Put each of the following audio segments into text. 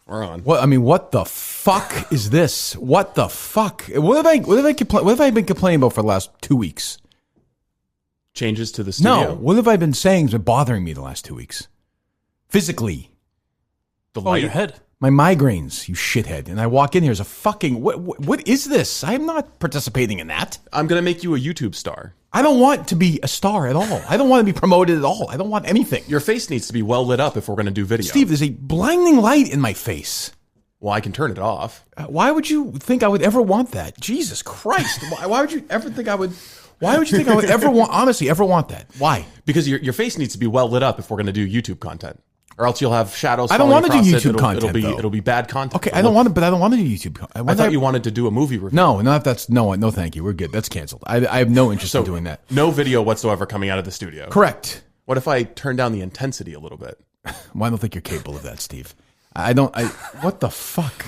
We're on. What? I mean, what the fuck is this? What the fuck? What have I been complaining about for the last 2 weeks? Changes to the studio? No. What have I been saying has been bothering me the last 2 weeks? Physically. The light. Your head. My migraines, you shithead. And I walk in here as a fucking... What is this? I'm not participating in that. I'm going to make you a YouTube star. I don't want to be a star at all. I don't want to be promoted at all. I don't want anything. Your face needs to be well lit up if we're going to do video. Steve, there's a blinding light in my face. Well, I can turn it off. Why would you think I would ever want that? Jesus Christ. Why would you ever think I would... Why would you think I would ever want... Honestly, ever want that? Why? Because your face needs to be well lit up if we're going to do YouTube content. Or else you'll have shadows. I don't want to do YouTube YouTube content. It'll be bad content. Okay, I don't want to do YouTube content. I thought you wanted to do a movie review. No, thank you. We're good. That's canceled. I have no interest in doing that. No video whatsoever coming out of the studio. Correct. What if I turn down the intensity a little bit? Well, I don't think you're capable of that, Steve. What the fuck?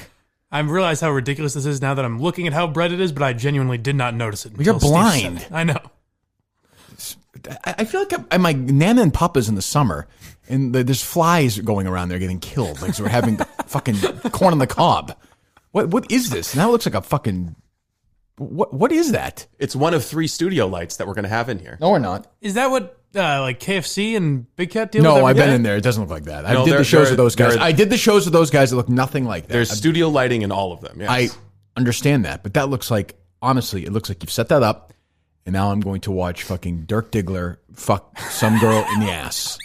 I realize how ridiculous this is now that I'm looking at how bright it is, but I genuinely did not notice it. You're blind. I know. I feel like I'm like Nana and Papa's in the summer, and there's flies going around there getting killed. Like, so we're having fucking corn on the cob. What is this? Now it looks like a fucking... What is that? It's one of 3 studio lights that we're going to have in here. No, we're not. Is that what like KFC and Big Cat deal with? No, every I've day? been in there. It doesn't look like that. No, I did the shows with those guys. I did the shows with those guys that look nothing like that. There's studio lighting in all of them. Yes. I understand that, but that looks like, honestly, it looks like you've set that up, and now I'm going to watch fucking Dirk Diggler fuck some girl in the ass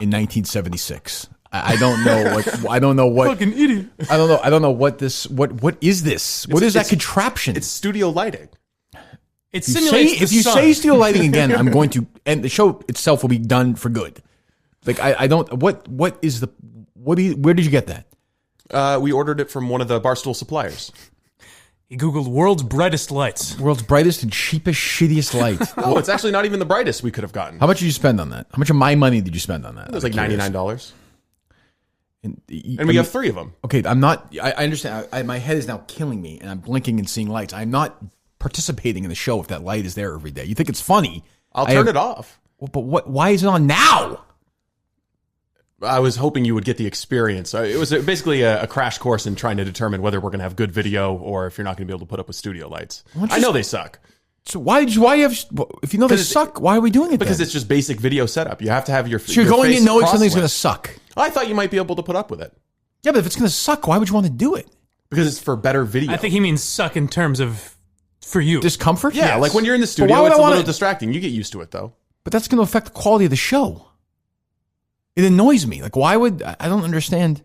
in 1976. I don't know what. I don't know what. Fucking idiot. I don't know what this. What is this? What is that contraption? It's studio lighting. It simulates if you say studio lighting again, I'm going to, and the show itself will be done for good. Like I don't. What is the? Where did you get that? We ordered it from one of the Barstool suppliers. He Googled world's brightest lights. World's brightest and cheapest, shittiest light. Oh, it's actually not even the brightest we could have gotten. How much did you spend on that? How much of my money did you spend on that? It was like $99. And we mean, have 3 of them. Okay, I'm not. I understand. My head is now killing me, and I'm blinking and seeing lights. I'm not participating in the show if that light is there every day. You think it's funny? I'll turn it off. But what? Why is it on now? I was hoping you would get the experience. It was basically a crash course in trying to determine whether we're going to have good video or if you're not going to be able to put up with studio lights. I know they suck. So why you have? If you know they suck, why are we doing it? Because then? It's just basic video setup. You have to have your. So you're going in knowing something's going to suck. I thought you might be able to put up with it. Yeah, but if it's going to suck, why would you want to do it? Because it's for better video. I think he means suck in terms of for you. Discomfort? Yeah, Yes. like when you're in the studio, it's a little distracting. You get used to it, though. But that's going to affect the quality of the show. It annoys me. Like, why would... I don't understand.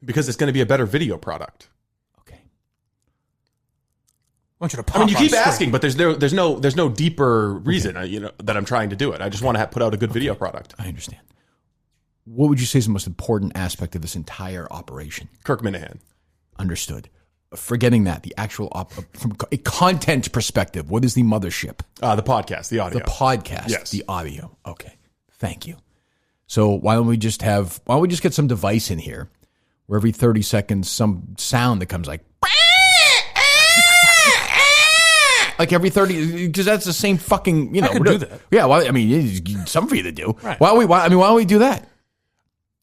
Because it's going to be a better video product. Okay. I want you to pop I mean, you on keep screen. asking, but there's no deeper reason that I'm trying to do it. I just want to put out a good video product. I understand. What would you say is the most important aspect of this entire operation? Kirk Minihane. Understood. Forgetting that, the actual... from a content perspective, what is the mothership? The podcast, the audio. The podcast, Yes. the audio. Okay. Thank you. So why don't we just get some device in here where every 30 seconds some sound that comes like every 30, because that's the same fucking, I could do that. Yeah, well, I mean, it's something for you to do. Right. Why don't we do that?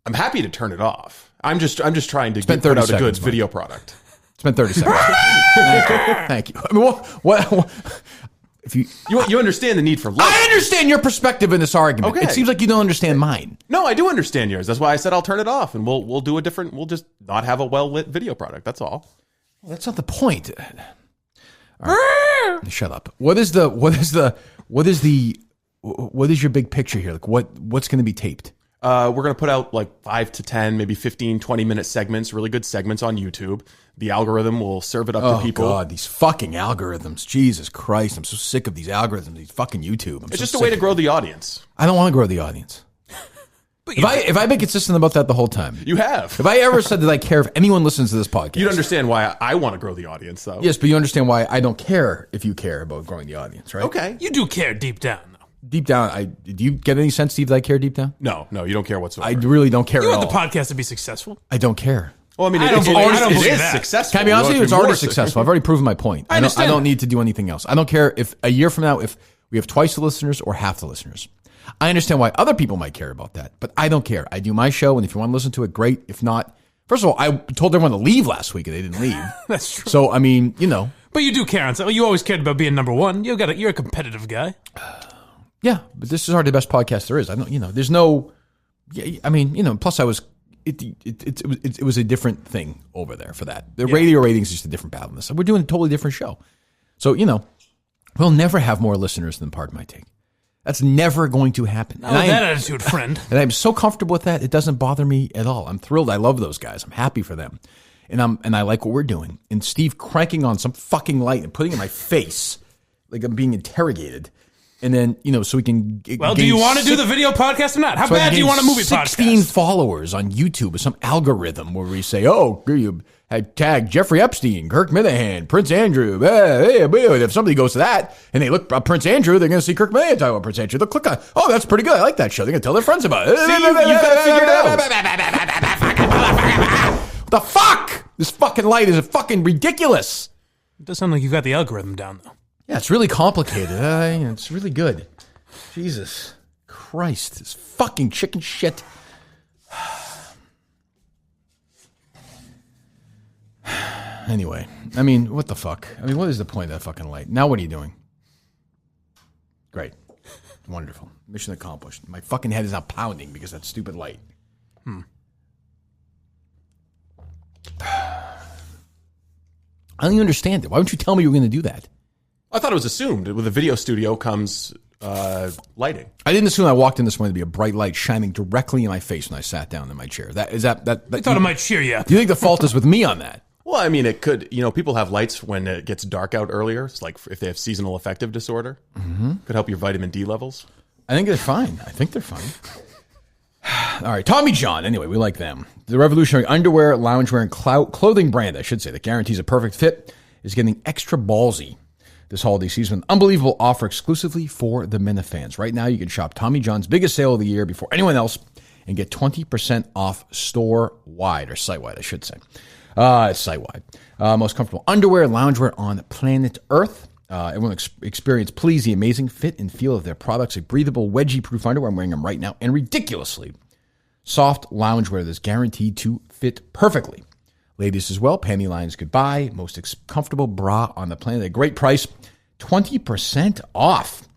I'm happy to turn it off. I'm just trying to Spend put 30 out a good seconds, video product. Spend 30 seconds. Thank you. I mean, what if You understand the need for light. I understand your perspective in this argument. Okay. It seems like you don't understand mine. No, I do understand yours. That's why I said I'll turn it off, and we'll do a different. We'll just not have a well lit video product. That's all. Well, that's not the point. All right. Shut up. What is your big picture here? Like what's going to be taped? We're going to put out like 5 to 10, maybe 15, 20-minute segments, really good segments on YouTube. The algorithm will serve it up to people. Oh, God, these fucking algorithms. Jesus Christ, I'm so sick of these algorithms, these fucking YouTube. It's just a way to grow the audience. I don't want to grow the audience. If I've been consistent about that the whole time. You have. If I ever said that I care if anyone listens to this podcast. You'd understand why I want to grow the audience, though. Yes, but you understand why I don't care if you care about growing the audience, right? Okay. You do care deep down, though. Deep down, do you get any sense, Steve, that I care deep down? No, you don't care whatsoever. I really don't care You at want all. the podcast to be successful. I don't care. Well, I mean, I don't believe it is that. successful. Can I be honest with you? It's already successful. successful. I've already proven my point. I understand don't that. need to do anything else. I don't care if a year from now, if we have twice the listeners or half the listeners. I understand why other people might care about that, but I don't care. I do my show, and if you want to listen to it, great. If not, First of all, I told everyone to leave last week and they didn't leave. That's true. So, I mean, you know. But you do care on something. You always cared about being number one. You're a competitive guy. Yeah, but this is already the best podcast there is. I don't, you know, there's no. Yeah, I mean, you know. Plus, I was. It was a different thing over there for that. The radio ratings is just a different battle. This we're doing a totally different show. So you know, we'll never have more listeners than Pardon My Take. That's never going to happen. Not with that attitude, friend. And I'm so comfortable with that. It doesn't bother me at all. I'm thrilled. I love those guys. I'm happy for them. And I like what we're doing. And Steve cranking on some fucking light and putting it in my face like I'm being interrogated. And then, you know, so we can well, do you want to do the video podcast or not? How bad do you want a movie 16 podcast? followers on YouTube with some algorithm where we say, oh, you tag Jeffrey Epstein, Kirk Minihane, Prince Andrew. If somebody goes to that and they look up Prince Andrew, they're going to see Kirk Minihane talking about Prince Andrew. They'll click on, oh, that's pretty good. I like that show. They're going to tell their friends about it. See, you've got to figure it out. What the fuck? This fucking light is fucking ridiculous. It does sound like you've got the algorithm down, though. Yeah, it's really complicated. It's really good. Jesus Christ. This fucking chicken shit. Anyway, I mean, what the fuck? I mean, what is the point of that fucking light? Now what are you doing? Great. Wonderful. Mission accomplished. My fucking head is now pounding because of that stupid light. I don't even understand it. Why don't you tell me you were going to do that? I thought it was assumed. With a video studio comes lighting. I didn't assume I walked in this morning to be a bright light shining directly in my face when I sat down in my chair. I thought it might cheer you up. Do you think the fault is with me on that? Well, I mean, it could, you know, people have lights when it gets dark out earlier. It's like if they have seasonal affective disorder. Could help your vitamin D levels. I think they're fine. All right, Tommy John. Anyway, we like them. The revolutionary underwear, loungewear, and clothing brand, I should say, that guarantees a perfect fit, is getting extra ballsy this holiday season with an unbelievable offer exclusively for the Minifans. Right now, you can shop Tommy John's biggest sale of the year before anyone else and get 20% off store-wide, or site-wide, I should say. It's site-wide. Most comfortable underwear and loungewear on planet Earth. Everyone experience, please, the amazing fit and feel of their products. A breathable, wedgie-proof underwear. I'm wearing them right now. And ridiculously soft loungewear that's guaranteed to fit perfectly. Ladies as well, panty lines goodbye. Most comfortable bra on the planet. A great price, 20% off.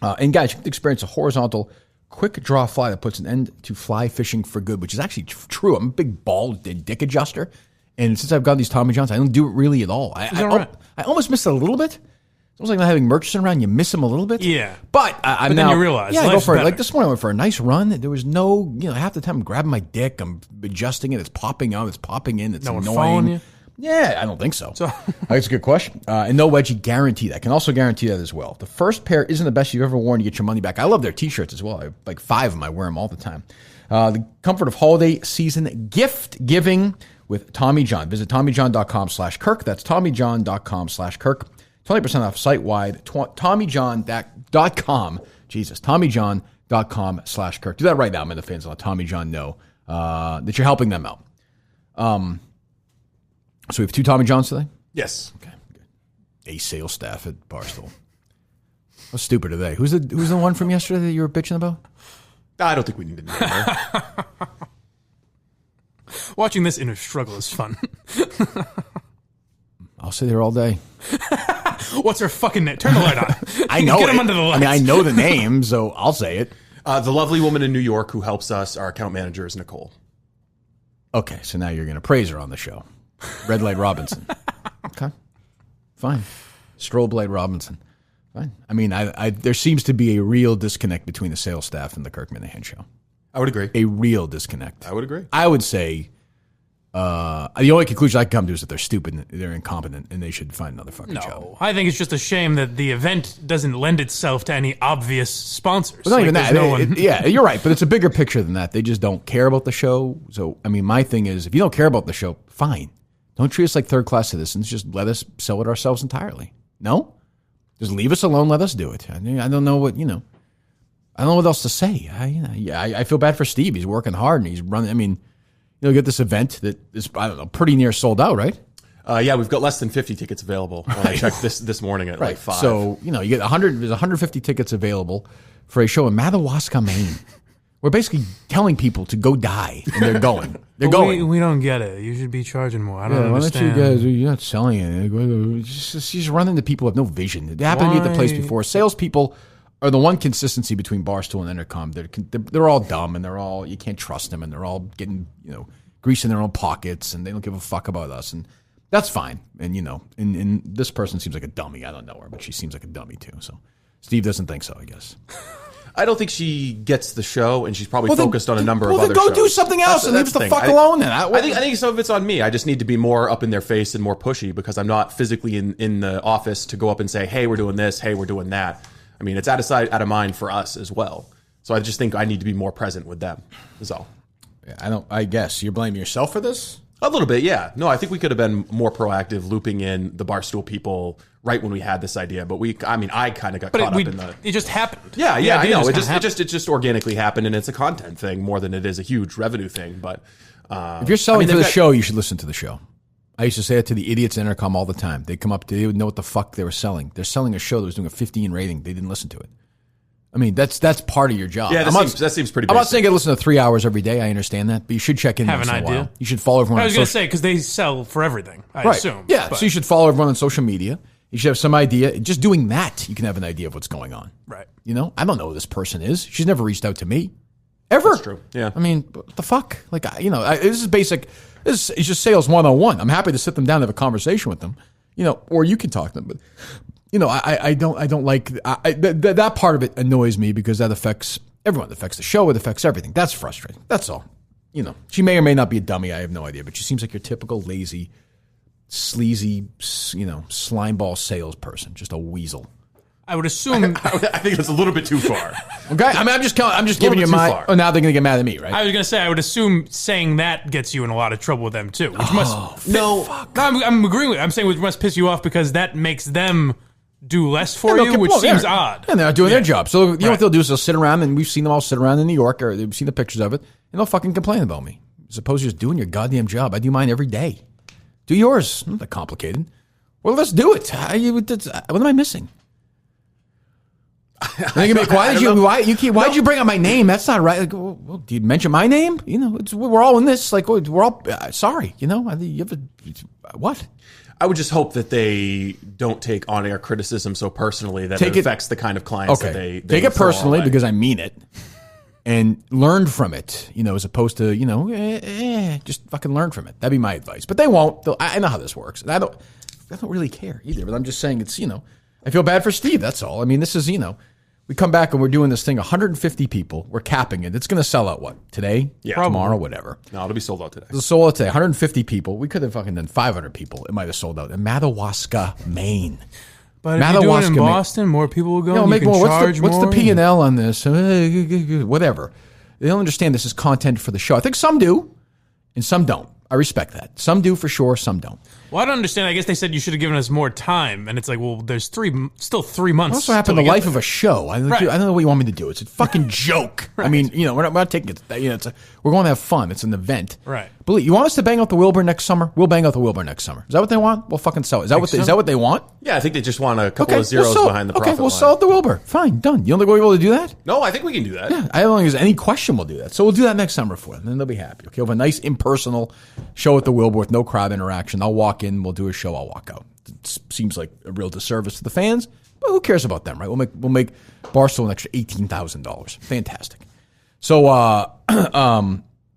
And guys, you can experience a horizontal quick draw fly that puts an end to fly fishing for good, which is actually true. I'm a big bald dick adjuster. And since I've got these Tommy Johns, I don't do it really at all. I almost miss it a little bit. It's almost like not having merch around. You miss them a little bit. Yeah. But I'm then now, you realize, yeah, I go for better. it. Like this morning, I went for a nice run. There was no, half the time I'm grabbing my dick. I'm adjusting it. It's popping out. It's popping in. It's no one annoying. following you? Yeah, I don't think so. That's a good question. And no wedgie guarantee that. I can also guarantee that as well. The first pair isn't the best you've ever worn. You get your money back. I love their T-shirts as well. I have like 5 of them. I wear them all the time. The comfort of holiday season gift giving with Tommy John. Visit TommyJohn.com/Kirk. That's TommyJohn.com/Kirk. 20% off site-wide. TommyJohn.com. Jesus. TommyJohn.com/Kirk. Do that right now. I'm in the fans. Let Tommy John know that you're helping them out. So we have 2 Tommy Johns today? Yes. Okay, good. A sales staff at Barstool. How stupid are they? Who's the one from yesterday that you were bitching about? I don't think we need to know her. Watching this inner struggle is fun. I'll sit here all day. What's her fucking name? Turn the light on. I know Get it. him under the lights. I mean, I know the name, so I'll say it. The lovely woman in New York who helps us, our account manager, is Nicole. Okay, so now you're going to praise her on the show. Red Light Robinson. Okay, fine. Strobe Light Robinson. Fine. I mean, there seems to be a real disconnect between the sales staff and the Kirk Minihane show. I would agree. A real disconnect. I would agree. I would say the only conclusion I can come to is that they're stupid, they're incompetent, and they should find another fucking job. No, I think it's just a shame that the event doesn't lend itself to any obvious sponsors. But not even that. No one... Yeah, you're right, but it's a bigger picture than that. They just don't care about the show. So, I mean, my thing is, if you don't care about the show, fine. Don't treat us like third-class citizens. Just let us sell it ourselves entirely. No? Just leave us alone. Let us do it. I don't know what, I don't know what else to say. I feel bad for Steve. He's working hard, and he's running. I mean, get this event that is, I don't know, pretty near sold out, right? Yeah, we've got less than 50 tickets available. When I checked this morning at like 5. So, you get 100. There's 150 tickets available for a show in Madawaska, Maine. We're basically telling people to go die, and they're going. They're going. We don't get it. You should be charging more. I don't understand. Why don't you guys? You're not selling it. You just run into people with no vision. It happened to me at the place before. Salespeople are the one consistency between Barstool and Intercom. They're all dumb, and they're all, you can't trust them, and they're all getting, grease in their own pockets, and they don't give a fuck about us, and that's fine. And and this person seems like a dummy. I don't know her, but she seems like a dummy too. So Steve doesn't think so, I guess. I don't think she gets the show, and she's probably focused on a number of other shows. shows. Go do something else and leave us the fuck alone. Then I think some of it's on me. I just need to be more up in their face and more pushy because I'm not physically in the office to go up and say, "Hey, we're doing this. Hey, we're doing that." I mean, it's out of sight, out of mind for us as well. So I just think I need to be more present with them. Is all. Yeah, I guess you're blaming yourself for this. A little bit, yeah. No, I think we could have been more proactive, looping in the Barstool people right when we had this idea. But I kind of got caught up in the. It just happened. Yeah, I know. It just organically happened, and it's a content thing more than it is a huge revenue thing. But if you're selling for the show, you should listen to the show. I used to say it to the idiots in Intercom all the time. They come up, they would know what the fuck they were selling. They're selling a show that was doing a 15 rating. They didn't listen to it. I mean, that's part of your job. Yeah, that seems pretty basic. I'm not saying I listen to 3 hours every day. I understand that. But you should check in once in a while. You should follow everyone on social media. I was going to say, because they sell for everything, I assume. Yeah, so you should follow everyone on social media. You should have some idea. Just doing that, you can have an idea of what's going on. Right. I don't know who this person is. She's never reached out to me. Ever. That's true. Yeah. I mean, what the fuck? Like, this is basic. This is just sales 101. I'm happy to sit them down and have a conversation with them. Or you can talk to them. But, I don't like that part of it annoys me because that affects everyone. It affects the show. It affects everything. That's frustrating. That's all. She may or may not be a dummy. I have no idea. But she seems like your typical lazy, sleazy, slimeball salesperson. Just a weasel. I would assume. I think it's a little bit too far. Okay, I mean, I'm just giving you my. Oh, now they're going to get mad at me, right? I was going to say, I would assume saying that gets you in a lot of trouble with them too, which must. No, I'm agreeing with. I'm saying which must piss you off because that makes them do less for you, which seems odd. And they're not doing their job. So you know what they'll do is they'll sit around, and we've seen them all sit around in New York, or they've seen the pictures of it, and they'll fucking complain about me. Suppose you're just doing your goddamn job. I do mine every day. Do yours. Not that complicated. Well, let's do it. What am I missing? Why'd you bring up my name? That's not right. Like, well, do you mention my name? We're all in this. Like, we're all sorry. What? I would just hope that they don't take on-air criticism so personally that it affects the kind of clients that they take it personally because I mean it, and learn from it. As opposed to just fucking learn from it. That'd be my advice. But they won't. I know how this works, and I don't really care either. But I'm just saying it's I feel bad for Steve. That's all. I mean, this is we come back and we're doing this thing. 150 people. We're capping it. It's going to sell out what today? Yeah, tomorrow, whatever. No, it'll be sold out today. It'll sold out today. 150 people. We could have fucking done 500 people. It might have sold out in Madawaska, Maine. But if you do it in Boston, more people will go. Make more. What's the P&L on this? Whatever. They don't understand this is content for the show. I think some do, and some don't. I respect that. Some do for sure, some don't. Well, I don't understand. I guess they said you should have given us more time, and it's like, well, there's still 3 months. It also happened the life of a show. I don't know what you want me to do. It's a fucking joke. Right. I mean, we're not taking it. We're going to have fun. It's an event. Right. Believe you want us to bang out the Wilbur next summer? We'll bang out the Wilbur next summer. Is that what they want? We'll fucking sell it. Is that what they want? Yeah, I think they just want a couple of zeros behind the profit line. We'll sell it the Wilbur. Fine, done. You don't think we'll be able to do that? No, I think we can do that. Yeah, I don't think there's any question we'll do that. So we'll do that next summer for them, and then they'll be happy. Okay, we'll have a nice impersonal show at the Wilbur with no crowd interaction. I'll walk in, we'll do a show, I'll walk out. It seems like a real disservice to the fans, but who cares about them, right? We'll make Barstool an extra $18,000. Fantastic. So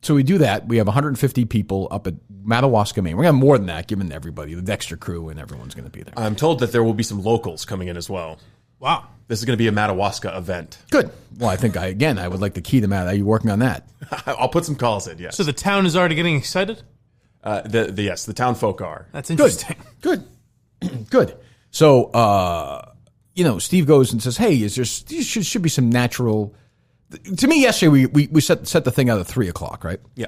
so we do that. We have 150 people up at Madawaska, Maine. We're going to have more than that, given everybody, the Dexter crew, and everyone's going to be there. I'm told that there will be some locals coming in as well. Wow. This is going to be a Madawaska event. Good. Well, I think, I would like the key to Madawaska. Are you working on that? I'll put some calls in, yes. So the town is already getting excited? Yes, the town folk are. That's interesting. Good. So, Steve goes and says, hey, should be some natural... To me, yesterday, we set the thing out at 3 o'clock, right? Yeah.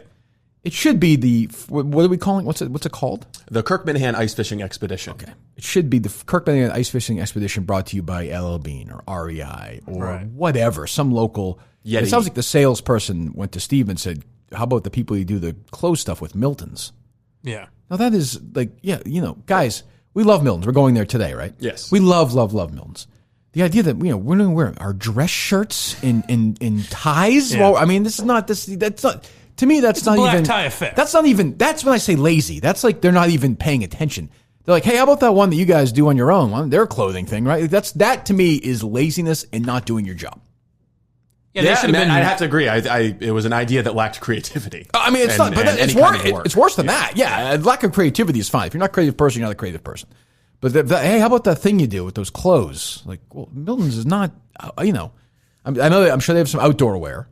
It should be what are we calling it? What's it called? The Kirk Minihane Ice Fishing Expedition. Okay. It should be the Kirk Minihane Ice Fishing Expedition brought to you by LL Bean or REI or whatever, some local... Yeti. It sounds like the salesperson went to Steve and said, how about the people you do the clothes stuff with, Milton's? Yeah. Now that is like, guys, we love Milton's. We're going there today, right? Yes. We love Milton's. The idea that we're going to wear our dress shirts in ties. Yeah. Well, I mean, that's not. To me, that's not black even tie affair. That's not even. That's when I say lazy. That's like they're not even paying attention. They're like, hey, how about that one that you guys do on your own? Well, their clothing thing, right? That to me is laziness and not doing your job. Yeah, I'd have to agree. It was an idea that lacked creativity. I mean, it's worse than that. Yeah, lack of creativity is fine. If you're not a creative person, you're not a creative person. But hey, how about that thing you do with those clothes? Like, well, Milton's is not. I know. I'm sure they have some outdoor wear,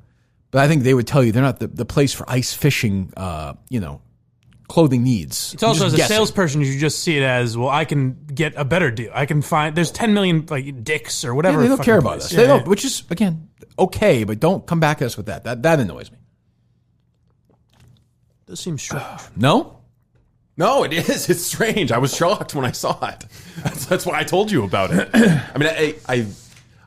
but I think they would tell you they're not the place for ice fishing. Clothing needs. It's also, as a salesperson, you just see it as, well, I can get a better deal. I can find, there's 10 million like dicks or whatever. Yeah, they don't care about us. They don't, which is, again, okay, but don't come back at us with that. That annoys me. Does seem strange. No? No, it is. It's strange. I was shocked when I saw it. That's why I told you about it. I mean,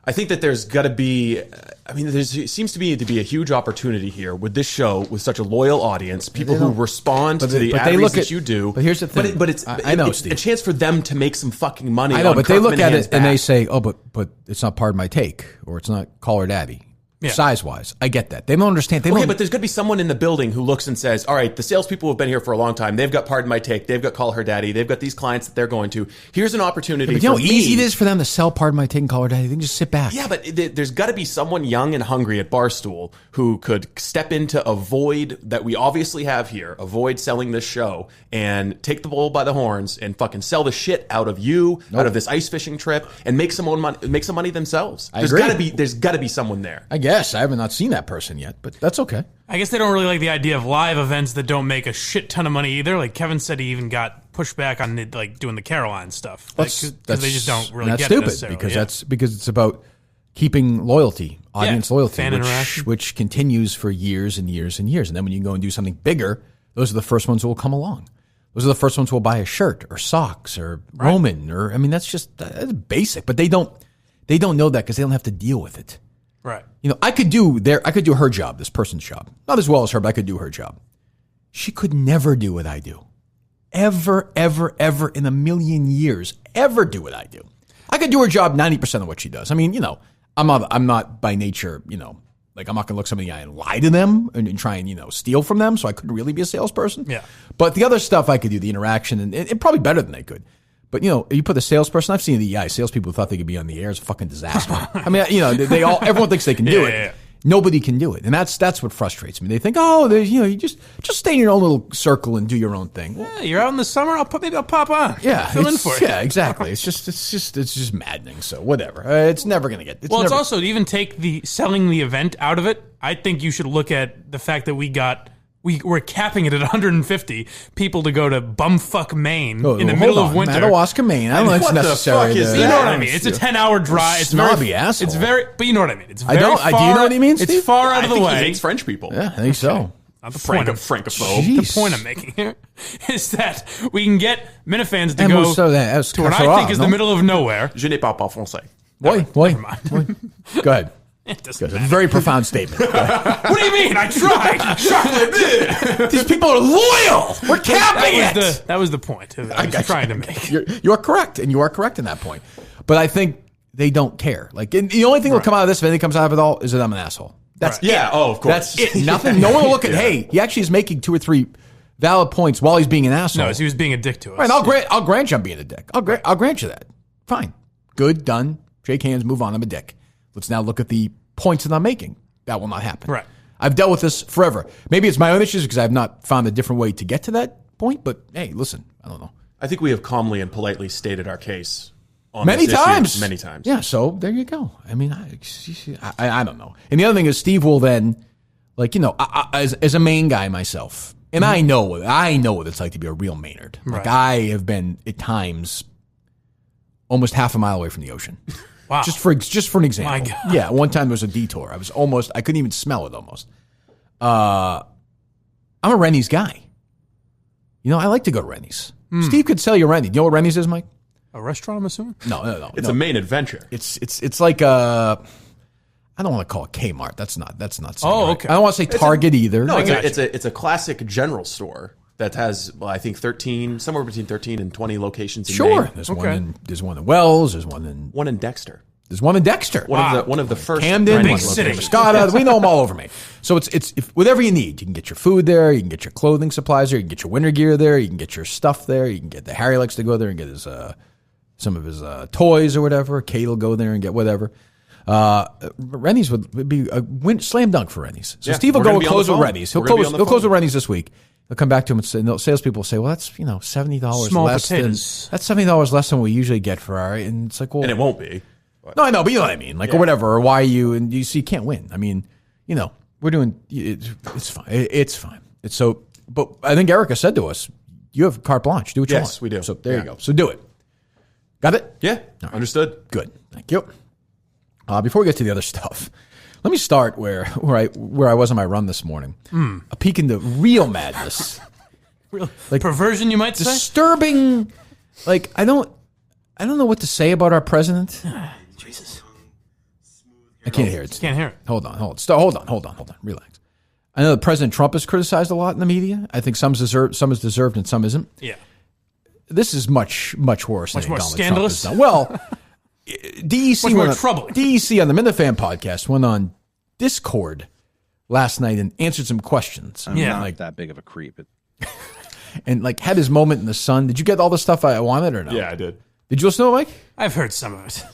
I think that there's got to be. I mean, there seems to be a huge opportunity here with this show, with such a loyal audience, people who respond to the ad reads that you do. But here's the thing. But it's a chance for them to make some fucking money. I know, but they look at it and they say, say, "Oh, but it's not Pardon My Take, or it's not Call Her Daddy." Yeah. Size-wise, I get that. They don't understand. Okay, but there's going to be someone in the building who looks and says, all right, the salespeople have been here for a long time. They've got Pardon My Take. They've got Call Her Daddy. They've got these clients that they're going to. Here's an opportunity for me. Easy it is for them to sell Pardon My Take and Call Her Daddy. They can just sit back. Yeah, but there's got to be someone young and hungry at Barstool who could step into a void that we obviously have here, avoid selling this show, and take the bull by the horns and fucking sell the shit out of you, out of this ice fishing trip, and make some money themselves. There's got to be someone there. I guess. I have not seen that person yet, but that's okay. I guess they don't really like the idea of live events that don't make a shit ton of money either. Like Kevin said, he even got pushed back on like doing the Caroline stuff because they just don't really get it necessarily. Because it's about keeping loyalty, audience loyalty, fan interaction, which continues for years and years and years. And then when you go and do something bigger, those are the first ones who will come along. Those are the first ones who will buy a shirt or socks or Roman or that's basic. But they don't know that because they don't have to deal with it. Right. I could do her job, this person's job. Not as well as her, but I could do her job. She could never do what I do. Ever, ever, ever in a million years, ever do what I do. I could do her job 90% of what she does. I mean, I'm not by nature, like I'm not going to look somebody in the eye and lie to them and try and, steal from them. So I couldn't really be a salesperson. Yeah. But the other stuff I could do, the interaction, and probably better than they could. But, you put the salesperson, I've seen the EI, salespeople who thought they could be on the air is a fucking disaster. I mean, everyone thinks they can do it. Yeah. Nobody can do it. And that's what frustrates me. They think, you just stay in your own little circle and do your own thing. Yeah, you're out in the summer, maybe I'll pop on. Yeah. Fill in for you. Yeah, exactly. It's just maddening. So whatever. It's never going to get, it's also, to even take selling the event out of it, I think you should look at the fact that we're capping it at 150 people to go to bumfuck Maine in the middle of winter. Madawaska, Maine. I don't know if it's necessary. You know what I mean? It's a 10-hour drive. It's snobby asshole. It's very, but you know what I mean. It's very far. Do you know what he means, Steve? It's far out of the way. He hates French people. Yeah, I think so. Not the Francophobe. The point I'm making here is that we can get Minifans to go to what I think is the middle of nowhere. Je ne parle pas français. Wait. Go ahead. It doesn't matter. A very profound statement. What do you mean? I tried. These people are loyal. We're capping it. That was the point I was trying to make. You're correct, and you are correct in that point. But I think they don't care. Like the only thing that will come out of this, if anything comes out of it all, is that I'm an asshole. That's it. Yeah. Oh, of course. That's it. Nothing. No one will look at. Hey, he actually is making 2 or 3 valid points while he's being an asshole. No, he was being a dick to us. Right. I'll grant you I'm being a dick. I'll grant you that. Fine. Good. Done. Shake hands. Move on. I'm a dick. Let's now look at the points that I'm making. That will not happen. Right. I've dealt with this forever. Maybe it's my own issues because I've not found a different way to get to that point. But hey, listen, I don't know. I think we have calmly and politely stated our case on many times. Many times. Yeah. So there you go. I mean, I don't know. And the other thing is, Steve will then, as a Maine guy myself, and I know what it's like to be a real Maynard. Like I have been at times almost half a mile away from the ocean. Wow. Just for an example. My God. Yeah, one time there was a detour. I couldn't even smell it almost. I'm a Rennie's guy. I like to go to Rennie's. Steve could sell you Rennie. Do you know what Rennie's is, Mike? A restaurant, I'm assuming? No. It's a Maine adventure. It's like I don't want to call it Kmart. That's not. Oh, okay. I don't want to say Target either. No, it's a classic general store that has, I think, somewhere between 13 and 20 locations in Maine. There's one in Wells. There's one in Dexter. There's one in Dexter. One of the first. Camden, Big city. Madawaska. We know them all over me. So it's whatever you need. You can get your food there. You can get your clothing supplies there. You can get your winter gear there. You can get your stuff there. You can get the Harry likes to go there and get his some of his toys or whatever. Kate will go there and get whatever. Rennie's would be a slam dunk for Rennie's. So Steve will go and close with Rennie's. He'll close with Rennie's this week. They'll come back to him and say, salespeople will say, well, that's $70 less potatoes. That's $70 less than what we usually get for our. And it's like, well, And it won't be. no, I know, but you know what I mean, or whatever, or why you and you see you can't win. I mean, we're doing it's fine. It's fine. It's so. But I think Erica said to us, "You have carte blanche. Do what you want." Yes, we do. So there you go. So do it. Got it? Yeah. Right. Understood. Good. Thank you. Before we get to the other stuff, let me start where I was on my run this morning. A peek into real madness. Like perversion, you might say? Disturbing. Like, I don't know what to say about our president. Jesus. I can't hear it. Can't hear it. Hold on. Relax. I know that President Trump is criticized a lot in the media. I think some is deserved and some isn't. Yeah. This is much worse. Much than more Donald scandalous? Trump has done. Well, DEC Much more troubling. DEC on the Minihane podcast went on Discord last night and answered some questions. I'm Yeah. not that big of a creep. And like had his moment in the sun. Did you get all the stuff I wanted or no? Yeah, I did. Did you listen to it, Mike? I've heard some of it.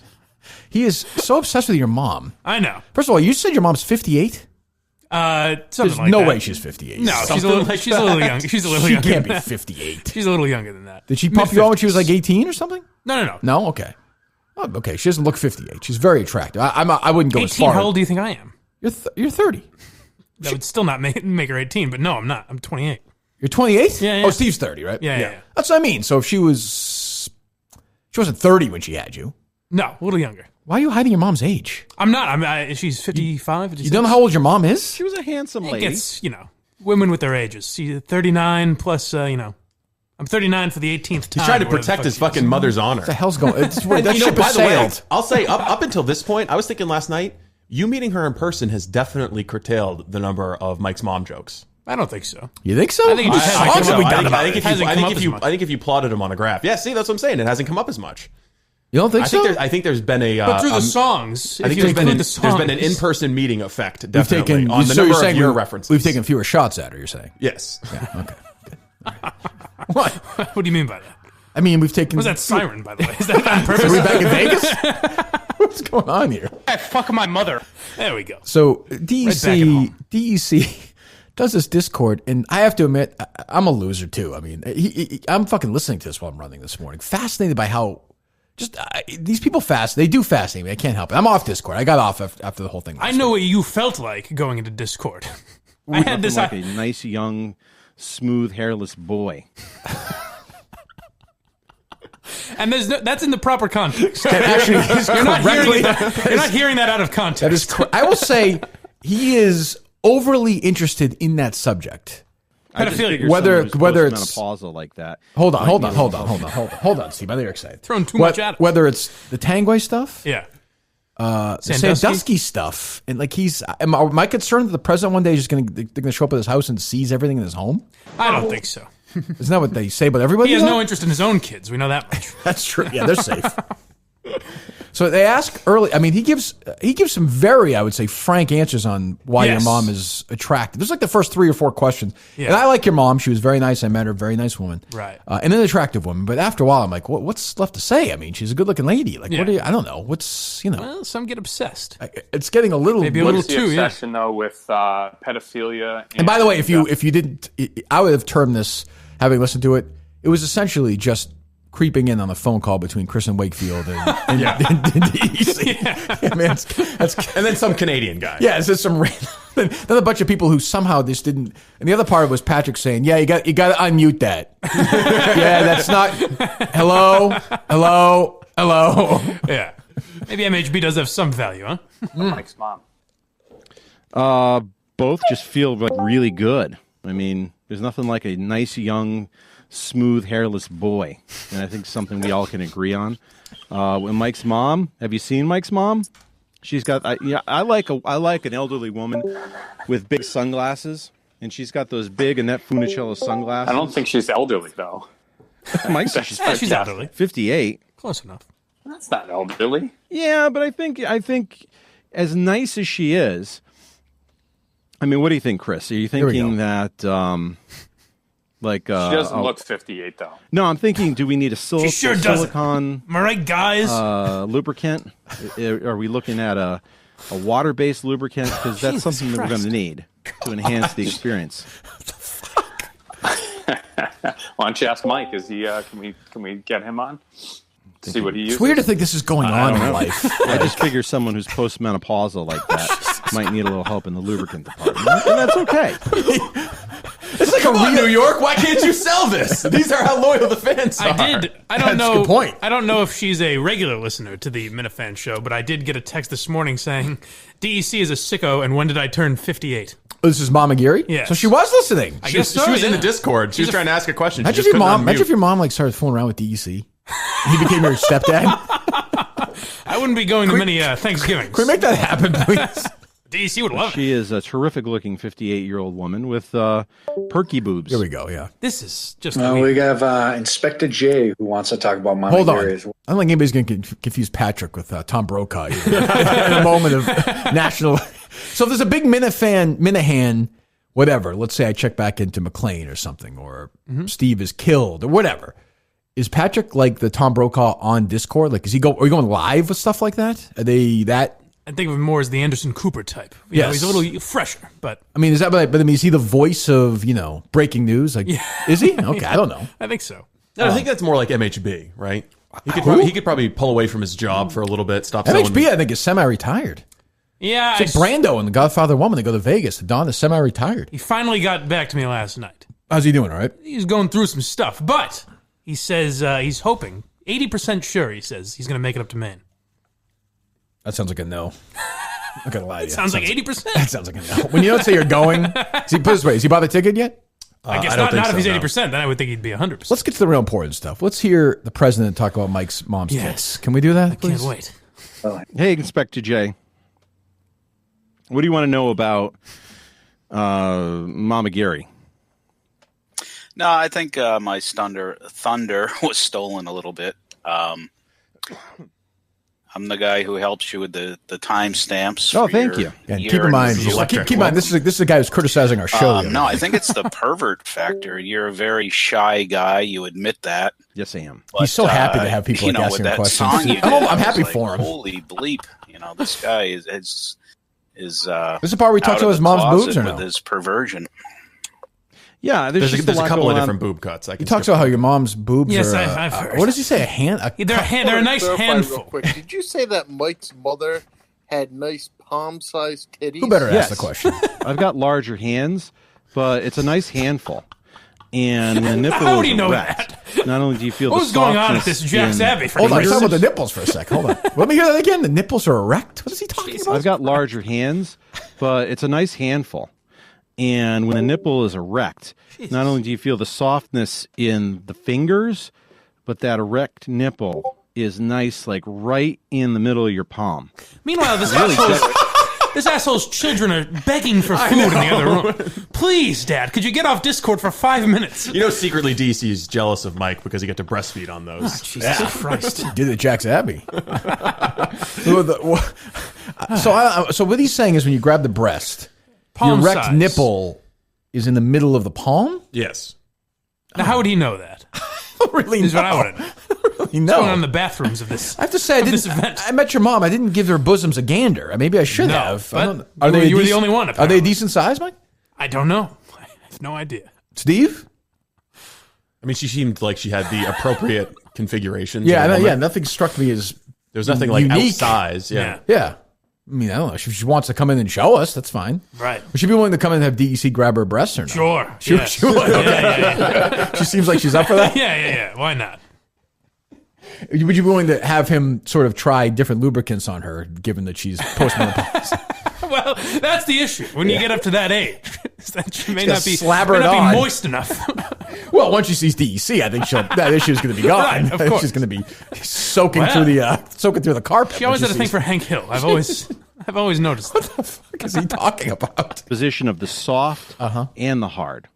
He is so obsessed with your mom. I know. First of all, you said your mom's 58? Something There's like no that. way she's 58. No, she's a little young. She's a little She younger. can't than be that. 58. She's a little younger than that. Did she pump you out when she was like 18 or something? No. No? Okay. Oh, okay. She doesn't look 58. She's very attractive. I wouldn't go 18, as far. how old do you think I am? You're 30. That would still not make her 18, but no, I'm not. I'm 28. You're 28? Yeah. Oh, Steve's 30, right? Yeah. That's what I mean. So if she wasn't 30 when she had you, No, a little younger. why are you hiding your mom's age? I'm not. She's 55. 56. You don't know how old your mom is? She was a handsome It lady. gets, women with their ages. She's 39 plus, I'm 39 for the 18th time. He's trying to or whatever protect the his fuck she fucking mother's honor. What the hell's going on? That ship by has the way, sailed. I'll say up until this point, I was thinking last night, you meeting her in person has definitely curtailed the number of Mike's mom jokes. I don't think so. You think so? I think it just hasn't come up. I think if you plotted him on a graph, yeah. See, that's what I'm saying. It hasn't come up as much. You don't think so? I think there's been a. But through the songs, I think there's been an in-person meeting effect. Definitely on the so you're number saying of your references. We've taken fewer shots at her. You're saying? Yes. Yeah. Okay. What? What do you mean by that? I mean, we've taken. Was that siren, by the way? Is that on purpose? Are we back in Vegas? What's going on here? I fuck my mother. There we go. So Right back at home. DEC does this Discord, and I have to admit, I'm a loser too. I mean, I'm fucking listening to this while I'm running this morning, fascinated by how these people they do fascinate me. I can't help it. I'm off Discord. I got off after the whole thing. I know what you felt like going into Discord. I had this. Like a nice, young, smooth, hairless boy. And that's in the proper context. That actually is You're correctly. not hearing that out of context. That is. I will say he is overly interested in that subject. I just Pedophilia. figured Whether someone who's it's postmenopausal like that. hold on, Steve. I know you're excited. Throwing too much at him. Whether it's the Tangway stuff, Yeah. the Sandusky stuff, and like am I concerned that the president one day is just they're going to show up at his house and seize everything in his home? I don't think so. Isn't that what they say about everybody? He has though? no interest in his own kids. We know that much. That's true. Yeah, they're safe. So they ask early. I mean, he gives some very, I would say, frank answers on why your Yes. mom is attractive. There's like the first 3 or 4 questions. Yeah. And I like your mom. She was very nice. I met her. Very nice woman. Right. And an attractive woman. But after a while, I'm like, what's left to say? I mean, she's a good looking lady. Like, Yeah. what do you? I don't know. What's Well, some get obsessed. It's getting a little. Maybe a little The too, yeah. obsession though with pedophilia. And by the way, if you didn't, I would have termed this, having listened to it, it was essentially just creeping in on a phone call between Chris and Wakefield and DEC. Yeah, man, that's And then some Canadian guy. yeah, it's just some random. Then a bunch of people who somehow this didn't. And the other part was Patrick saying, "Yeah, you got to unmute that." Yeah, that's not. Hello. Yeah. Maybe MHB does have some value, huh? Mike's mom. Both just feel like really good. I mean, there's nothing like a nice, young, smooth, hairless boy, and I think something we all can agree on. When Mike's mom, have you seen Mike's mom? She's got. I like an elderly woman with big sunglasses, and she's got those big Annette Funicello sunglasses. I don't think she's elderly though. Mike says she's Yeah, she's elderly. 58. Close enough. That's not elderly. Yeah, but I think as nice as she is, I mean, what do you think, Chris? Are you thinking that She doesn't look 58 though. No, I'm thinking, do we need a She sure doesn't. silicone Am I right, guys? lubricant? Are we looking at a water-based lubricant? Because that's something that we're going to need to enhance the experience. Why don't you ask Mike? Is he? Can we get him on? See what he uses. It's weird to think this is going on in life. I just figure someone who's postmenopausal like that might need a little help in the lubricant department, and that's okay. It's like a New York. Why can't you sell this? These are how loyal the fans are. I don't That's know. a good point. I don't know if she's a regular listener to the Minifan show, but I did get a text this morning saying, "DEC is a sicko, and when did I turn 58?" Oh, this is Mama Geary? Yes. So she was listening. I guess so, She was in yeah. the Discord. She was trying to ask a question. She Imagine just if couldn't your unmute. mom like started fooling around with DEC. He became your stepdad. I wouldn't be going to many Thanksgivings. Can we make that happen, please? DEC would love it. She is a terrific-looking 58-year-old woman with perky boobs. Here we go, yeah. This is just we have Inspector J who wants to talk about Mama Hold on. Geary I as well. don't think anybody's going to confuse Patrick with Tom Brokaw either. In a moment of national. So if there's a big Minihane, whatever, let's say I check back into McLean or something, or Steve is killed or whatever. Is Patrick like the Tom Brokaw on Discord? Like, are you going live with stuff like that? Are they that? I think of him more as the Anderson Cooper type. You know, he's a little fresher, but I mean, is that? But I mean, is he the voice of breaking news? Like, is he? Okay, I don't know. I think so. No, I think that's more like MHB, right? He could probably pull away from his job for a little bit. Stop selling. MHB, I think, is semi-retired. Yeah, It's like Brando and the Godfather Woman. They go to Vegas. Don is semi-retired. he finally got back to me last night. How's he doing? All right. He's going through some stuff, but he says he's hoping, 80% sure, he says he's going to make it up to Maine. That sounds like a no. I'm not gonna lie to you. Sounds like 80%. That sounds like a no. When you don't say you're going, put it this way, has he bought the ticket yet? I guess I don't not think if so, he's no. 80%, then I would think he'd be 100%. Let's get to the real important stuff. Let's hear the president talk about Mike's mom's Yes. tits. Can we do that, Can't please? wait. Hey, Inspector J. What do you want to know about Mama Geary? No, I think my thunder was stolen a little bit. I'm the guy who helps you with the timestamps. Oh, for thank your you. And year keep in mind, review. keep in mind, this is a guy who's criticizing our show. No, I think it's the pervert factor. You're a very shy guy. You admit that. Yes, I am. He's so happy to have people like with asking him that questions. song you did, I'm I was happy like, for him. Holy bleep! This guy is This is the part where we talk out to of his the mom's closet boobs or with no? his perversion. Yeah, There's just a lot couple of going on. different boob cuts. He talks about how your mom's boobs Yes, are. I've heard. What does he say? They're a nice Clarify handful. Real quick. Did you say that Mike's mother had nice palm-sized titties? Who better ask Yes. the question? I've got larger hands, but it's a nice handful. And the nipple How is would he know erect. Not only do you feel What the was going on at softness this Jack's in- Abbey? For Hold on, years? talk about the nipples for a sec. Hold on. Let me hear that again. The nipples are erect. What is he talking about? I've got larger hands, but it's a nice handful. And when the nipple is erect, not only do you feel the softness in the fingers, but that erect nipple is nice, like right in the middle of your palm. Meanwhile, this asshole's children are begging for food in the other room. Please, Dad, could you get off Discord for 5 minutes? You know, secretly DC is jealous of Mike because he got to breastfeed on those. Jesus Christ. Did it at Jack's Abbey. So what he's saying is when you grab the breast, Palm the erect size. nipple is in the middle of the palm? Yes. Now, how would he know that? Really? Is what I want to know. You What's going on know. in the bathrooms of this? I have to say, this event? I met your mom. I didn't give their bosoms a gander. Maybe I should No, have. I but don't- you were the dec- only one, Are they a apparently. decent size, Mike? I don't know. I have no idea. Steve? I mean, she seemed like she had the appropriate configuration. Yeah, nothing struck me as There's nothing like unique. outsize. Yeah. Yeah. I mean, I don't know. If she wants to come in and show us, that's fine. Right. Would she be willing to come in and have DEC grab her breasts or not? Sure. She, yes. she would. Okay. Yeah. She seems like she's up for that. Yeah. Why not? Would you be willing to have him sort of try different lubricants on her, given that she's postmenopausal? Well, that's the issue. When you get up to that age, is that she may She's not be, slabber may it not on. be moist enough. Well, once she sees DEC, I think that issue is going to be gone. Right, of I think course. she's going to be soaking Well, through the carpet. She always when had a thing sees- for Hank Hill. I've always noticed that. What the fuck is he talking about? Position of the soft and the hard.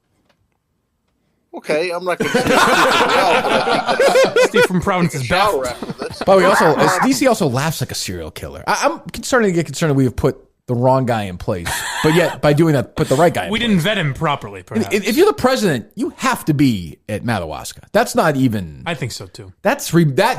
Okay, I'm not going to say Steve Carell, but I think that's Steve from Providence is shower baffled. after this. But we also DC also laughs like a serial killer. I'm starting to get concerned that we have put the wrong guy in place, but yet by doing that, put the right guy in We place. didn't vet him properly, perhaps. If you're the president, you have to be at Madawaska. That's not even. I think so, too. That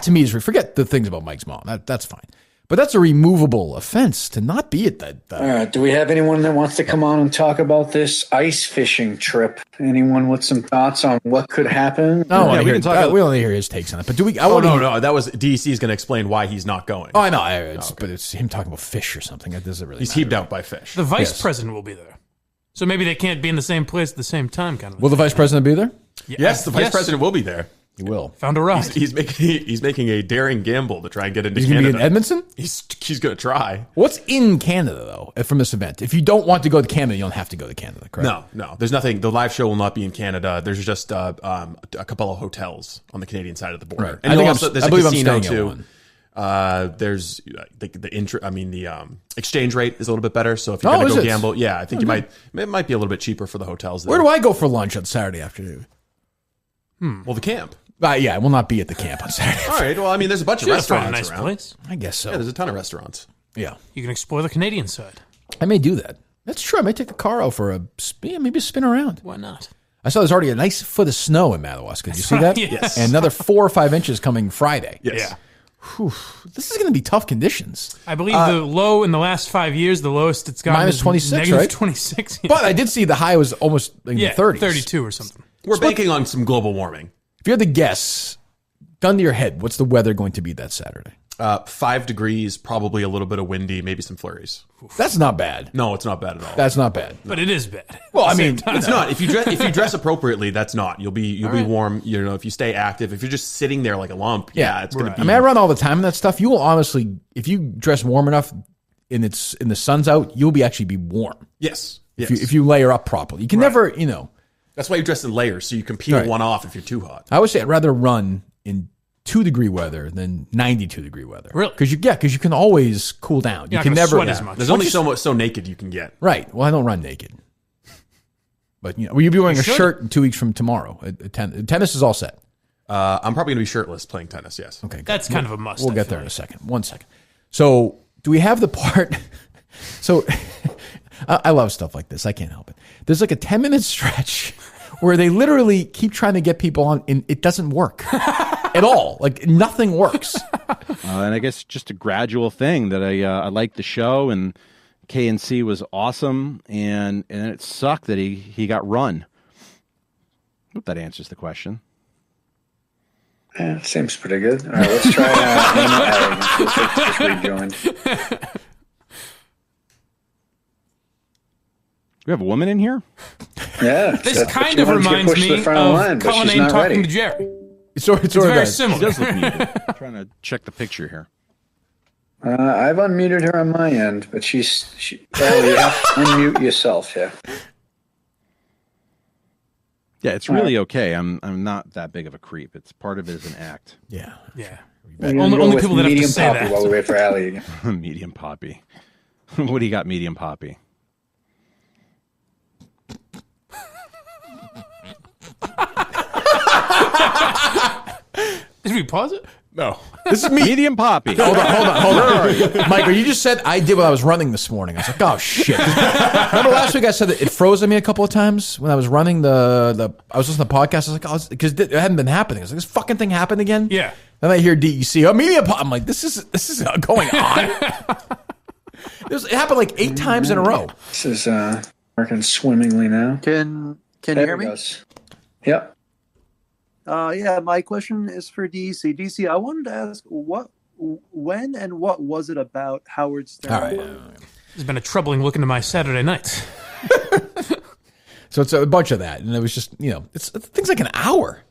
to me is forget the things about Mike's mom. That's fine, but that's a removable offense to not be at that. All right. Do we have anyone that wants to come on and talk about this ice fishing trip? Anyone with some thoughts on what could happen? No, we can talk about- we don't hear his takes on it. But do we? No. That was DC's going to explain why he's not going. Oh, I know. But it's him talking about fish or something. That doesn't really. He's matter. heaved out by fish. The vice president will be there. So maybe they can't be in the same place at the same time, kind of. Will the vice president be there? Yes, the vice president will be there. He will. Found a ride. He's making a daring gamble to try and get into He's going to Canada. be in Edmonton? He's going to try. What's in Canada, though, from this event? If you don't want to go to Canada, you don't have to go to Canada, correct? No. There's nothing. The live show will not be in Canada. There's just a couple of hotels on the Canadian side of the border. Right. And there's I believe a I'm casino staying at too. one. There's the exchange rate is a little bit better. So if you're Oh, going to is go it? gamble, yeah, I think it might be a little bit cheaper for the hotels. Where do I go for lunch on Saturday afternoon? Well, the camp. Yeah, I will not be at the camp on Saturday. All right. Well, I mean, there's a bunch of Sure, find a restaurants nice around. place. I guess so. Yeah, there's a ton of restaurants. Yeah. You can explore the Canadian side. I may do that. That's true. I may take the car out for maybe a spin around. Why not? I saw there's already a nice foot of snow in Madawaska. Did you see that? Yes. And another 4 or 5 inches coming Friday. Yes. Yeah. This is going to be tough conditions. I believe the low in the last 5 years, the lowest it's gotten Minus is 26, negative right? 26. But I did see the high was almost in the 30s. 32 or something. We're banking on some global warming. If you had to guess, gun to your head, what's the weather going to be that Saturday? 5 degrees, probably a little bit of windy, maybe some flurries. That's not bad. No, it's not bad at all. That's not bad. But it is bad. Well, I mean, It's not. If you dress appropriately, that's not. You'll be warm. You know, if you stay active. If you're just sitting there like a lump, it's going to be. I mean, I run all the time in that stuff. You will honestly, if you dress warm enough and the sun's out, you'll actually be warm. Yes. If you layer up properly. You can never, That's why you dress in layers, so you can peel one off if you're too hot. I would say I'd rather run in 2-degree weather than 92-degree weather. Really? Because you can always cool down. You're You can not never gonna sweat as much. There's only so naked you can get. Right. Well, I don't run naked. But will you be wearing a should. shirt in 2 weeks from tomorrow? Tennis is all set. I'm probably going to be shirtless playing tennis. Yes. Okay. Good. That's kind of a must. We'll I get feel there in a like. second. 1 second. So, do we have the part? So, I love stuff like this. I can't help it. There's like a 10-minute stretch where they literally keep trying to get people on, and it doesn't work at all. Like, nothing works. And I guess just a gradual thing that I liked the show, and KNC was awesome, and it sucked that he got run. Hope that answers the question. Yeah, seems pretty good. All right, let's try just rejoined. We have a woman in here? Yeah. This that's kind what of you wanted to get reminds pushed to me the front of the line, of but she's Cullinane not talking ready. to Jerry. It's It's very She similar. does look muted. I'm trying to check the picture here. I've unmuted her on my end, but you have to unmute yourself. Yeah. Yeah, it's really okay. I'm not that big of a creep. It's part of it is an act. Yeah. Yeah. We're gonna Only go with people that have to medium say poppy that. while we wait for Allie again. Medium poppy. What do you got, medium poppy? Did we pause it? No. This is me. Medium poppy. Hold on. Michael, you just said I did what I was running this morning. I was like, oh, shit. Remember last week I said that it froze on me a couple of times when I was running I was listening to the podcast. I was like, because it hadn't been happening. I was like, this fucking thing happened again? Yeah. Then I hear DEC, medium pop. I'm like, this is going on. It happened like 8 times in a row. This is working swimmingly now. Can you There hear it me? goes. Yep. Yeah, my question is for DC. DC, I wanted to ask when and what was it about Howard Stern? All right. There's been a troubling look into my Saturday nights. So it's a bunch of that. And it was just, it's things like an hour.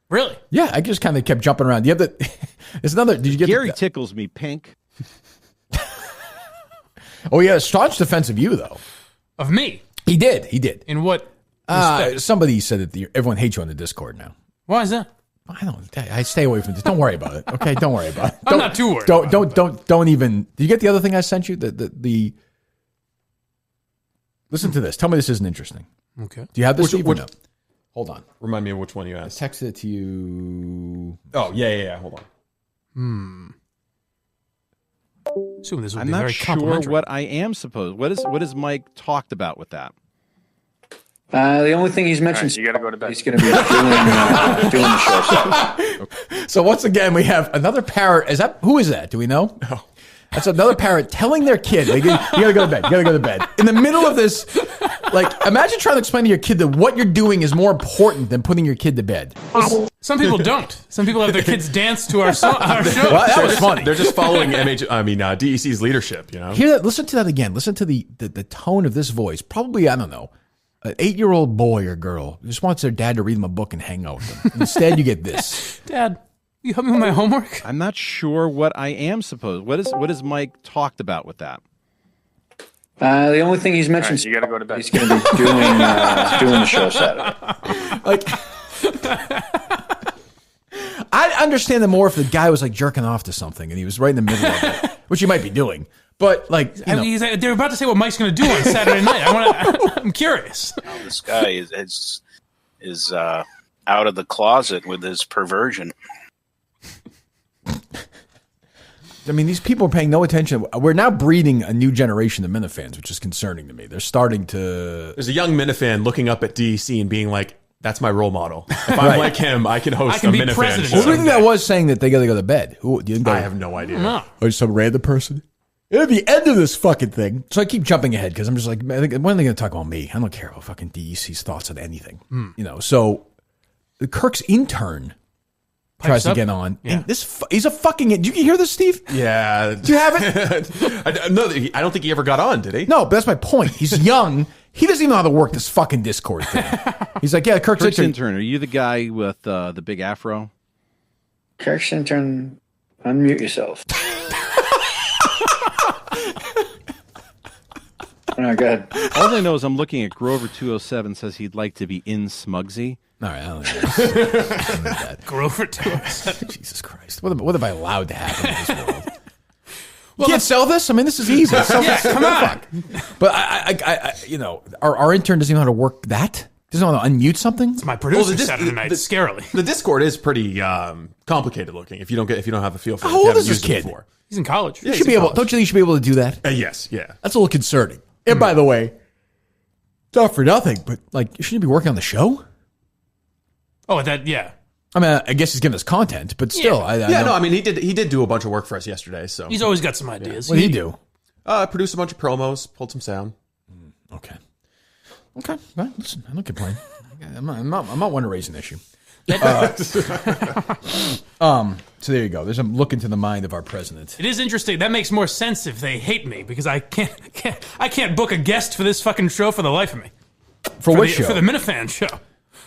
Really? Yeah, I just kind of kept jumping around. You have there's another, did you get Gary tickles me pink. Oh, yeah, staunch defense of you, though. Of me? He did. In what respect? Somebody said that everyone hates you on the Discord now. Why is that? I stay away from this. Don't worry about it. Okay, don't worry about it. I'm not too worried. Don't even. Did you get the other thing I sent you? The listen to this. Tell me this isn't interesting. Okay. Do you have this? Steve, or no? Hold on. Remind me of which one you I asked. texted it to you. Oh, yeah. Hold on. Assuming this would I'm be not very sure complimentary. what I am supposed. What is Mike talked about with that? The only thing he's mentioned, All right, you gotta go to bed. he's going to be doing the show. So once again, we have another parrot. Who is that? Do we know? No. That's another parrot telling their kid, like, you gotta go to bed. You gotta go to bed. In the middle of this, like, imagine trying to explain to your kid that what you're doing is more important than putting your kid to bed. Some people don't. Some people have their kids dance to our show. Well, that was funny. They're just following DEC's leadership, you know? Hear that? Listen to that again. Listen to the tone of this voice. Probably, I don't know, an 8-year-old boy or girl who just wants their dad to read them a book and hang out with them. Instead, you get this. Dad, you help me with my homework? I'm not sure what I am supposed. What is Mike talked about with that? The only thing he's mentioned, All right, you gotta go to bed. he's going to be doing the show Saturday. Like, I'd understand it more if the guy was like jerking off to something and he was right in the middle of it, which he might be doing. But like, you know. They're about to say what Mike's going to do on Saturday night. I'm curious. This guy is out of the closet with his perversion. I mean, these people are paying no attention. We're now breeding a new generation of Minifans, which is concerning to me. They're starting to. There's a young Minifan looking up at DEC and being like, that's my role model. If I'm like him, I can host a Minifan show. Who do you think that was saying that they got to go to bed? Who do you think? I have no idea. No. Or some random person? At the end of this fucking thing. So I keep jumping ahead because I'm just like, when are they going to talk about me? I don't care about fucking DEC's thoughts on anything. You know, so Kirk's intern tries to get on. Yeah. And he's a fucking. Do you hear this, Steve? Yeah. Do you have it? No, I don't think he ever got on, did he? No, but that's my point. He's young. He doesn't even know how to work this fucking Discord thing. He's like, yeah, Kirk's intern. Are you the guy with the big afro? Kirk's intern, unmute yourself. All right, go ahead. All I know is I'm looking at Grover 207 says he'd like to be in Smugsy. All right, I don't know that. Grover 207. Jesus Christ. What am I allowed to have in this world? You can't sell this? I mean, this is easy. Come on. But I you know, our intern doesn't even know how to work that. Doesn't know how to unmute something. It's my producer Saturday night. Scarily. The Discord is pretty complicated looking. If you don't have a feel for it. How old is this kid? He's in college. You should be able. Don't you think you should be able to do that? Yes. Yeah. That's a little concerning. And by the way, not for nothing, but like, shouldn't you be working on the show? Oh, yeah. I mean, I guess he's giving us content, but still, Yeah. I mean, he did do a bunch of work for us yesterday. So He's always got some ideas. What did he do? Produced a bunch of promos, pulled some sound. Okay. Well, listen, I don't complain. I'm not one to raise an issue. So there you go. There's a look into the mind of our president. It is interesting. That makes more sense if they hate me because I can't book a guest for this fucking show for the life of me. For what show? For the Minifan show.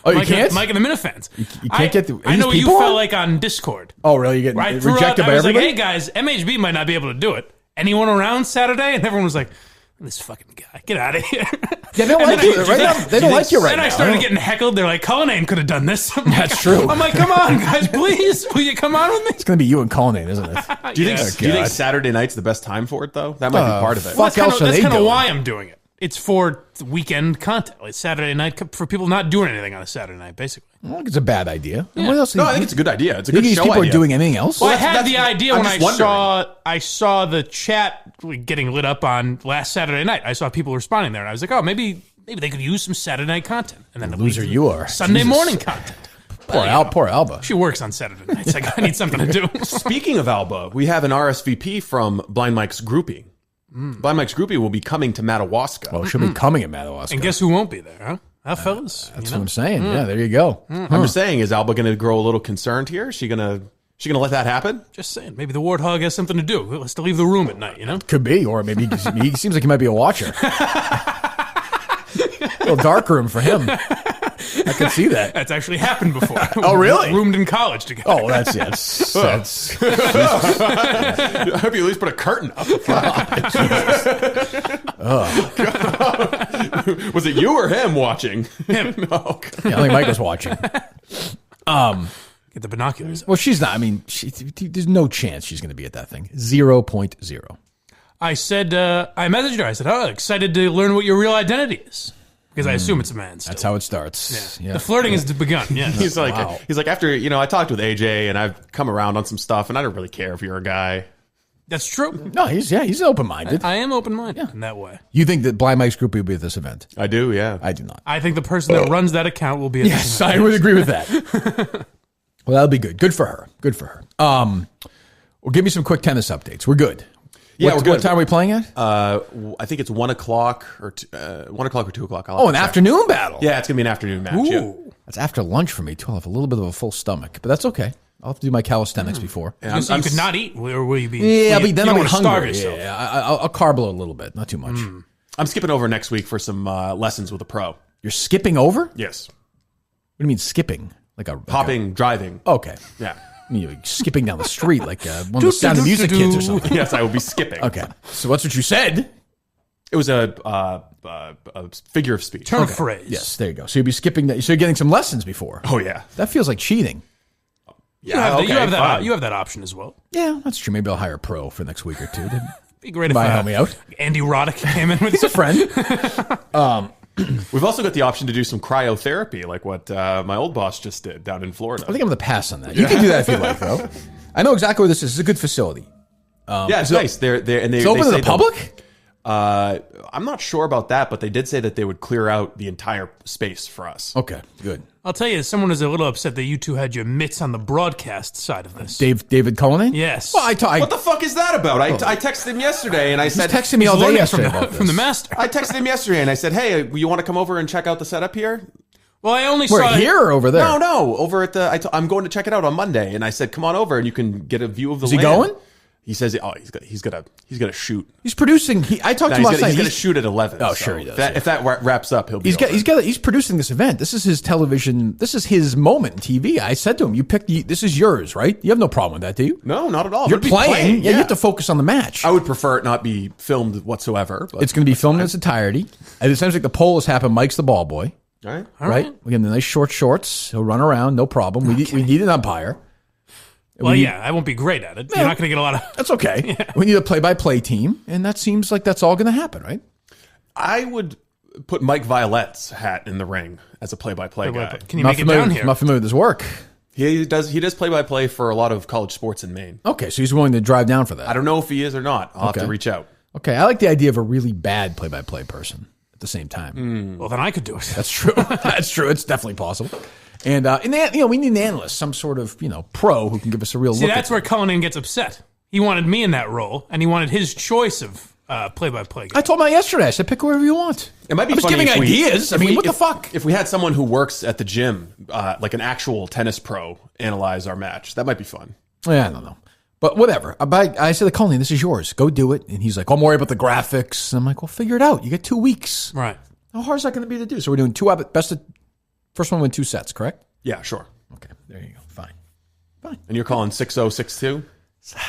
Oh, you can't? Mike and the Minifans. You can't get the. I know what you felt like on Discord. Oh, really? You get rejected by everybody? I was like, hey guys, MHB might not be able to do it. Anyone around Saturday? And everyone was like, this fucking guy, get out of here. Yeah, they don't like you right now. They don't like you right now. And I started getting heckled. They're like, Cullinane could have done this. That's true. I'm like, come on, guys, please. Will you come on with me? It's going to be you and Cullinane, isn't it? Do you think Saturday night's the best time for it, though? That might be part of it. Fuck else are they doing? That's kind of why I'm doing it. It's for weekend content. It's Saturday night for people not doing anything on a Saturday night, basically. I don't think it's a bad idea. Yeah. What else? No, I think it's a good idea. It's a good these show people idea. are doing anything else? Well, I had the idea when wondering. I saw the chat getting lit up on last Saturday night. I saw people responding there, and I was like, oh, maybe they could use some Saturday night content. And then Loser you are. Sunday Jesus. morning content. Poor Alba. She works on Saturday nights. I need something to do. Speaking of Alba, we have an RSVP from Blind Mike's groupie. Blind Mike's groupie will be coming to Madawaska. Well, she'll be coming at Madawaska. And guess who won't be there, huh? Fellas. That's what I'm saying. Yeah, there you go. I'm just saying, is Alba going to grow a little concerned here? Is she gonna let that happen? Just saying. Maybe the warthog has something to do. He has to leave the room at night, you know? Could be, or maybe he seems like he might be a watcher. A little dark room for him. I could see that. That's actually happened before. Oh, really? Roomed in college together. Oh, that's. I hope you at least put a curtain up. Was it you or him watching? Him. No. Yeah, I think Mike was watching. Get the binoculars. Well, she's not. I mean, there's no chance she's going to be at that thing. 0.0. I said, I messaged her. I said, oh, excited to learn what your real identity is. Because I assume it's a man still. That's how it starts. Yeah. The flirting has begun, yes. He's like, after, I talked with AJ and I've come around on some stuff and I don't really care if you're a guy. That's true. No, he's open-minded. I am open-minded in that way. You think that Blind Mike's group will be at this event? I do, yeah. I do not. I think the person that runs that account will be at this event. Yes, I would agree with that. Well, that'll be good. Good for her. Well, give me some quick tennis updates. We're good. Yeah, we're good. What time are we playing at? I think it's 1 o'clock or 1 o'clock or 2 o'clock. An afternoon battle. Yeah, it's gonna be an afternoon match. Yeah. That's after lunch for me too. I'll have a little bit of a full stomach, but that's okay. I'll have to do my calisthenics before. Yeah, you could not eat, or will you be? Yeah, I'll be hungry. Starve yourself. Yeah, I'll carb load a little bit, not too much. I'm skipping over next week for some lessons with a pro. You're skipping over? Yes. What do you mean skipping? Hopping, driving. Okay. Yeah. You're skipping down the street like one of the Sound of Music kids or something. Yes, I will be skipping. Okay. So what's what you said? It was a figure of speech. Turn of phrase. Yes, there you go. So you'll be skipping that. So you're getting some lessons before. Oh, yeah. That feels like cheating. You have that option as well. Yeah, that's true. Maybe I'll hire a pro for the next week or two. Be great if help me out. Andy Roddick came in with He's a friend. We've also got the option to do some cryotherapy, like what my old boss just did down in Florida. I think I'm going to pass on that. You can do that if you like, though. I know exactly where this is. It's a good facility. Yeah, it's nice. It's open to the public? I'm not sure about that, but they did say that they would clear out the entire space for us. Okay, good. I'll tell you, someone is a little upset that you two had your mitts on the broadcast side of this. David Cullinane? Yes. Well, what the fuck is that about? I texted him yesterday and I said... He's texting me all day yesterday from the master. I texted him yesterday and I said, hey, you want to come over and check out the setup here? Well, I only We're saw here or over there? No, over at the... I'm going to check it out on Monday, and I said, come on over and you can get a view of the land. Is he going? He says, he's gonna shoot. He's producing. I talked to him last night. He's gonna shoot at 11. Oh, sure he does. If that wraps up, he'll be. He's producing this event. This is his television. This is his moment in TV. I said to him, this is yours, right? You have no problem with that, do you? No, not at all. You're playing. Yeah, you have to focus on the match. I would prefer it not be filmed whatsoever. But it's going to be filmed in its entirety. And it sounds like the poll has happened. Mike's the ball boy. All right. We get the nice short shorts. He'll run around, no problem. We need an umpire. Well, I won't be great at it. You're not going to get a lot of... That's okay. Yeah. We need a play-by-play team, and that seems like that's all going to happen, right? I would put Mike Violette's hat in the ring as a play-by-play guy. Can you make it down here? I'm not familiar with his work. He does play-by-play for a lot of college sports in Maine. Okay, so he's willing to drive down for that. I don't know if he is or not. I'll have to reach out. Okay, I like the idea of a really bad play-by-play person at the same time. Well, then I could do it. That's true. That's true. It's definitely possible. And we need an analyst, some sort of pro who can give us a real look. See, that's where Cullinane gets upset. He wanted me in that role, and he wanted his choice of play-by-play guy. I told him that yesterday. I said, pick whoever you want. It might be I'm just giving ideas. What the fuck? If we had someone who works at the gym, like an actual tennis pro, analyze our match, that might be fun. Yeah, I don't know. But whatever. I said to Cullinane, this is yours. Go do it. And he's like, I'm worried about the graphics. And I'm like, well, figure it out. You get 2 weeks. Right. How hard is that going to be to do? So we're doing first one win 2 sets, correct? Yeah, sure. Okay, there you go. Fine. And you're calling 6-0-6-2?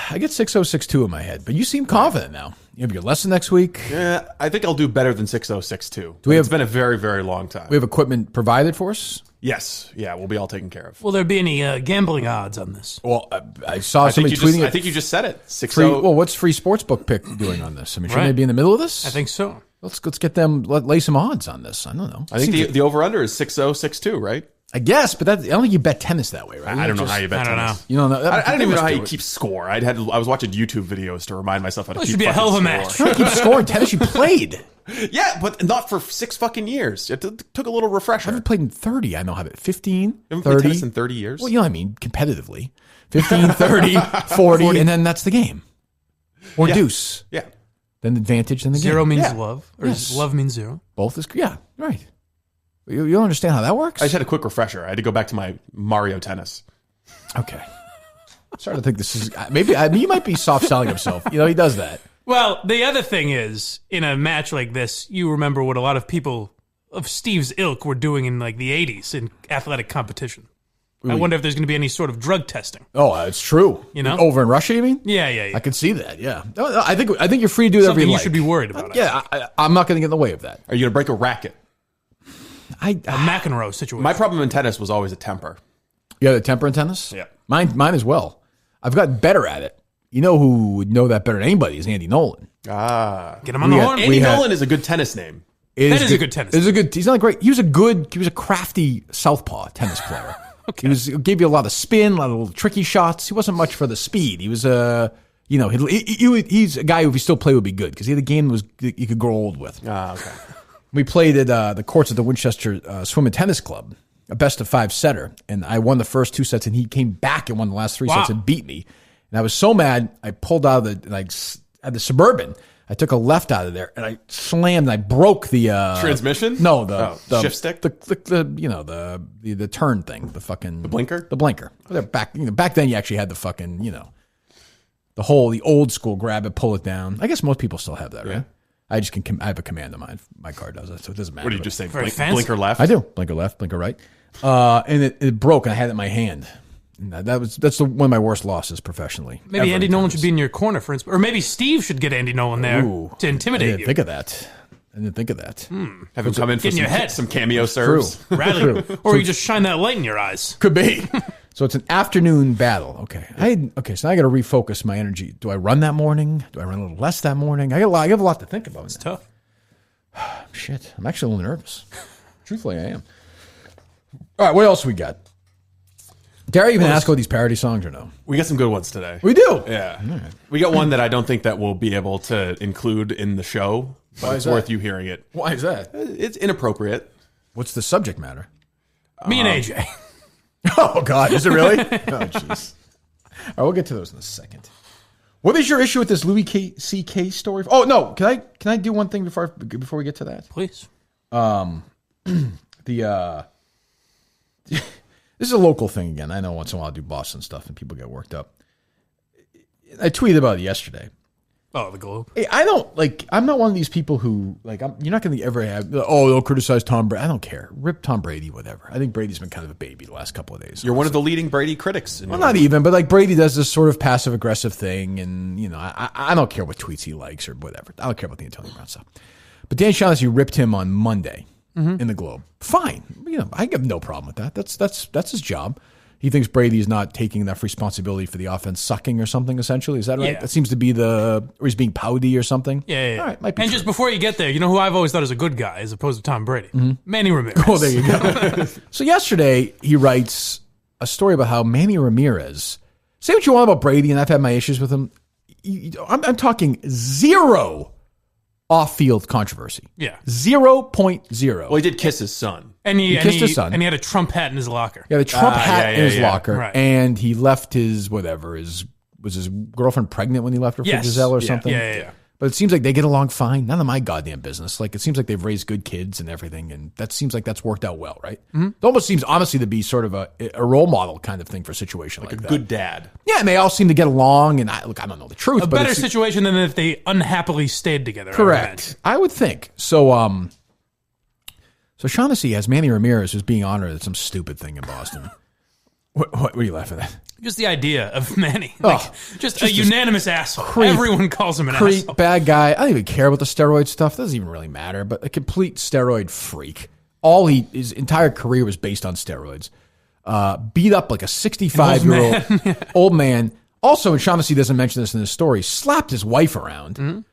I get 6-0-6-2 in my head, but you seem confident now. You have your lesson next week. Yeah, I think I'll do better than 6-0-6-2. It's been a very, very long time. We have equipment provided for us? Yes. Yeah, we'll be all taken care of. Will there be any gambling odds on this? Well, I saw somebody tweeting it. I think you just said it. 6-0. Well, what's Free Sportsbook Pick doing on this? I mean, shouldn't they be in the middle of this? I think so. Let's get them, lay some odds on this. I don't know. I think the over-under is 6-0-6-2, right? I guess, but I don't think you bet tennis that way, right? I don't know how you bet tennis. You don't know. I don't even know how you keep score. I was watching YouTube videos to remind myself how to keep score. It should be a hell of a match. How to keep score in tennis? You played. Yeah, but not for 6 fucking years. It took a little refresher. I haven't played in 30. I know how to 15, you haven't 30. Played tennis in 30 years? Well, you know what I mean, competitively. 15, 30, 40, and then that's the game. Or deuce. Yeah. Then advantage, then the game. 0 means yeah. love. Or love means 0. Both is, yeah, right. You don't understand how that works? I just had a quick refresher. I had to go back to my Mario Tennis. Okay. I'm starting to think this is... Maybe he might be soft-selling himself. He does that. Well, the other thing is, in a match like this, you remember what a lot of people of Steve's ilk were doing in like the 80s in athletic competition. I wonder if there's going to be any sort of drug testing. Oh, it's true. Over in Russia, you mean? Yeah. I could see that. Yeah. No, I think you're free to do whatever you like. Something you should be worried about. Yeah, I'm not going to get in the way of that. Are you going to break a racket? A McEnroe situation. My problem in tennis was always a temper. You had a temper in tennis? Yeah. Mine as well. I've gotten better at it. You know who would know that better than anybody is Andy Nolan. Ah. Get him on the horn. Andy Nolan is a good tennis name. That is a good tennis. He's not great. He was a crafty southpaw tennis player. Okay. He gave you a lot of spin, a lot of little tricky shots. He wasn't much for the speed. He was he's a guy who if he still played would be good because he had a game that you could grow old with. Okay. We played at the courts at the Winchester Swim and Tennis Club, a best of 5 setter, and I won the first 2 sets, and he came back and won the last 3 sets and beat me. And I was so mad, I pulled out of the Suburban. I took a left out of there and I slammed. And I broke the transmission. No, the shift stick. The turn thing. The blinker. The blinker. Back then you actually had the fucking the old school grab it, pull it down. I guess most people still have that, right? I just can. I have a command of mine. My car does it, so it doesn't matter. What do you just say? Blinker left. I do blinker left, blinker right. And it broke, and I had it in my hand. That's one of my worst losses professionally. Maybe Andy Nolan should be in your corner, for instance. Or maybe Steve should get Andy Nolan there to intimidate you. I didn't think of that. Have him come in for some cameo serves. True. Or you just shine that light in your eyes. Could be. So it's an afternoon battle. Okay. So now I got to refocus my energy. Do I run that morning? Do I run a little less that morning? I have a lot to think about. It's tough. Shit. I'm actually a little nervous. Truthfully, I am. All right. What else we got? Dare I even ask about these parody songs or no? We got some good ones today. We do? Yeah. Right. We got one that I don't think that we'll be able to include in the show, but it's worth you hearing it. Why is that? It's inappropriate. What's the subject matter? Me and AJ. Oh, God. Is it really? Oh, jeez. All right, we'll get to those in a second. What is your issue with this Louis C.K. story? Oh, no. Can I do one thing before we get to that? Please. This is a local thing again. I know once in a while I do Boston stuff and people get worked up. I tweeted about it yesterday. Oh, the Globe. Hey, I'm not one of these people who, you're not going to ever have, they'll criticize Tom Brady. I don't care. Rip Tom Brady, whatever. I think Brady's been kind of a baby the last couple of days. You're one of the leading Brady critics. Well, not even, but Brady does this sort of passive aggressive thing. And, I don't care what tweets he likes or whatever. I don't care about the Antonio Brown stuff. But Dan Shaughnessy ripped him on Monday. In the Globe. Fine. I have no problem with that. That's his job. He thinks Brady is not taking enough responsibility for the offense sucking or something, essentially. Is that right? Yeah. That seems to be or he's being pouty or something. Yeah. All right, might be and true. just before you get there, you know who I've always thought is a good guy as opposed to Tom Brady? Manny Ramirez. Oh, there you go. So yesterday, he writes a story about how Manny Ramirez, say what you want about Brady, and I've had my issues with him. I'm talking zero off-field controversy. Yeah. 0.0. Well, he did kiss his son. And he kissed his son. And he had a Trump hat in his locker. Yeah, the Trump hat in his locker. Right. And he left his, was his girlfriend pregnant when he left her for Giselle or something? Yeah. But it seems like they get along fine. None of my goddamn business. It seems like they've raised good kids and everything, and that seems like that's worked out well, right? Mm-hmm. It almost seems, honestly, to be sort of a role model kind of thing for a situation like that. A good dad. Yeah, and they all seem to get along, and I don't know the truth. A better situation than if they unhappily stayed together. Correct. I would think. So Shaughnessy has Manny Ramirez who's being honored at some stupid thing in Boston. What are you laughing at? Just the idea of Manny. Just a unanimous asshole. Creep, Everyone calls him an asshole. Bad guy. I don't even care about the steroid stuff. It doesn't even really matter. But a complete steroid freak. His entire career was based on steroids. Beat up like a 65-year-old old man. Also, and Shaughnessy doesn't mention this in his story, slapped his wife around,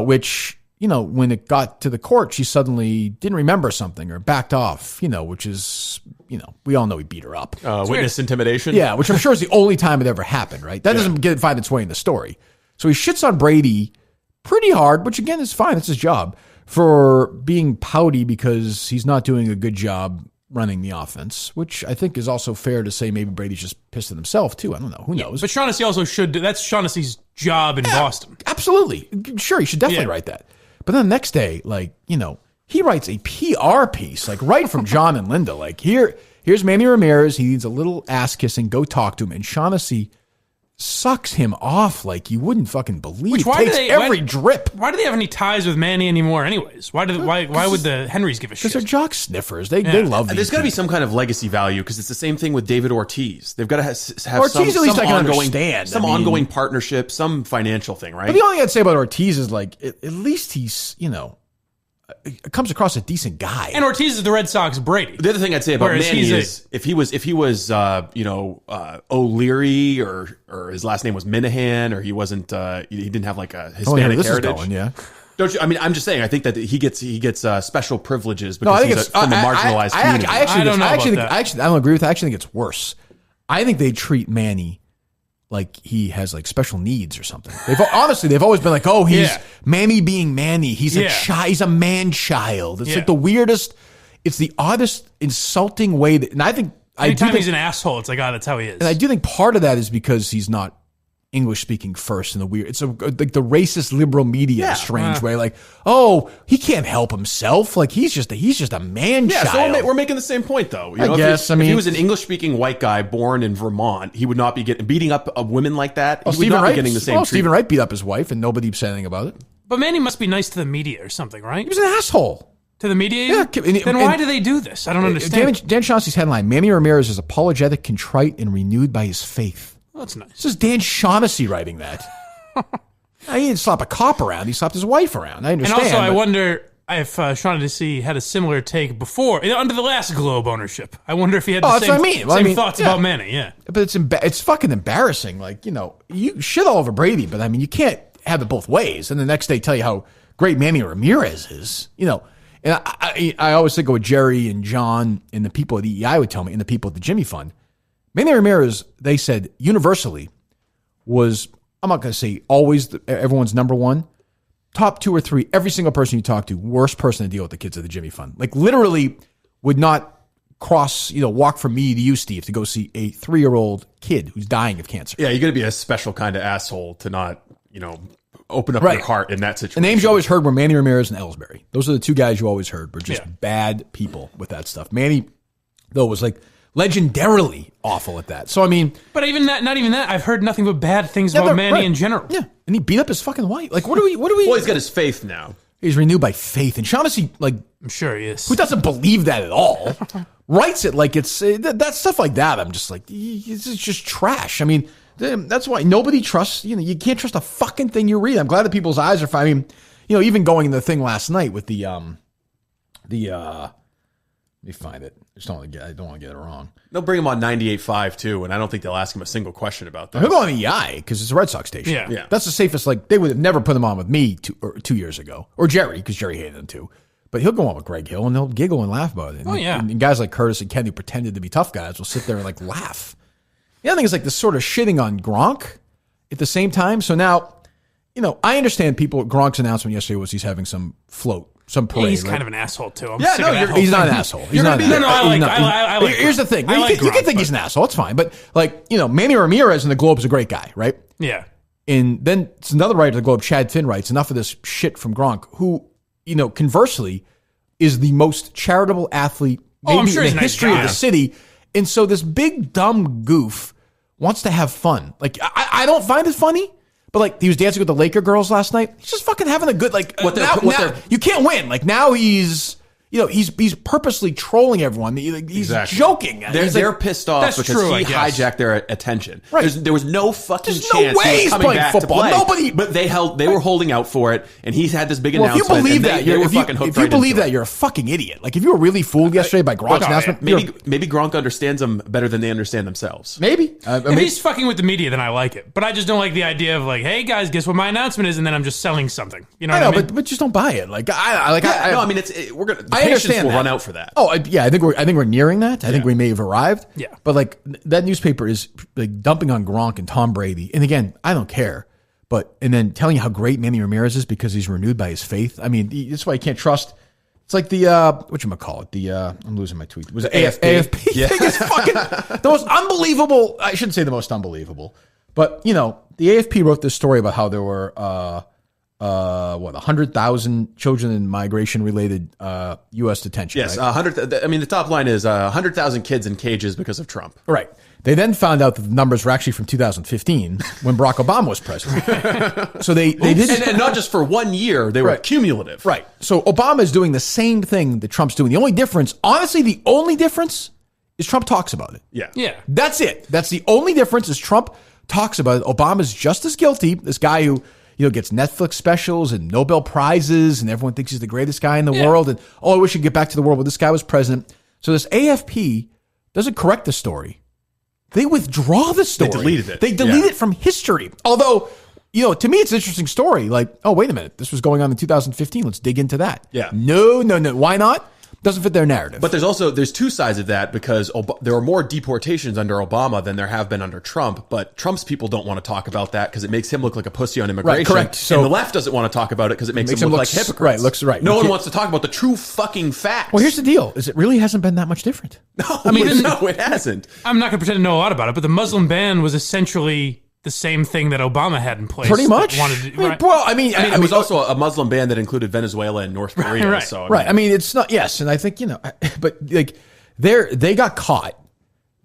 which, when it got to the court, she suddenly didn't remember something or backed off, which is, we all know he beat her up. Witness intimidation? Yeah, which I'm sure is the only time it ever happened, right? That doesn't find its way in the story. So he shits on Brady pretty hard, which again is fine. It's his job, for being pouty because he's not doing a good job running the offense, which I think is also fair to say maybe Brady's just pissed at himself too. I don't know. Who knows? But Shaughnessy also should. That's Shaughnessy's job in Boston. Absolutely. Sure, he should definitely write that. But then the next day, he writes a PR piece, right from John and Linda. Here's Manny Ramirez. He needs a little ass kissing. Go talk to him. And Shaughnessy sucks him off like you wouldn't fucking believe. Every drip. Why do they have any ties with Manny anymore anyways? Why would the Henrys give a shit? Because they're jock sniffers. They love these There's got to be some kind of legacy value because it's the same thing with David Ortiz. They've got to have Ortiz, some at least I can ongoing, understand. ongoing partnership, some financial thing, right? But the only thing I'd say about Ortiz is at least he's, comes across a decent guy. And Ortiz is the Red Sox Brady. The other thing I'd say about Manny is if he was O'Leary or his last name was Minihane or he wasn't he didn't have a Hispanic heritage. Is going, yeah. Don't you? I mean, I'm just saying. I think that he gets special privileges because he's from a marginalized community. I don't agree with that. I actually think it's worse. I think they treat Manny like he has like special needs or something. They've always been like, oh, he's Manny being Manny. He's he's a man child. It's like the weirdest. It's the oddest, insulting way. And I think anytime he's an asshole, it's like, oh, that's how he is. And I do think part of that is because he's not English speaking first in the weird. It's like the racist liberal media strange way. Like, oh, he can't help himself. Like he's just a man child. So we're making the same point though. If he was an English speaking white guy born in Vermont, he would not be beating up a woman like that. He would not be getting the same treatment. Stephen Wright beat up his wife and nobody said anything about it. But Manny must be nice to the media or something, right? He was an asshole. To the media? Yeah. Then why do they do this? I don't understand. Dan Shaughnessy's headline, Manny Ramirez is apologetic, contrite, and renewed by his faith. Well, that's nice. This is Dan Shaughnessy writing that. He didn't slap a cop around. He slapped his wife around. I understand. And also, I wonder if Shaughnessy had a similar take before, under the last Globe ownership. I wonder if he had the same thoughts about Manny, yeah. But it's fucking embarrassing. Like, you shit all over Brady, but I mean, you can't have it both ways. And the next day tell you how great Manny Ramirez is, And I always think of what Jerry and John and the people at EEI would tell me and the people at the Jimmy Fund. Manny Ramirez, they said universally was, I'm not going to say always everyone's number one, top 2 or 3, every single person you talk to, worst person to deal with the kids at the Jimmy Fund. Like literally would not walk from me to you, Steve, to go see a 3-year-old kid who's dying of cancer. Yeah, you're going to be a special kind of asshole to not, open up your heart in that situation. The names you always heard were Manny Ramirez and Ellsbury. Those are the 2 guys you always heard were just bad people with that stuff. Manny, though, was like legendarily awful at that. So, I mean... But even that, not even that. I've heard nothing but bad things about Manny in general. Yeah, and he beat up his fucking wife. Like, what do we... Well, he's got his faith now. He's renewed by faith. And Shaughnessy, like... I'm sure he is. Who doesn't believe that at all? Writes it like it's... that stuff like that, I'm just like, it's just trash. I mean... That's why nobody trusts, you can't trust a fucking thing you read. I'm glad that people's eyes are fine. I mean, even going in the thing last night with let me find it. I don't want to get it wrong. They'll bring him on 98.5 too, and I don't think they'll ask him a single question about that. He'll go on EI because it's a Red Sox station. Yeah. That's the safest, they would have never put him on with me 2 years ago. Or Jerry, because Jerry hated him too. But he'll go on with Greg Hill and they'll giggle and laugh about it. And guys like Curtis and Ken who pretended to be tough guys will sit there and laugh. The other thing is this sort of shitting on Gronk at the same time. So now, I understand Gronk's announcement yesterday was he's having some float, some parade. Yeah, he's kind of an asshole too. He's not an asshole. He's not. I like. Here's the thing. You can think he's an asshole. It's fine. But Manny Ramirez in the Globe is a great guy, right? Yeah. And then it's another writer of the Globe, Chad Finn, writes enough of this shit from Gronk, who conversely is the most charitable athlete maybe in the history of the city. And so this big dumb goof wants to have fun. I don't find it funny, but he was dancing with the Laker girls last night. He's just fucking having a good you can't win. Now he's he's purposely trolling everyone. He's joking. They're pissed off because he hijacked their attention. Right. There was no fucking chance he was coming back football. To play. But they were holding out for it, and he had this big announcement. If you believe that, you're a fucking idiot. If you were really fooled yesterday by Gronk's announcement, maybe Gronk understands them better than they understand themselves. Maybe. If he's fucking with the media, then I like it. But I just don't like the idea of hey guys, guess what my announcement is, and then I'm just selling something. You know what I mean? But just don't buy it. We're gonna. I understand will run out for that. Oh, yeah. I think we're nearing that. I think we may have arrived. Yeah. But that newspaper is dumping on Gronk and Tom Brady. And again, I don't care. And then telling you how great Manny Ramirez is because he's renewed by his faith. I mean, that's why you can't trust. It's like the whatchamacallit, I'm losing my tweet. Was it AFP? Yeah. Thing is fucking the most unbelievable. I shouldn't say the most unbelievable, but the AFP wrote this story about how there were 100,000 children in migration-related U.S. detention. Yes, right? 100. I mean, the top line is 100,000 kids in cages because of Trump. Right. They then found out that the numbers were actually from 2015 when Barack Obama was president. So they did, and not just for 1 year; they were cumulative. Right. So Obama is doing the same thing that Trump's doing. The only difference, honestly, is Trump talks about it. Yeah. Yeah. That's it. That's the only difference. Is Trump talks about it. Obama's just as guilty. This guy who gets Netflix specials and Nobel Prizes, and everyone thinks he's the greatest guy in the world. And, I wish he'd get back to the world where this guy was president. So this AFP doesn't correct the story. They withdraw the story. They deleted it. They deleted it from history. Although, to me, it's an interesting story. Like, oh, wait a minute. This was going on in 2015. Let's dig into that. Yeah. No. Why not? Doesn't fit their narrative. But there's two sides of that because there were more deportations under Obama than there have been under Trump. But Trump's people don't want to talk about that because it makes him look like a pussy on immigration. Right, correct. So and the left doesn't want to talk about it because it makes him look like hypocrites. Right. No one wants to talk about the true fucking facts. Well, here's the deal: is it really hasn't been that much different? No, it hasn't. I'm not going to pretend to know a lot about it, but the Muslim ban was essentially the same thing that Obama had in place. Pretty much. It was also a Muslim ban that included Venezuela and North Korea. Right. So, I mean, it's not. Yes, and I think but like they got caught.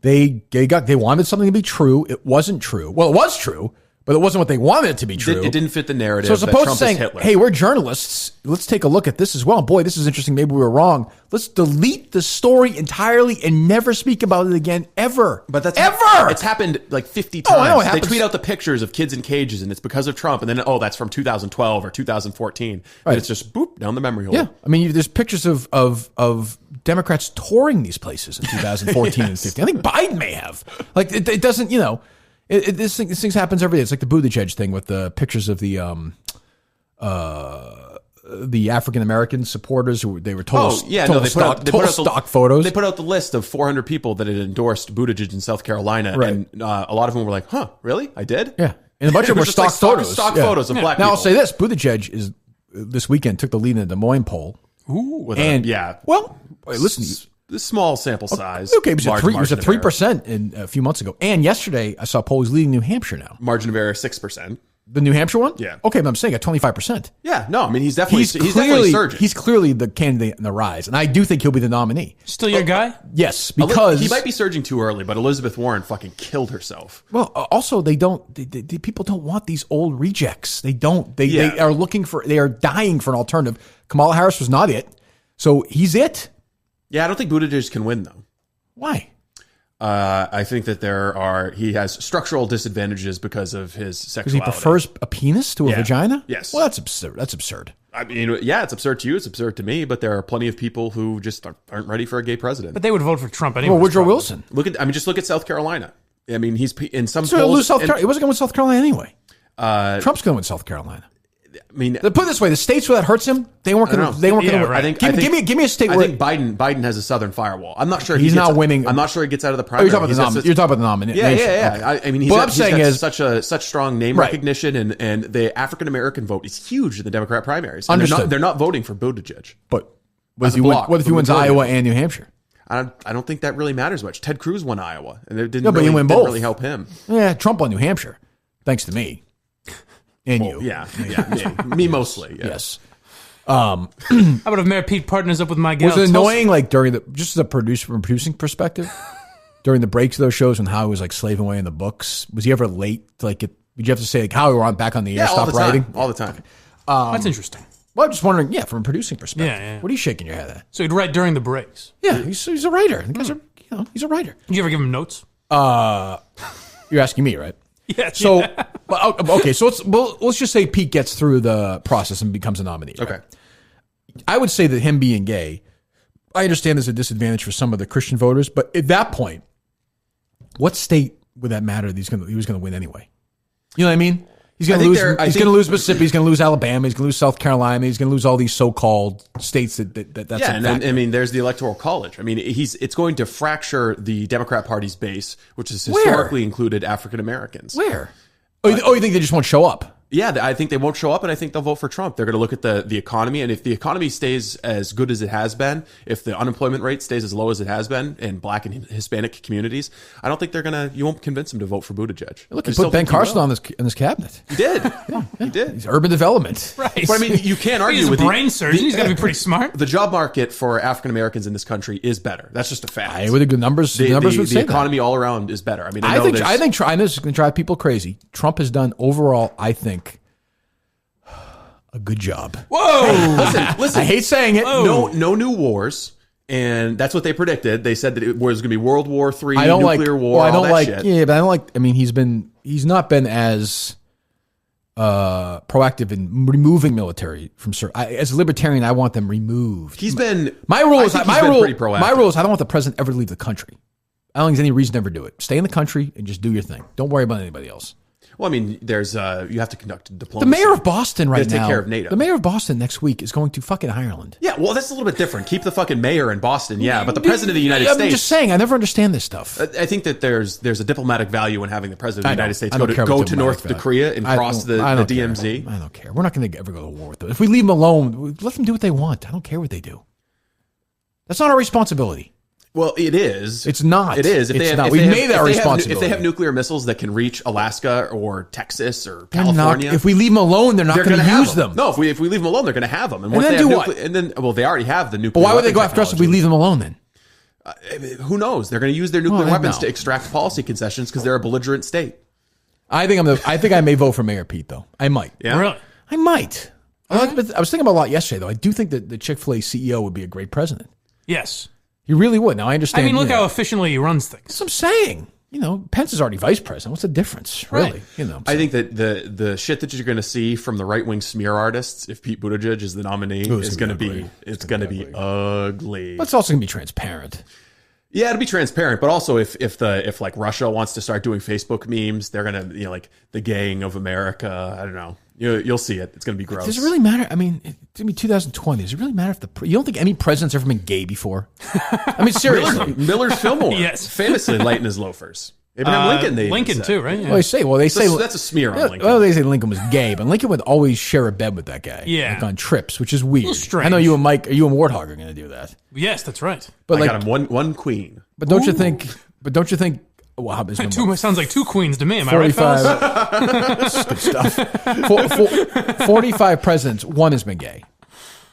They wanted something to be true. It wasn't true. Well, it was true, but it wasn't what they wanted it to be true. It didn't fit the narrative. So as opposed to saying, Hitler. "Hey, we're journalists. Let's take a look at this as well. Boy, this is interesting. Maybe we were wrong. Let's delete the story entirely and never speak about it again ever." But that's ever. It's happened like 50 times. I know it they happens. tweet out the pictures of kids in cages, and it's because of Trump. And then that's from 2012 or 2014. Right. And it's just boop down the memory hole. Yeah, I mean, there's pictures of Democrats touring these places in 2014 and 15. I think Biden may have. Like, it doesn't, this thing happens every day. It's like the Buttigieg thing with the pictures of the African American supporters who they were told. They put out stock photos. They put out the list of 400 people that had endorsed Buttigieg in South Carolina, Right. and a lot of them were like, "Huh, really? I did." Yeah, and a bunch of them were just like stock photos. of black Now people. I'll say this: Buttigieg is this weekend took the lead in the Des Moines poll. Ooh, Well, listen. This small sample size. Okay, it was a 3% a few months ago, and yesterday I saw a poll. He's leading New Hampshire now. Margin of error 6%. The New Hampshire one? Yeah. Okay, but I'm saying at 25%. Yeah, no, I mean he's definitely surging. He's clearly the candidate in the rise, and I do think he'll be the nominee. Still your guy? Yes, because he might be surging too early, but Elizabeth Warren fucking killed herself. Well, also people don't want these old rejects. They don't. They are dying for an alternative. Kamala Harris was not it, so he's it. Yeah, I don't think Buttigieg can win though. Why? I think that he has structural disadvantages because of his sexuality. Because he prefers a penis to a vagina? Yes. Well, that's absurd. I mean, yeah, it's absurd to you. It's absurd to me. But there are plenty of people who just aren't ready for a gay president. But they would vote for Trump anyway. Well, Woodrow Wilson. Just look at South Carolina. I mean, he's in some So polls. he wasn't going to win South Carolina anyway. Trump's going to win South Carolina. I mean, put it this way: the states where that hurts him, they weren't going to. They weren't going to. Right. Give me a state I where think Biden has a southern firewall. I'm not sure he's not winning. I'm not sure he gets out of the primary. You're talking about the nomination. Yeah. Okay. I mean, he's got such strong name recognition, and the African American vote is huge in the Democrat primaries. Understood. They're not voting for Buttigieg. But what if he wins Iowa and New Hampshire? I don't think that really matters much. Ted Cruz won Iowa, and it didn't he won both. really help him. Yeah, Trump won New Hampshire, thanks to me and you. Yeah, me mostly. Yeah. Yes. How about if Mayor Pete partners up with my gal? Was it annoying, like during just from a producing perspective, during the breaks of those shows when Howie was like slaving away in the books? Was he ever late? Did you have to say like Howie, we're back on the air? Stop writing all the time. That's interesting. Well, I'm just wondering, from a producing perspective, Yeah. what are you shaking your head at? So he'd write during the breaks. Yeah, he's a writer. The guys are, he's a writer. Did you ever give him notes? You're asking me, right? Yeah. So, okay. So let's just say Pete gets through the process and becomes a nominee. Right? Okay. I would say that him being gay, I understand there's a disadvantage for some of the Christian voters, but at that point, what state would that matter that he was going to win anyway? You know what I mean? He's going to lose. He's going to lose Mississippi. He's going to lose Alabama. He's going to lose South Carolina. He's going to lose all these so-called states that's yeah. And I mean, there's the Electoral College. I mean, it's going to fracture the Democrat Party's base, which has historically included African Americans. Where? You think they just won't show up? Yeah, I think they won't show up, and I think they'll vote for Trump. They're going to look at the economy, and if the economy stays as good as it has been, if the unemployment rate stays as low as it has been in Black and Hispanic communities, I don't think you won't convince them to vote for Buttigieg. Look, he put Ben Carson in his cabinet. He did. He did. He's urban development. Right. But I mean, you can't argue with a brain surgeon. He's got to be pretty smart. The job market for African Americans in this country is better. That's just a fact. With the numbers, the economy all around is better. I mean, I think China is going to drive people crazy. Trump has done overall, I think, a good job. Whoa! Listen. I hate saying it. No new wars, and that's what they predicted. They said that it was going to be World War III, nuclear war. Well, I don't like. Shit. Yeah, but I don't like. I mean, he's not been as proactive in removing military from certain. As a libertarian, I want them removed. He's been. My rule is pretty proactive. My rule is I don't want the president ever to leave the country. I don't think there's any reason to ever do it. Stay in the country and just do your thing. Don't worry about anybody else. Well, I mean, there's you have to conduct diplomacy. The mayor of Boston right now. Take care of NATO. The mayor of Boston next week is going to fucking Ireland. Yeah, well, that's a little bit different. Keep the fucking mayor in Boston, yeah, but the president of the United States. I'm just saying, I never understand this stuff. I think that there's a diplomatic value in having the president of the United States go to North Korea and cross the DMZ. I don't care. We're not going to ever go to war with them. If we leave them alone, let them do what they want. I don't care what they do. That's not our responsibility. Well, it is. It's not. It is. We made that responsibility. If they have nuclear missiles that can reach Alaska or Texas or California, if we leave them alone, they're not going to use them. No, if we leave them alone, they're going to have them. And then do what? And then, well, they already have the nuclear. But why would they go after us if we leave them alone then? Who knows? They're going to use their nuclear weapons to extract policy concessions because they're a belligerent state. I think I may vote for Mayor Pete though. I might. Yeah, really. I might. I was thinking about a lot yesterday though. I do think that the Chick-fil-A CEO would be a great president. Yes. He really would. Now, I understand. I mean, look how efficiently he runs things. That's what I'm saying. Pence is already vice president. What's the difference, really? Right. I think that the shit that you're going to see from the right wing smear artists, if Pete Buttigieg is the nominee, is going to be ugly. But it's also going to be transparent. Yeah, it'll be transparent, but also if like Russia wants to start doing Facebook memes, they're gonna like the gang of America. I don't know. You'll see it. It's gonna be gross. Does it really matter? I mean, it's gonna be 2020. Does it really matter if you don't think any president's ever been gay before? I mean, seriously. Millard Fillmore, yes, famously light in his loafers. Abraham Lincoln, Lincoln too, right? Yeah. Well, they say that's a smear on Lincoln. Well, they say Lincoln was gay, but Lincoln would always share a bed with that guy. Yeah, like on trips, which is weird. Strange. I know you and Mike, you and Warthog are going to do that. Yes, that's right. But I got him one queen. But don't you think? Wow, sounds like two queens to me. Am I right, fellas? That's good stuff. 45 presidents, one has been gay.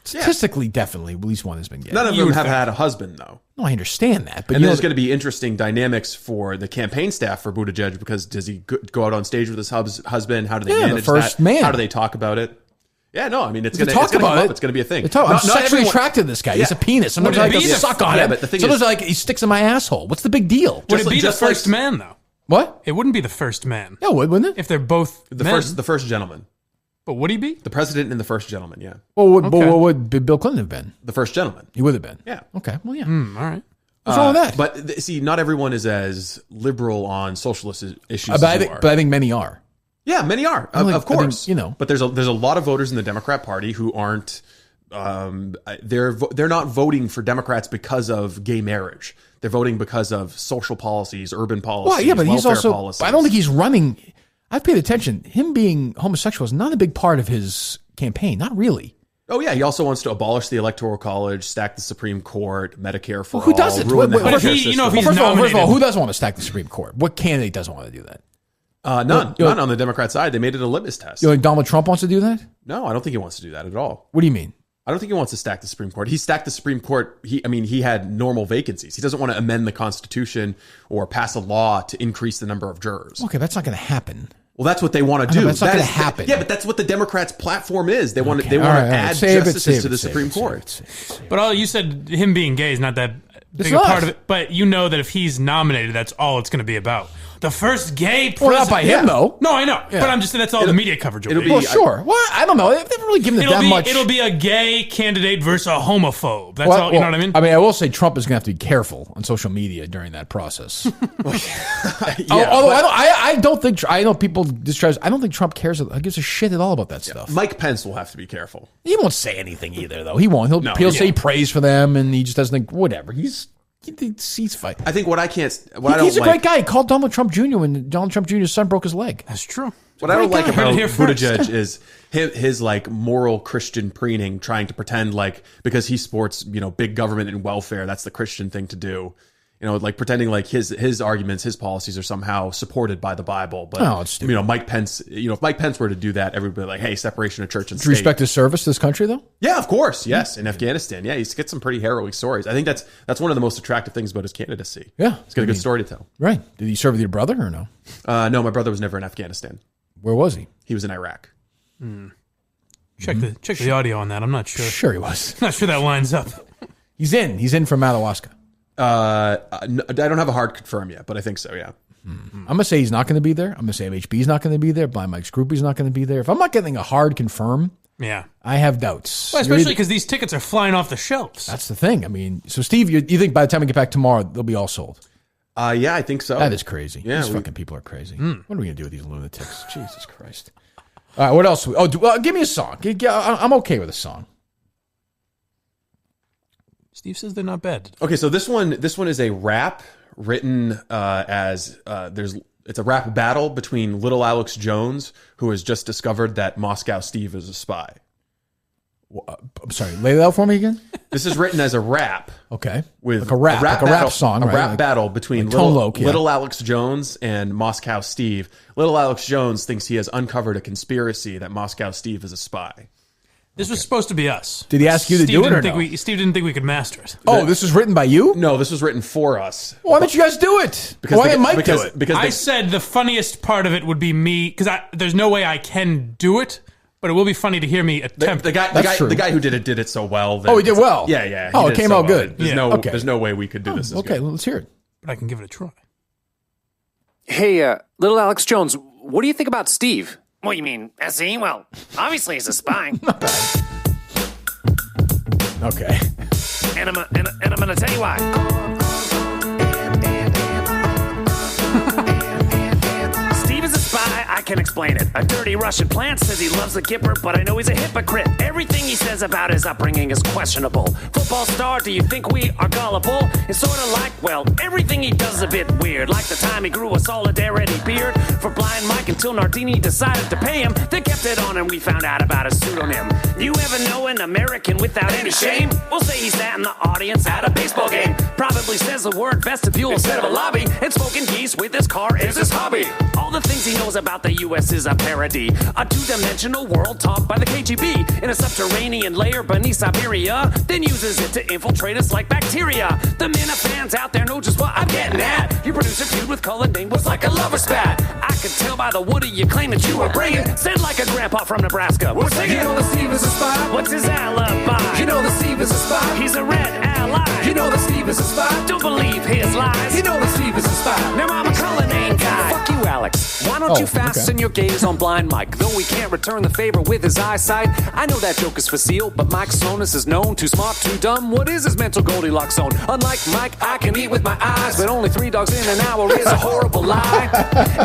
Statistically, definitely, at least one has been gay. None of them have had a husband, though. No, I understand that. But there's going to be interesting dynamics for the campaign staff for Buttigieg because does he go out on stage with his husband? How do they manage first that? man. How do they talk about it? Yeah, no, I mean, it's going to talk about it. It's going to be a thing. I'm sexually attracted to this guy. He's a penis. Sometimes I like to suck on it. Sometimes like he sticks in my asshole. What's the big deal? Would it be the first man, though? What? It wouldn't be the first man. Yeah, wouldn't it? If they're both the first gentleman. But would he be? The president and the first gentleman, yeah. Well, what would Bill Clinton have been? The first gentleman. He would have been. Yeah. Okay, well, yeah. All right. What's wrong with that? But see, not everyone is as liberal on socialist issues but I think many are. Yeah, many are, of course. Think, but there's a lot of voters in the Democrat Party who aren't. They're not voting for Democrats because of gay marriage. They're voting because of social policies, urban policies. Well, yeah, but he's also. Policies. I don't think he's running. I've paid attention. Him being homosexual is not a big part of his campaign. Not really. Oh yeah, he also wants to abolish the Electoral College, stack the Supreme Court, Medicare for all. Who doesn't? Ruin the healthcare system. First of all, who doesn't want to stack the Supreme Court? What candidate doesn't want to do that? None on the Democrat side. They made it a litmus test. You think Donald Trump wants to do that? No, I don't think he wants to do that at all. What do you mean? I don't think he wants to stack the Supreme Court. He stacked the Supreme Court. He had normal vacancies. He doesn't want to amend the Constitution or pass a law to increase the number of jurors. Okay, that's not going to happen. Well, that's what they want to do. That's not going to happen. Yeah, but that's what the Democrats' platform is. They want to add justices to the Supreme Court. But you said him being gay is not that big a part of it. But you know that if he's nominated, that's all it's going to be about. The first gay president. Well, not by him, though. No, I know. Yeah. But I'm just saying that's all the media coverage will be. Well, sure. Well, I don't know. They've never really given it that much. It'll be a gay candidate versus a homophobe. That's all. You know what I mean? I will say Trump is going to have to be careful on social media during that process. Although I don't think. I know people distrust. I don't think Trump gives a shit at all about that stuff. Mike Pence will have to be careful. He won't say anything either, though. He won't. He'll say praise for them, and he just doesn't think whatever. He's fight. I think He's a great guy. He called Donald Trump Jr. when Donald Trump Jr.'s son broke his leg. That's true. What I don't like about Buttigieg is his like moral Christian preening, trying to pretend like because he sports big government and welfare, that's the Christian thing to do. Like pretending like his arguments, his policies are somehow supported by the Bible. But it's stupid. Mike Pence, if Mike Pence were to do that, everybody would be like, hey, separation of church and state. Do you respect his service to this country, though? Yeah, of course. Yes, in Afghanistan. Yeah, he's got some pretty harrowing stories. I think that's one of the most attractive things about his candidacy. Yeah, he's got a good story to tell. Right? Did he serve with your brother or no? No, my brother was never in Afghanistan. Where was he? He was in Iraq. Check the audio on that. I'm not sure. Sure, he was. Not sure that lines up. He's in from Madawaska. I don't have a hard confirm yet, but I think so, yeah. I'm going to say he's not going to be there. I'm going to say MHB's not going to be there. Blind Mike's Groupie's not going to be there. If I'm not getting a hard confirm, I have doubts. Well, especially because these tickets are flying off the shelves. That's the thing. So Steve, you think by the time we get back tomorrow, they'll be all sold? Yeah, I think so. That is crazy. Yeah, These fucking people are crazy. What are we going to do with these lunatics? Jesus Christ. All right, what else? Give me a song. I'm okay with a song. Steve says they're not bad. Okay, so this one is a rap written it's a rap battle between Little Alex Jones, who has just discovered that Moscow Steve is a spy. I'm sorry, lay that out for me again. This is written as a rap. Okay. With like a rap song, right? Rap battle between Little Alex Jones and Moscow Steve. Little Alex Jones thinks he has uncovered a conspiracy that Moscow Steve is a spy. This was supposed to be us. Did he ask you to do it or no? Steve didn't think we could master it. Oh, this was written by you? No, this was written for us. Why don't you guys do it? Why didn't Mike do it? Because I said the funniest part of it would be me, because there's no way I can do it, but it will be funny to hear me attempt. The guy who did it so well. He did well. Yeah. It came out good. There's no way we could do this. Okay, let's hear it. But I can give it a try. Hey, Little Alex Jones, what do you think about Steve? What do you mean, SE? Well, obviously he's a spy. Not bad. Okay. And I'm gonna tell you why. Steve is a spy, I can explain it. A dirty Russian plant says he loves the Kipper, but I know he's a hypocrite. Everything he says about his upbringing is questionable. Football star, do you think we are gullible? It's sort of like, well, everything he does is a bit weird. Like the time he grew a solidarity beard for Blind Mike until Nardini decided to pay him. They kept it on and we found out about his pseudonym. You ever know an American without any shame? We'll say he sat in the audience at a baseball game. Probably says the word vestibule instead of a lobby. And smoking geese with his car is his hobby. All the things he knows about the U.S. is a parody. A two-dimensional world taught by the KGB in a subterranean layer beneath Siberia, then uses it to infiltrate us like bacteria. The Minifans out there know just what I'm getting at. Your producer feud with Cullen Dane was like a lover spat. I could tell by the woody you claim that you were bringing. Said like a grandpa from Nebraska. We're singing. You know the Steve is a spy. What's his alibi? You know the Steve is a spy. He's a red ally. You know the Steve is a spy. Don't believe his lies. You know the Steve is a spy. Now I'm a Cullen Dane guy. Fuck you, Alex. Why don't you fasten your gaze on Blind Mike? Though we can't return the favor with his eyesight. I know that joke is facile, but Mike Slonis is known. Too smart, too dumb. What is his mental Goldilocks zone? Unlike Mike, I can eat with my eyes, but only 3 dogs in an hour is a horrible lie.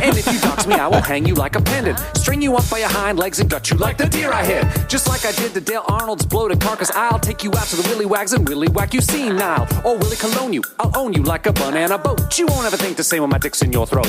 And if you dox me, I will hang you like a pendant, string you up by your hind legs and gut you like the deer I hit. Just like I did to Dale Arnold's bloated carcass, I'll take you out to the Willy Wags and Willy Whack you senile. Or Willy Cologne you, I'll own you like a banana boat. You won't have a thing to say when my dick's in your throat.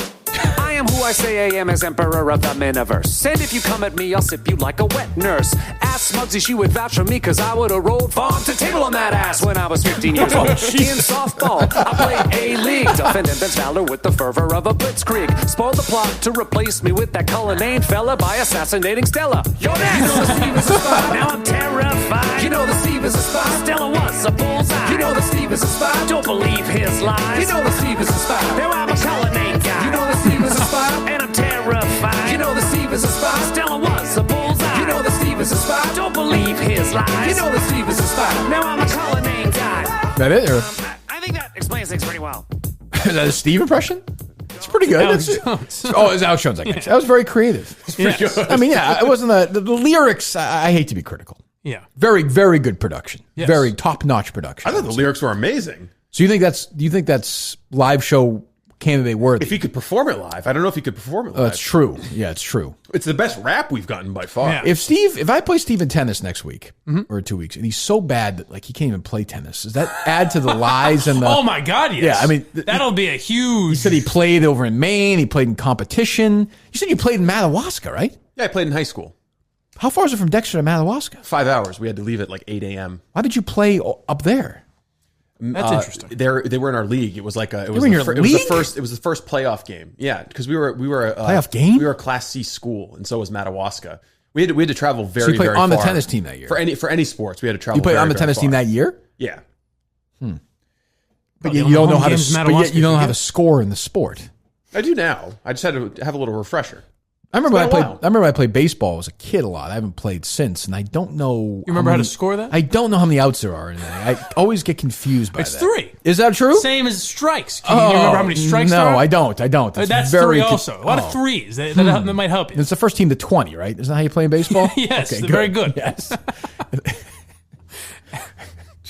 I am who I say I am as Emperor of the Miniverse. And if you come at me, I'll sip you like a wet nurse. Ask Smugsy, she would vouch for me, cause I would have rolled farm to table on that ass when I was 15 years old. In softball, I played A-League, defending Vince Valor with the fervor of a blitzkrieg. Spoiled the plot to replace me with that Cullen Dane fella by assassinating Stella. You're next! You know the Steve is a spy. Now I'm terrified. You know the Steve is a spy. Stella was a bullseye. You know the Steve is a spy. Don't believe his lies. You know the Steve is a spy. Now I'm a Cullen Dane guy. You know the Steve is a spy. And I'm terrified. You know the Steve is a spy. Stella was a bullseye. You know the Steve is a spy. Don't believe his lies. You know the Steve is a spy. Now I'm a Cullen Dane guy. That it? Or? I think that explains things pretty well. Is that a Steve impression? It's pretty good. Alex Jones. It's Alex Jones, I guess. That was very creative. Yes. I mean, yeah, it wasn't the lyrics. I hate to be critical. Yeah. Very, very good production. Yes. Very top-notch production. I thought the lyrics were amazing. So do you think that's live show candidate worthy? If he could perform it live, I don't know if he could perform it live. That's true. Yeah, it's true. It's the best rap we've gotten by far. Yeah. If I play Steve in tennis next week or 2 weeks, and he's so bad that like he can't even play tennis, does that add to the lies and the? Oh my God! Yes. Yeah, I mean that'll be a huge. He said he played over in Maine. He played in competition. You said you played in Madawaska, right? Yeah, I played in high school. How far is it from Dexter to Madawaska? 5 hours. We had to leave at like 8 a.m. Why did you play up there? That's interesting. They were in our league. It was like it was in the your it league? was the first playoff game. Yeah, because we were playoff game. We were a Class C school, and so was Madawaska. We had to travel very. So you played very on far. the tennis team that year For any sports, we had to travel. You played very, on the very tennis far. team that year. Yeah, But the you only don't know home how to. games But yet you don't know how to Madawaska score in the sport. I do now. I just had to have a little refresher. I remember It's been a while. I remember I played baseball as a kid a lot. I haven't played since, and I don't know. You remember how to score that? I don't know how many outs there are in that. I always get confused by It's that. 3. Is that true? Same as strikes. Can you remember how many strikes there No, are? I don't. It's That's very 3 also. A lot of threes. That might help you. It's the first team to 20, right? Isn't that how you play in baseball? Yes, Okay, very good. Yes.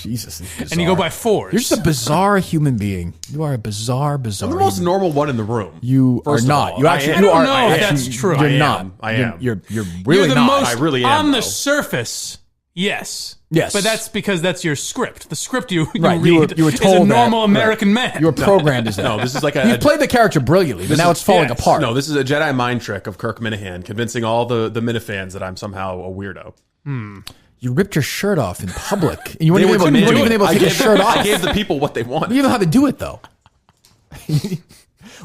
Jesus. And you go by fours. You're just a bizarre human being. You are a bizarre. I'm the most normal one in the room. You First are of not. all, You actually. I don't are, know if that's true. You're I not. am. I am. You're really You're the not. most I really am, on the though. surface. Yes. Yes. But that's because that's your script. The script you Right, read you were is told a normal that. American man. You were programmed as that. No, this is like You've played the character brilliantly, but now it's falling apart. No, this is a Jedi mind trick of Kirk Minihane, convincing all the Minifans that I'm somehow a weirdo. You ripped your shirt off in public, and you weren't They even were able to take your shirt off. I gave the people what they wanted. You don't know how to do it, though.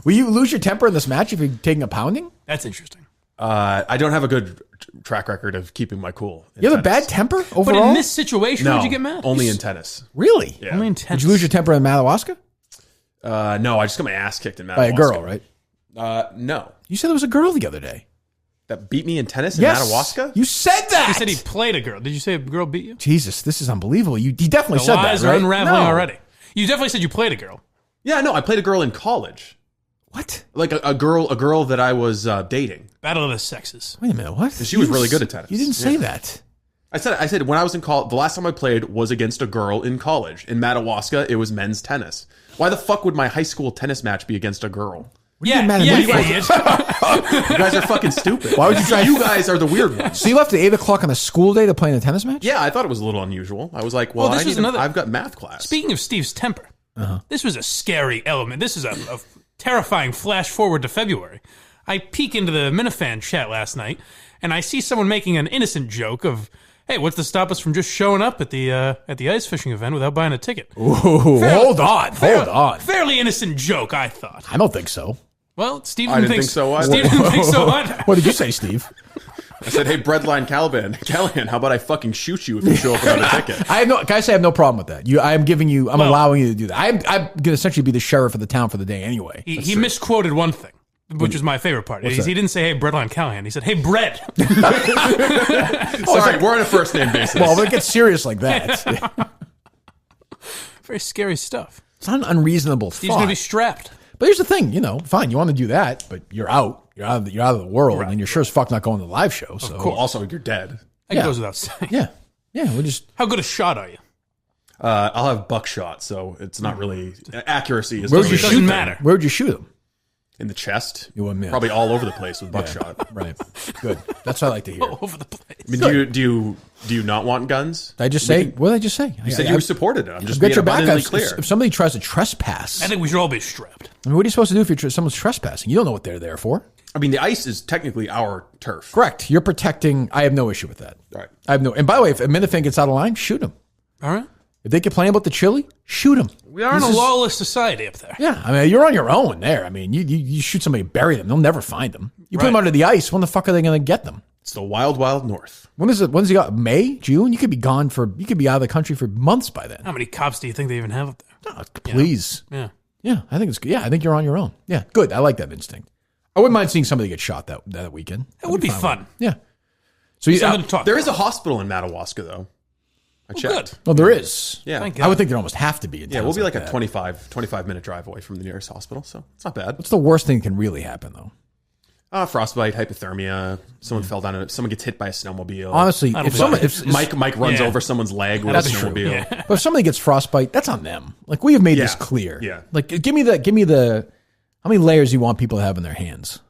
Will you lose your temper in this match if you're taking a pounding? That's interesting. I don't have a good track record of keeping my cool. You have a bad temper overall? But in this situation, No, would you get mad? only in tennis. Really? Yeah. Only in Did tennis. you lose your temper in Madawaska? No, I just got my ass kicked in Madawaska. By a girl, right? No. You said there was a girl the other day. That beat me in tennis in Yes. Madawaska? You said that. He said he played a girl. Did you say a girl beat you? Jesus, this is unbelievable. He definitely The said that, lies right? are unraveling No. already. You definitely said you played a girl. Yeah, no, I played a girl in college. What? Like a girl that I was dating. Battle of the sexes. Wait a minute. What? She was really good at tennis. You didn't say that. I said when I was in college, the last time I played was against a girl in college. In Madawaska, it was men's tennis. Why the fuck would my high school tennis match be against a girl? Yeah, mad at yeah, me you for? idiot. You guys are fucking stupid. Why would you try- You guys are the weird ones. So you left at 8 o'clock on a school day to play in a tennis match? Yeah, I thought it was a little unusual. I was like, well, Well, this was another- I've got math class. Speaking of Steve's temper, this was a scary element. This is a terrifying flash forward to February. I peek into the Minifan chat last night, and I see someone making an innocent joke of, "Hey, what's to stop us from just showing up at the ice fishing event without buying a ticket?" Ooh, hold on. Fairly innocent joke, I thought. I don't think so. Well, Steve I didn't thinks think so either. Steve didn't think so either. What did you say, Steve? I said, hey, Breadline Callahan, how about I fucking shoot you if you show up without a ticket? Can I say I have no problem with that? I'm allowing you to do that. I'm going to essentially be the sheriff of the town for the day anyway. He misquoted one thing, which is my favorite part. He didn't say, "Hey, Breadline Callahan." He said, "Hey, Bread." Sorry, we're on a first name basis. Well, when it gets serious like that, Very scary stuff. it's not an unreasonable He's going to be thought. strapped. But here's the thing, fine, you want to do that, but you're out. You're out of the world, and you're sure as fuck not going to the live show. So Cool. Also, you're dead. That Yeah. goes without saying. yeah, we'll just. How good a shot are you? I'll have buckshot, so it's not really accuracy. Is Where'd you really- shoot doesn't them? matter. Where'd you shoot him? in the chest? You want me? Probably all over the place with buckshot. Right. Good. That's what I like to hear. All over the place. I mean, do you not want guns? Did I just say? What did I just say? You said you supported it. I'm just get being your back abundantly up. clear. If somebody tries to trespass, I think we should all be strapped. I mean, what are you supposed to do if someone's trespassing? You don't know what they're there for. I mean, the ice is technically our turf. Correct. You're protecting. I have no issue with that. Right. I have no. And by the way, if a Minifan gets out of line, shoot him. All right. If they complain about the chili, shoot him. We are in a lawless society up there. Yeah, I mean, you're on your own there. I mean, you shoot somebody, bury them, they'll never find them. You put them Right. under the ice. When the fuck are they going to get them? It's the wild, wild north. When is it? When's he got? May, June? You could be gone for. You could be out of the country for months by then. How many cops do you think they even have up there? Oh, please. Yeah. Yeah, I think it's good. Yeah, I think you're on your own. Yeah, good. I like that instinct. I wouldn't mind seeing somebody get shot that weekend. It would be fun. Yeah. So you, Something to talk There about. is a hospital in Madawaska, though. I checked. good. well, there is. Yeah. Thank I would God. think there almost have to be. In Yeah, we'll towns be like that. a 25-minute drive away from the nearest hospital, so it's not bad. What's the worst thing that can really happen though? Frostbite, hypothermia. Someone fell down. Someone gets hit by a snowmobile. Honestly, That'll if be someone, fine. if Mike runs Yeah. over someone's leg with That's a true. snowmobile. Yeah. but if somebody gets frostbite, that's on them. Like we have made this Yeah. clear. Yeah. Like give me the how many layers you want people to have in their hands?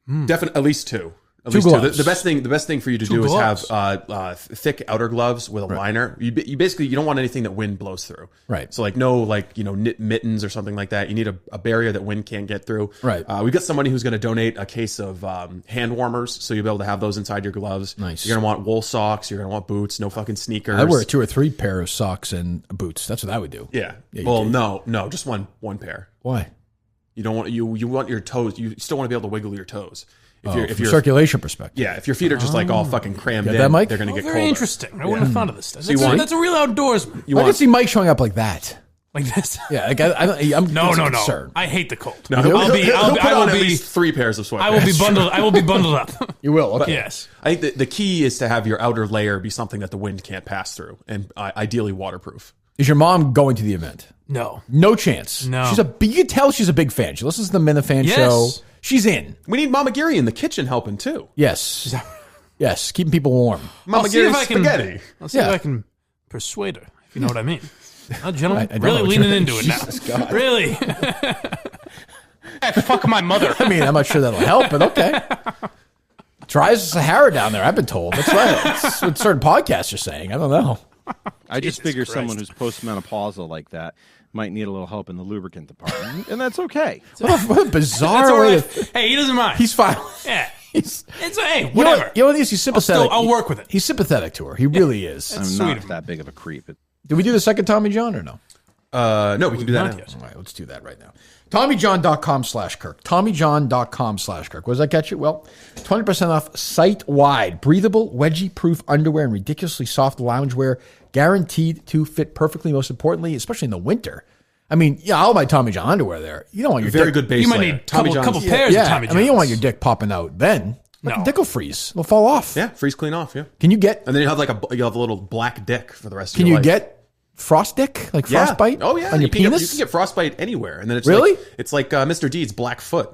Definitely, at least two. At Two least gloves. two. The best thing for you to Two do gloves. is have thick outer gloves with a liner. You basically you don't want anything that wind blows through. Right. So no knit mittens or something like that. You need a barrier that wind can't get through. Right. We've got somebody who's going to donate a case of hand warmers, so you'll be able to have those inside your gloves. Nice. You're going to want wool socks. You're going to want boots. No fucking sneakers. I wear 2 or 3 pair of socks and boots. That's what I would do. Yeah. you Well, do. no, just one pair. Why? You don't want you want your toes. You still want to be able to wiggle your toes. If From a circulation perspective. Yeah, if your feet are just like all fucking crammed Got in, that, Mike? they're going to get Very colder. interesting. I wouldn't have thought of this stuff. you want- That's a real outdoorsman. You I can want see Mike showing up like that. Like this. Yeah, like I'm No. concerned. I hate the cold. no, I he'll will be at least 3 pairs of sweatpants. I will be bundled up. You will. Okay. Yes. I think the key is to have your outer layer be something that the wind can't pass through, and ideally waterproof. Is your mom going to the event? No. No chance. No. You can tell she's a big fan. She listens to the Minifan Yes. show. She's in. We need Mama Geary in the kitchen helping too. Yes. Yes. Keeping people warm. Mama I'll see if Geary's I can- spaghetti. I'll see Yeah. if I can persuade her. If you know what I mean. Oh, gentlemen, I don't really know what leaning you're- into it now. Jesus God. Really? Fuck my mother. I mean, I'm not sure that'll help, but okay. Dry as the Sahara down there, I've been told. That's right. That's what certain podcasts are saying. I don't know. I just Jesus figure Christ. someone who's postmenopausal like that might need a little help in the lubricant department, and that's okay. What a bizarre That's all way right. to... Hey, he doesn't mind. He's fine. yeah. He's, It's hey, you know whatever. what, you know what it is? He's sympathetic. I'll work with it. He's sympathetic to her. He really is. I'm sweet not of him. that big of a creep. Did we do the second Tommy John or no? No, we can do that Not now. yet. All right, let's do that right now. TommyJohn.com/Kirk. TommyJohn.com/Kirk. What does that get you? Well, 20% off site-wide. Breathable, wedgie-proof underwear and ridiculously soft loungewear. Guaranteed to fit perfectly, most importantly, especially in the winter. I mean, yeah, I'll buy Tommy John underwear there. You don't want your Very dick, good base You might layer. need Tommy couple John's. pairs yeah, of Tommy I mean, you don't want your Johns. dick popping out then. Like, No. dick will freeze. It'll fall off. Yeah, freeze clean off. Yeah, Can you get? and then you have a little black dick for the rest of Can your you life. get frost dick? Like Yeah. frostbite? Oh yeah, on your you can penis? you can get frostbite anywhere, and then it's Really? it's like Mr. Deed's black foot.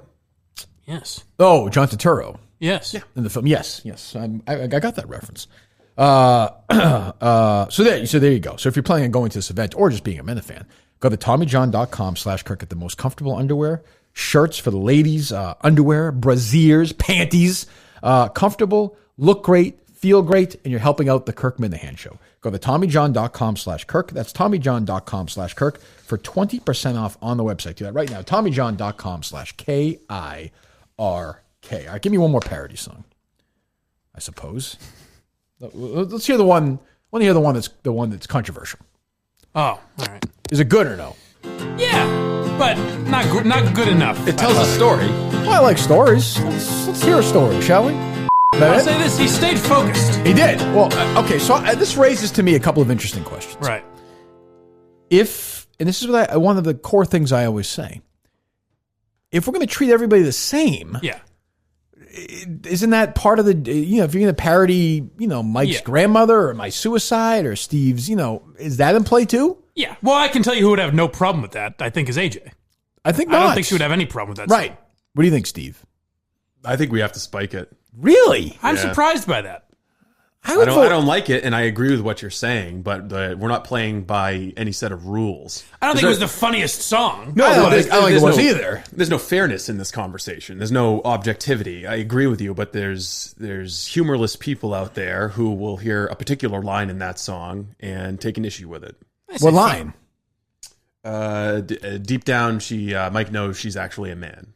Yes. Oh, John Turturro. Yes. Yeah. In the film, yes. I got that reference. So there you go. So if you're planning on going to this event or just being a Minihane, go to TommyJohn.com/Kirk. Get the most comfortable underwear, shirts for the ladies, underwear, brasiers, panties, comfortable, look great, feel great, and you're helping out the Kirk Minihane Show. Go to TommyJohn.com/Kirk. That's TommyJohn.com/Kirk for 20% off on the website. Do that right now. TommyJohn.com/KIRK. All right, give me one more parody song, I suppose. Let's hear the one. I want to hear the one that's controversial. Oh, all right. Is it good or no? Yeah, but not good enough. It tells a story. Well, I like stories. Let's hear a story, shall we? I'll say this: he stayed focused. He did. Well, okay. So this raises to me a couple of interesting questions. Right. And this is what one of the core things I always say. If we're going to treat everybody the same, Yeah. isn't that part of the, if you're going to parody, Mike's grandmother or my suicide or Steve's, is that in play too? Yeah. Well, I can tell you who would have no problem with that. I think is AJ. I think I not. don't think she would have any problem with that. Right. song. What do you think, Steve? I think we have to spike it. Really? I'm Yeah. surprised by that. I don't like it, and I agree with what you're saying, but we're not playing by any set of rules. I don't think it was the funniest song. No, I don't think it was either. There's no fairness in this conversation. There's no objectivity. I agree with you, but there's humorless people out there who will hear a particular line in that song and take an issue with it. What line? Deep down, Mike knows she's actually a man.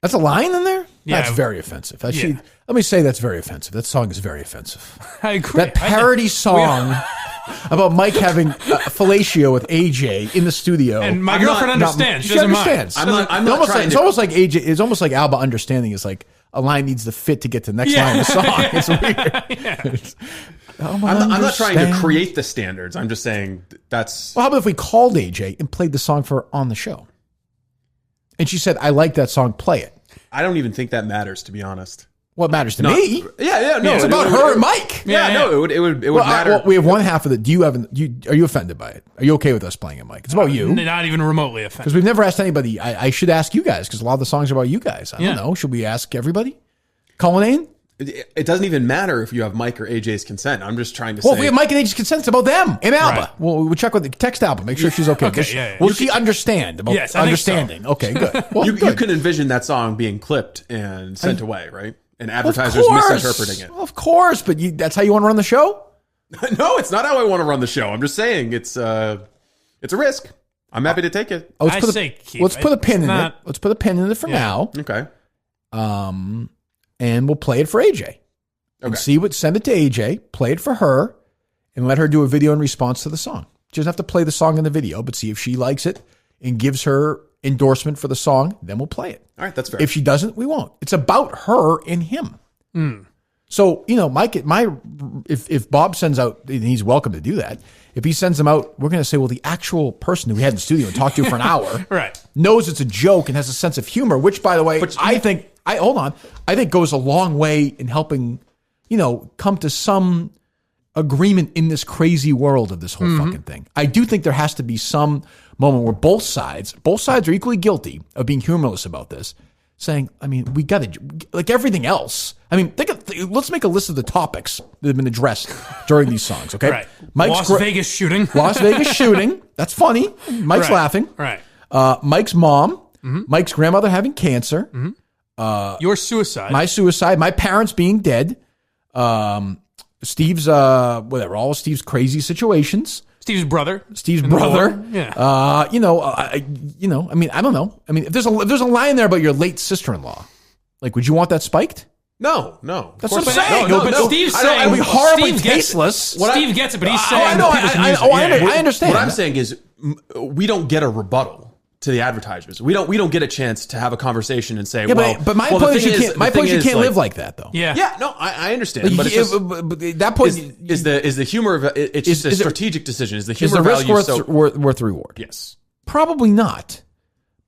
That's a line in there? Yeah. That's very offensive. Let me say that's very offensive. That song is very offensive. I agree. That parody song about Mike having fellatio with AJ in the studio. And my girlfriend understands. She She doesn't understands. mind. I'm not trying it's to. almost like AJ. It's almost like Alba understanding is like a line needs to fit to get to the next line of the song. It's weird. I'm not trying to create the standards. I'm just saying that's. Well, how about if we called AJ and played the song for her on the show? And she said, "I like that song. Play it." I don't even think that matters, to be honest. What matters to me? Yeah, no. It's about her and Mike. No, it would matter. Well, we have one half of it. Are you offended by it? Are you okay with us playing it, Mike? It's about you. Not even remotely Because offended. we've never asked anybody. I should ask you guys because a lot of the songs are about you guys. I Yeah. don't know. Should we ask everybody? Colleen? It doesn't even matter if you have Mike or AJ's consent. I'm just trying to Well, say. if we have Mike and AJ's consent, it's about them and Alba. Right. We'll check with the text Alba. Make sure she's okay. Okay, yeah. Will she understand about Yes, I think so. understanding? Okay, good. Well, you good. can envision that song being clipped and sent away, right? And advertisers Of course. misinterpreting it. Well, of course, but that's how you want to run the show? No, it's not how I want to run the show. I'm just saying it's a risk. I'm happy to take it. Let's put a pin in it. Let's put a pin in it for now. Okay. And we'll play it for AJ. And Okay. send it to AJ, play it for her, and let her do a video in response to the song. She doesn't have to play the song in the video, but see if she likes it and gives her endorsement for the song, then we'll play it. All right, that's fair. If she doesn't, we won't. It's about her and him. Hmm. So, Mike, if Bob sends out, and he's welcome to do that. If he sends them out, we're going to say, well, the actual person who we had in the studio and talked to for an hour Right. knows it's a joke and has a sense of humor, which, by the way, I think goes a long way in helping, come to some agreement in this crazy world of this whole fucking thing. I do think there has to be some moment where both sides are equally guilty of being humorless about this, saying, I mean, we got to, like everything else. I mean, think let's make a list of the topics that have been addressed during these songs. Okay, Right. Las Vegas shooting. Las Vegas shooting. That's funny. Mike's laughing. Right. Mike's mom. Mike's grandmother having cancer. Your suicide. My suicide. My parents being dead. Steve's all Steve's crazy situations. Steve's brother. Yeah. I mean, I don't know. I mean, if there's a line there about your late sister-in-law, like, would you want that spiked? No. That's what I'm saying. But Steve's saying I mean, horribly Steve tasteless. Steve gets it, but he's saying I understand. What I'm saying is, we don't get a rebuttal to the advertisers. We don't get a chance to have a conversation and say, but my point is you can't live like that, though. Yeah. No, I understand. But it's just, that point is the humor of it. It's just a strategic decision. Is the humor risk value worth the reward? Yes, probably not.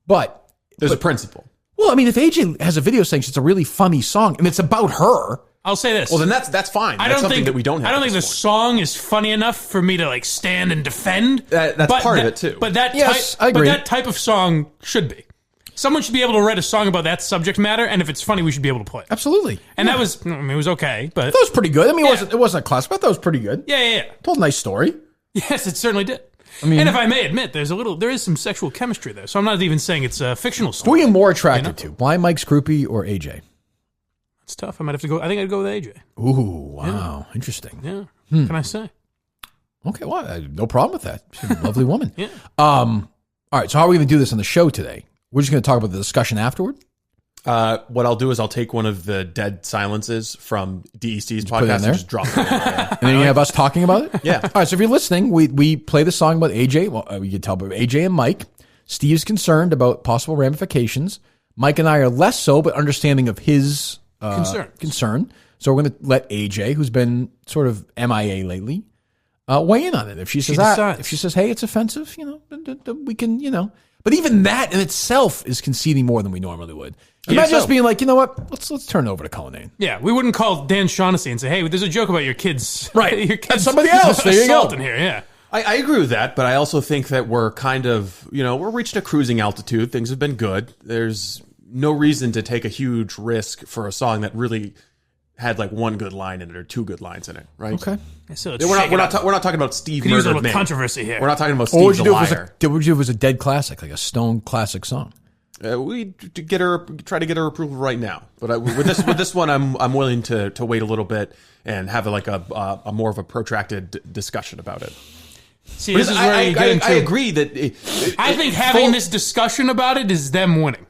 But there's a principle. Well, I mean, if AJ has a video saying it's a really funny song and it's about her, I'll say this. Well, then that's fine. That's something that we don't have. I don't think the song is funny enough for me to like stand and defend. That's part of it too. But I agree. But that type of song should be. Someone should be able to write a song about that subject matter, and if it's funny, we should be able to play it. Absolutely. And that was, I mean, it was okay, but that was pretty good. I mean, it wasn't a classic, but that was pretty good. Yeah. Told a nice story. Yes, it certainly did. I mean, and if I may admit, there is some sexual chemistry there. So I'm not even saying it's a fictional story. Who are you more attracted to, Blind Mike Scroopy or AJ? It's tough. I might have to go. I think I'd go with AJ. Ooh, wow, interesting. Yeah. What can I say? Okay, well, no problem with that. She's a lovely woman. Yeah. All right. So how are we going to do this on the show today? We're just going to talk about the discussion afterward. What I'll do is I'll take one of the dead silences from DEC's podcast and just drop it. And then you have us talking about it? Yeah. All right, so if you're listening, we play the song about AJ. Well, we can tell about AJ and Mike. Steve's concerned about possible ramifications. Mike and I are less so, but understanding of his concern. So we're going to let AJ, who's been sort of MIA lately, weigh in on it. If she says, hey, it's offensive, we can, But even that in itself is conceding more than we normally would. Imagine us being like, you know what? Let's turn it over to Conan. Yeah, we wouldn't call Dan Shaughnessy and say, "Hey, there's a joke about your kids." Right, your kids that's somebody else. There you go. In here, yeah. I agree with that, but I also think that we're kind of, we're reaching a cruising altitude. Things have been good. There's no reason to take a huge risk for a song that really had like one good line in it or two good lines in it, right? Okay. So we're not talking about Steve murdered murdered me. Controversy here. We're not talking about Steve the liar. What would you do if it was a dead classic, like a Stone classic song? We try to get her approval right now, but with this one, I'm willing to wait a little bit and have a more of a protracted discussion about it. See, this is where you get into. I agree that I think having this discussion about it is them winning.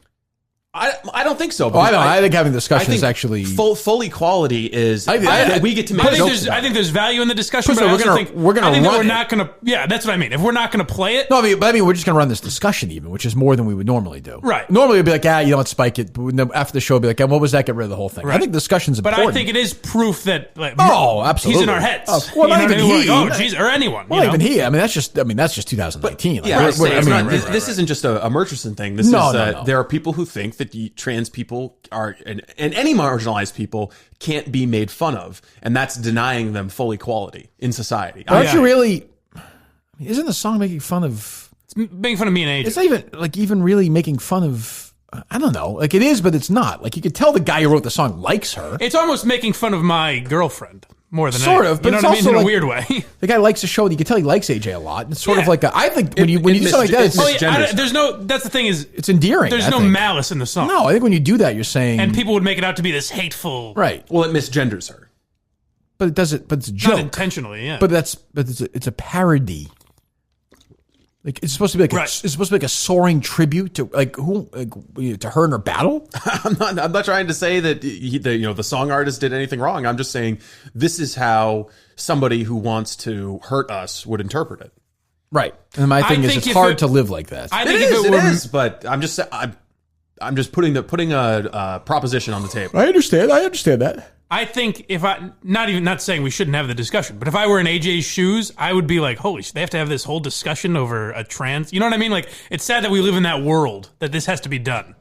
I don't think so. I think having discussion is actually full equality is. We get to make jokes. I think there's value in the discussion. But we're not going to. Yeah, that's what I mean. If we're not going to play it, no, I mean we're just going to run this discussion even, which is more than we would normally do. Right. Normally we'd be like, you don't spike it. But after the show, we'd be like, what was that? Get rid of the whole thing. Right. I think discussion's important. But I think it is proof that. Absolutely. He's in our heads. Well, not even he. Or anyone. Well, even he. I mean, that's just 2019. This isn't just a Murchison thing. This is there are people who think that trans people are and any marginalized people can't be made fun of, and that's denying them full equality in society. Aren't you really? Isn't the song making fun of? It's making fun of me and AJ. It's not even really making fun of. I don't know. Like it is, but it's not. Like you could tell the guy who wrote the song likes her. It's almost making fun of my girlfriend. More than sort of, but you know it's what I mean? also In a weird way. The guy likes the show, and you can tell he likes AJ a lot. It's sort of like I think when you do something like that, there's no. That's the thing is, it's endearing. There's no malice in the song. No, I think when you do that, you're saying, and people would make it out to be this hateful. Right. Well, it misgenders her. But it does it. But it's a joke. Not intentionally, yeah. But it's a parody. Like it's supposed to be like a soaring tribute to to her in her battle. I'm not trying to say that the song artist did anything wrong. I'm just saying this is how somebody who wants to hurt us would interpret it. Right. And my thing is it's hard to live like that. I think it is. But I'm just putting a proposition on the table. I understand that. I think if not saying we shouldn't have the discussion, but if I were in AJ's shoes, I would be like, holy shit, they have to have this whole discussion over a trans. You know what I mean? Like, it's sad that we live in that world that this has to be done.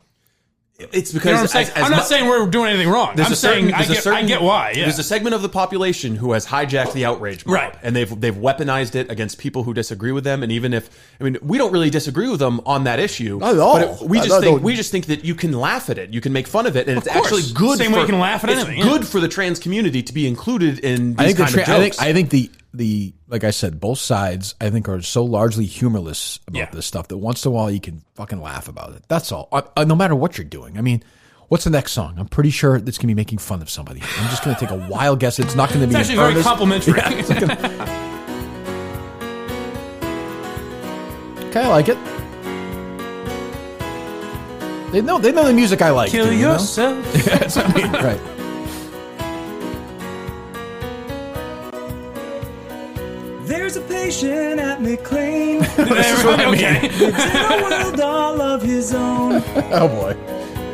It's because You know what I'm saying? I'm not saying we're doing anything wrong. I'm saying I get why. Yeah. There's a segment of the population who has hijacked the outrage mob, right, and they've weaponized it against people who disagree with them. And even if we don't really disagree with them on that issue, not at all. But we just think that you can laugh at it, you can make fun of it, and it's actually good. Same way you can laugh at anything. It's good for the trans community to be included in these kind of jokes. I think the like I said, both sides I think are so largely humorless about this stuff that once in a while you can fucking laugh about it. That's all. No matter what you're doing. I mean, what's the next song? I'm pretty sure it's going to be making fun of somebody. I'm just going to take a wild guess. It's not going to be. It's actually very complimentary. Yeah, okay, I like it. They know the music I like. Kill yourself. Yes, I mean, right. There's a patient at McLean. This is what I mean. Lives in a world all of his own. Oh boy.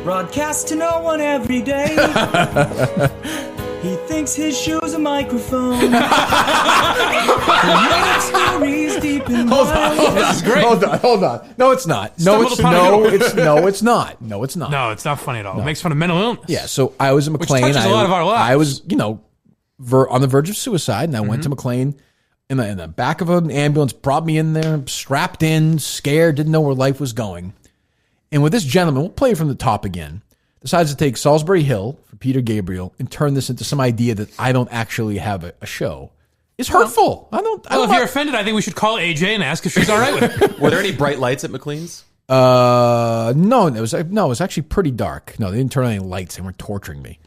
Broadcasts to no one every day. He thinks his show's a microphone. He made up stories deep in Hold on. This is great. Hold on. No, it's not. No, it's not. No, it's not. No, it's not funny at all. It makes fun of mental illness. Yeah, so I was in McLean. Which touches a lot of our lives. I was, on the verge of suicide, and I went to McLean in the back of an ambulance, brought me in there, strapped in, scared, didn't know where life was going. And with this gentleman, we'll play from the top again, decides to take Salisbury Hill for Peter Gabriel and turn this into some idea that I don't actually have a show. It's hurtful. If you're offended, I think we should call AJ and ask if she's all right with it. Were there any bright lights at McLean's? No, it was actually pretty dark. No, they didn't turn on any lights. They weren't torturing me.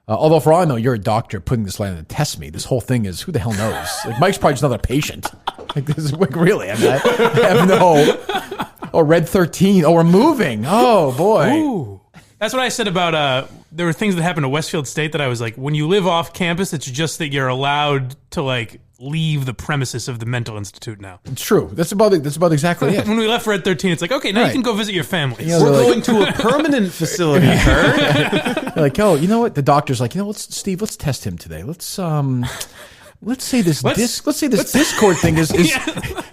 Although for all I know, you're a doctor putting this light on to test me. This whole thing is, who the hell knows? Like, Mike's probably just another patient. Like, this is like, really? I have no. Oh, Red 13. Oh, we're moving. Oh boy. Ooh. That's what I said about. There were things that happened at Westfield State that I was like, when you live off campus, it's just that you're allowed to leave the premises of the mental institute now. It's true. That's about exactly it. When we left for Red 13, it's like, okay, now you can go visit your family. We're going to a permanent facility, Kirk. Like, oh, you know what? The doctor's like, Steve, let's test him today. Let's say this Discord thing is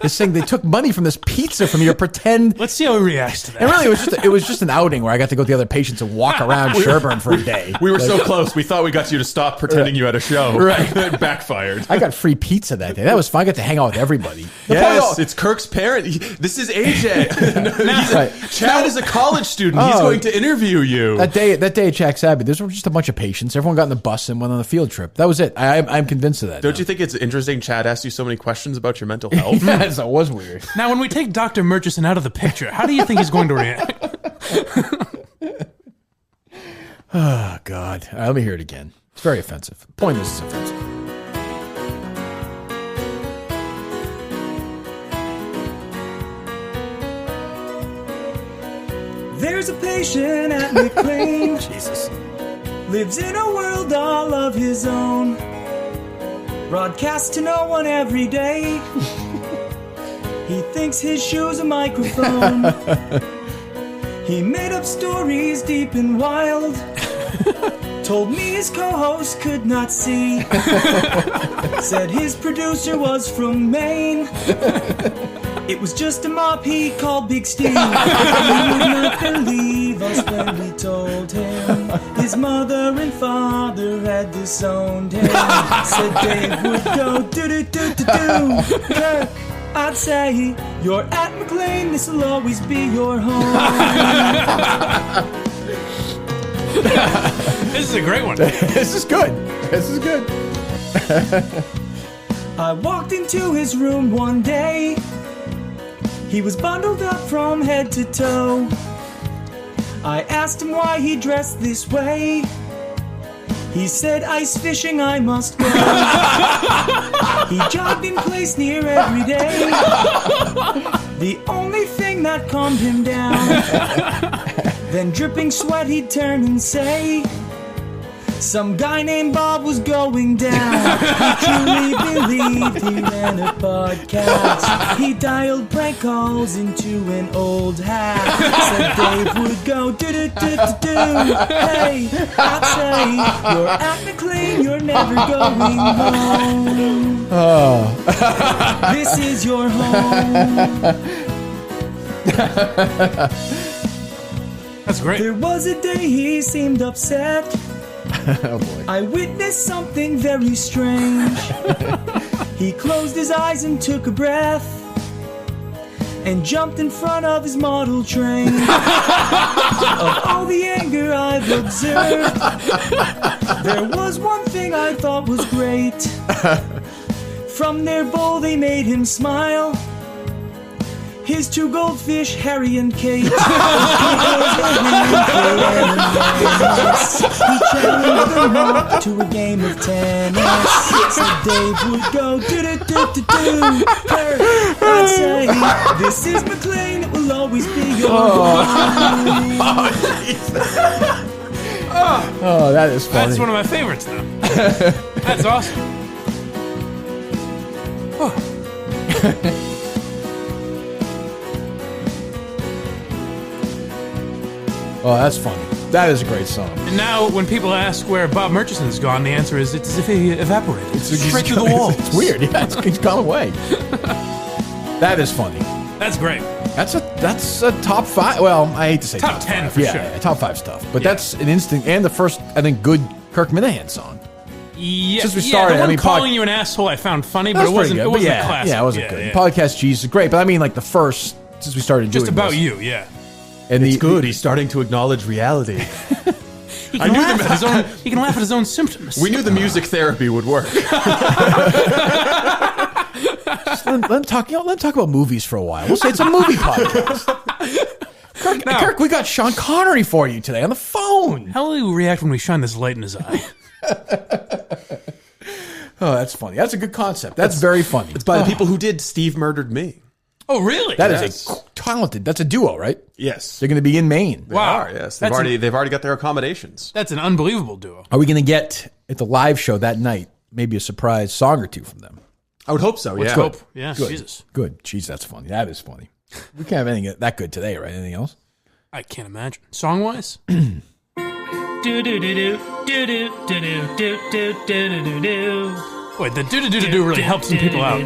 saying they took money from this pizza from your pretend. Let's see how he reacts to that. And really, it was just an outing where I got to go with the other patients and walk around Sherburne for a day. We were so close. We thought we got you to stop pretending you had a show. Right. It backfired. I got free pizza that day. That was fun. I got to hang out with everybody. Yes, it's Kirk's parent. This is AJ. Chad is a college student. He's going to interview you. That day at Jack's Abbey, there was just a bunch of patients. Everyone got in the bus and went on a field trip. That was it. I'm convinced of that. Don't you think it's interesting Chad asked you so many questions about your mental health? Yes, that was weird. Now, when we take Dr. Murchison out of the picture, how do you think he's going to react? Oh, God. All right, let me hear it again. It's very offensive. The point is, it's offensive. There's a patient at McLean. Jesus. Lives in a world all of his own. Broadcasts to no one every day. He thinks his show's a microphone. He made up stories deep and wild. Told me his co-host could not see. Said his producer was from Maine. It was just a mop he called Big Steve. He would not believe us when we told him his mother and father had disowned him. Said Dave would go do-do-do-do-do. Kirk, I'd say you're at McLean, this'll always be your home. This is a great one. This is good. I walked into his room one day. He was bundled up from head to toe. I asked him why he dressed this way. He said, ice fishing I must go. He jogged in place near every day. The only thing that calmed him down. Then dripping sweat he'd turn and say, some guy named Bob was going down. He truly believed he ran a podcast. He dialed prank calls into an old hat. Said Dave would go do-do-do-do-do. Hey, I'd say you're at McLean, you're never going home. Oh. This is your home. That's great. There was a day he seemed upset. Oh boy. I witnessed something very strange. He closed his eyes and took a breath and jumped in front of his model train. Of all the anger I've observed, there was one thing I thought was great. From their bowl they made him smile. His two goldfish, Harry and Kate. He challenged them all to a game of tennis. So Dave would go do-do-do-do-do. Kirk would say, this is McLean, it will always be your Oh, that is funny. That's one of my favorites, though. That's awesome. Oh. Oh, that's funny. That is a great song. And now, when people ask where Bob Murchison's gone, the answer is it's as if he evaporated. It's straight through the wall. It's weird. Yeah, it's gone away. That is funny. That's great. That's a top 5. Well, I hate to say top 10 5. for yeah, sure. Yeah, top 5 stuff. But that's an instant and the first, I think, good Kirk Minihane song. Yeah, Since we started, the one I mean, calling you an asshole I found funny, but it wasn't good. a classic. Yeah, it wasn't good. Podcast G's is great, but I mean, like the first, since we started doing Just about this. you, yeah. And it's good. He's starting to acknowledge reality. He can laugh at his own symptoms. We knew the music therapy would work. Let him talk about movies for a while. We'll say it's a movie podcast. Kirk, we got Sean Connery for you today on the phone. How will he react when we shine this light in his eye? Oh, that's funny. That's a good concept. That's very funny. It's by the people who did Steve Murdered Me. Oh, really? That is a talented. That's a duo, right? Yes. They're going to be in Maine. They are, yes. They've already got their accommodations. That's an unbelievable duo. Are we going to get at the live show that night maybe a surprise song or two from them? I would hope so. Let's yeah. hope. Yeah. Good. Jesus. Good. Jeez, that's funny. That is funny. We can't have anything that good today, right? Anything else? I can't imagine. Song wise. Boy, the do-do-do-do-do really helps some people out.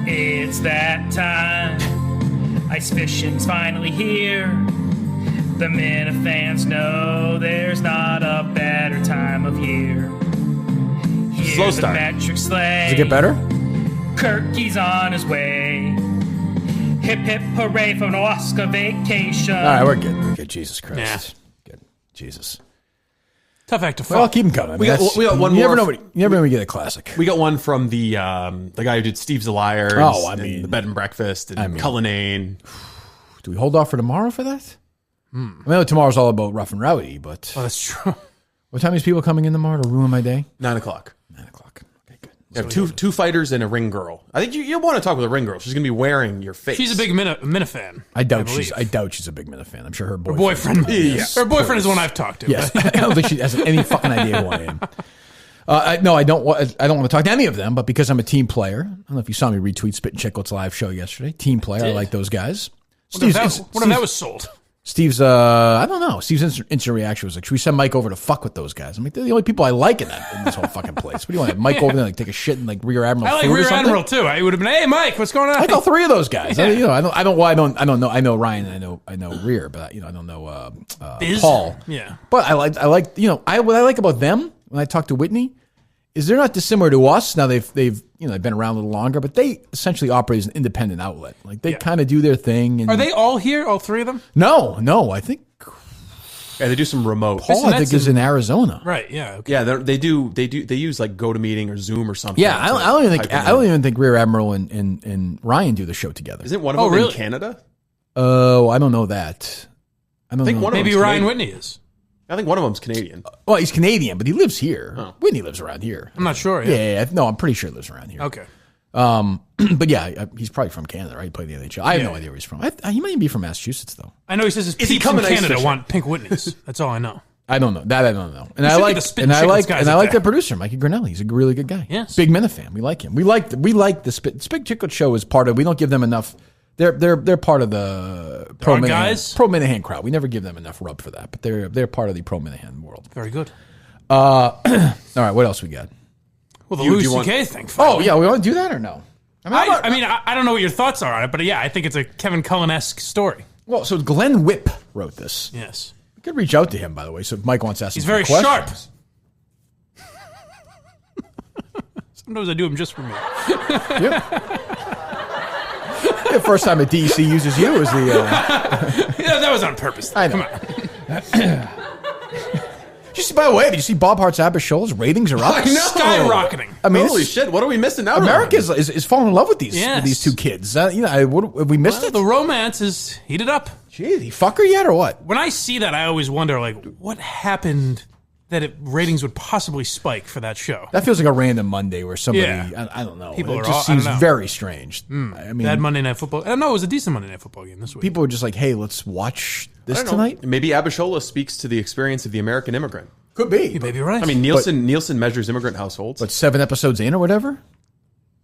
It's that time. Ice fishing's finally here. The Minifans know there's not a better time of year. Here's Slow start. the metric sleigh. Does it get better? Kirky's on his way. Hip hip hooray for Madawaska vacation. All right, we're good. We're good. Jesus Christ. Yeah. Good. Jesus. Tough act to Well, follow. I'll keep them coming. We got one you more. Never know when we get a classic. We got one from the guy who did Steve's a Liar. Oh, I and mean- the Bed and Breakfast and Cullinane. Do we hold off for tomorrow for that? I know tomorrow's all about Rough N Rowdy, but Oh, that's true. what time is people coming in tomorrow to ruin my day? 9 o'clock. 9 o'clock. Okay, good. You have two fighters and a ring girl. I think you want to talk with a ring girl. She's going to be wearing your face. She's a big Minifan. I doubt believe. she's a big Minifan. I'm sure her Her boyfriend. boyfriend. Yes, Her boyfriend is the one I've talked to. Yes, I don't think she has any fucking idea who I am. No, I don't want to talk to any of them, but because I'm a team player, I don't know if you saw me retweet Spit and Chicklets live show yesterday. Team player, I like those guys. What if that was sold? Steve's, I don't know. Steve's instant reaction was like, should we send Mike over to fuck with those guys? I'm like, they're the only people I like in this whole fucking place. What do you want? Mike over there, like, take a shit and like Rear Admiral? I like food or Rear something? Admiral too. I would have been, hey Mike, what's going on? I like all three of those guys. I don't know. I know Ryan. And I know Rear, but I don't know Biz? Paul. Yeah. But I like what I like about them when I talk to Whitney is they're not dissimilar to us. Now they've been around a little longer, but they essentially operate as an independent outlet. Like they kind of do their thing. And Are they all here? All three of them? No. I think Yeah, they do some remote. Paul, I think, is in Arizona. Right. Yeah. Okay. Yeah, they use like GoToMeeting or Zoom or something. Yeah, I don't even think Rear Admiral and Ryan do the show together. Isn't one of them in Canada? Oh, I don't know that. I think one of maybe them's Ryan Canadian. Whitney is. I think one of them's Canadian. Well, he's Canadian, but he lives here. Oh. Whitney lives around here. I'm not sure. Yeah. No, I'm pretty sure he lives around here. Okay. But yeah, he's probably from Canada, right? He played the NHL. I have no idea where he's from. He might even be from Massachusetts, though. I know he says his Is he peeps in coming ice Canada fishing? want pink Whitneys. That's all I know. I don't know. That I don't know. And You I should like get the Spit and Chicklets guys I up like there. the producer, Mikey Grinnell. He's a really good guy. Yes. Big Minifan. We like him. We like the Spit Chicklets show is part of. We don't give them enough. They're part of the pro Minihane crowd. We never give them enough rub for that, but they're part of the pro Minihane world. Very good. All right, what else we got? Well, the Louis C.K. thing. Oh yeah, we want to do that or no? I don't know what your thoughts are on it, but yeah, I think it's a Kevin Cullen-esque story. Well, so Glenn Whipp wrote this. Yes. You could reach out to him, by the way, so if Mike wants to ask He's him very some sharp. questions. Sometimes I do them just for me. Yep. The first time a DEC uses you is the... Yeah, that was on purpose. I know. Come on. By the way, did you see Bob Hart's Abbott Shoals? Ratings are up. I know. Skyrocketing. I mean, holy shit! What are we missing out America on? is falling in love with these Yes. with these two kids. Have we missed it? The romance is heated up. Gee, he fuck her yet or what? When I see that, I always wonder, like, what happened that ratings would possibly spike for that show? That feels like a random Monday where somebody, Yeah. I don't know. People it are just all- I seems don't know. very strange. I mean, Bad Monday Night Football. I don't know. It was a decent Monday Night Football game this week. people were just like, hey, let's watch this I don't know. tonight. Maybe Abishola speaks to the experience of the American immigrant. Could be. You may be right. I mean, Nielsen measures immigrant households. But 7 episodes in or whatever?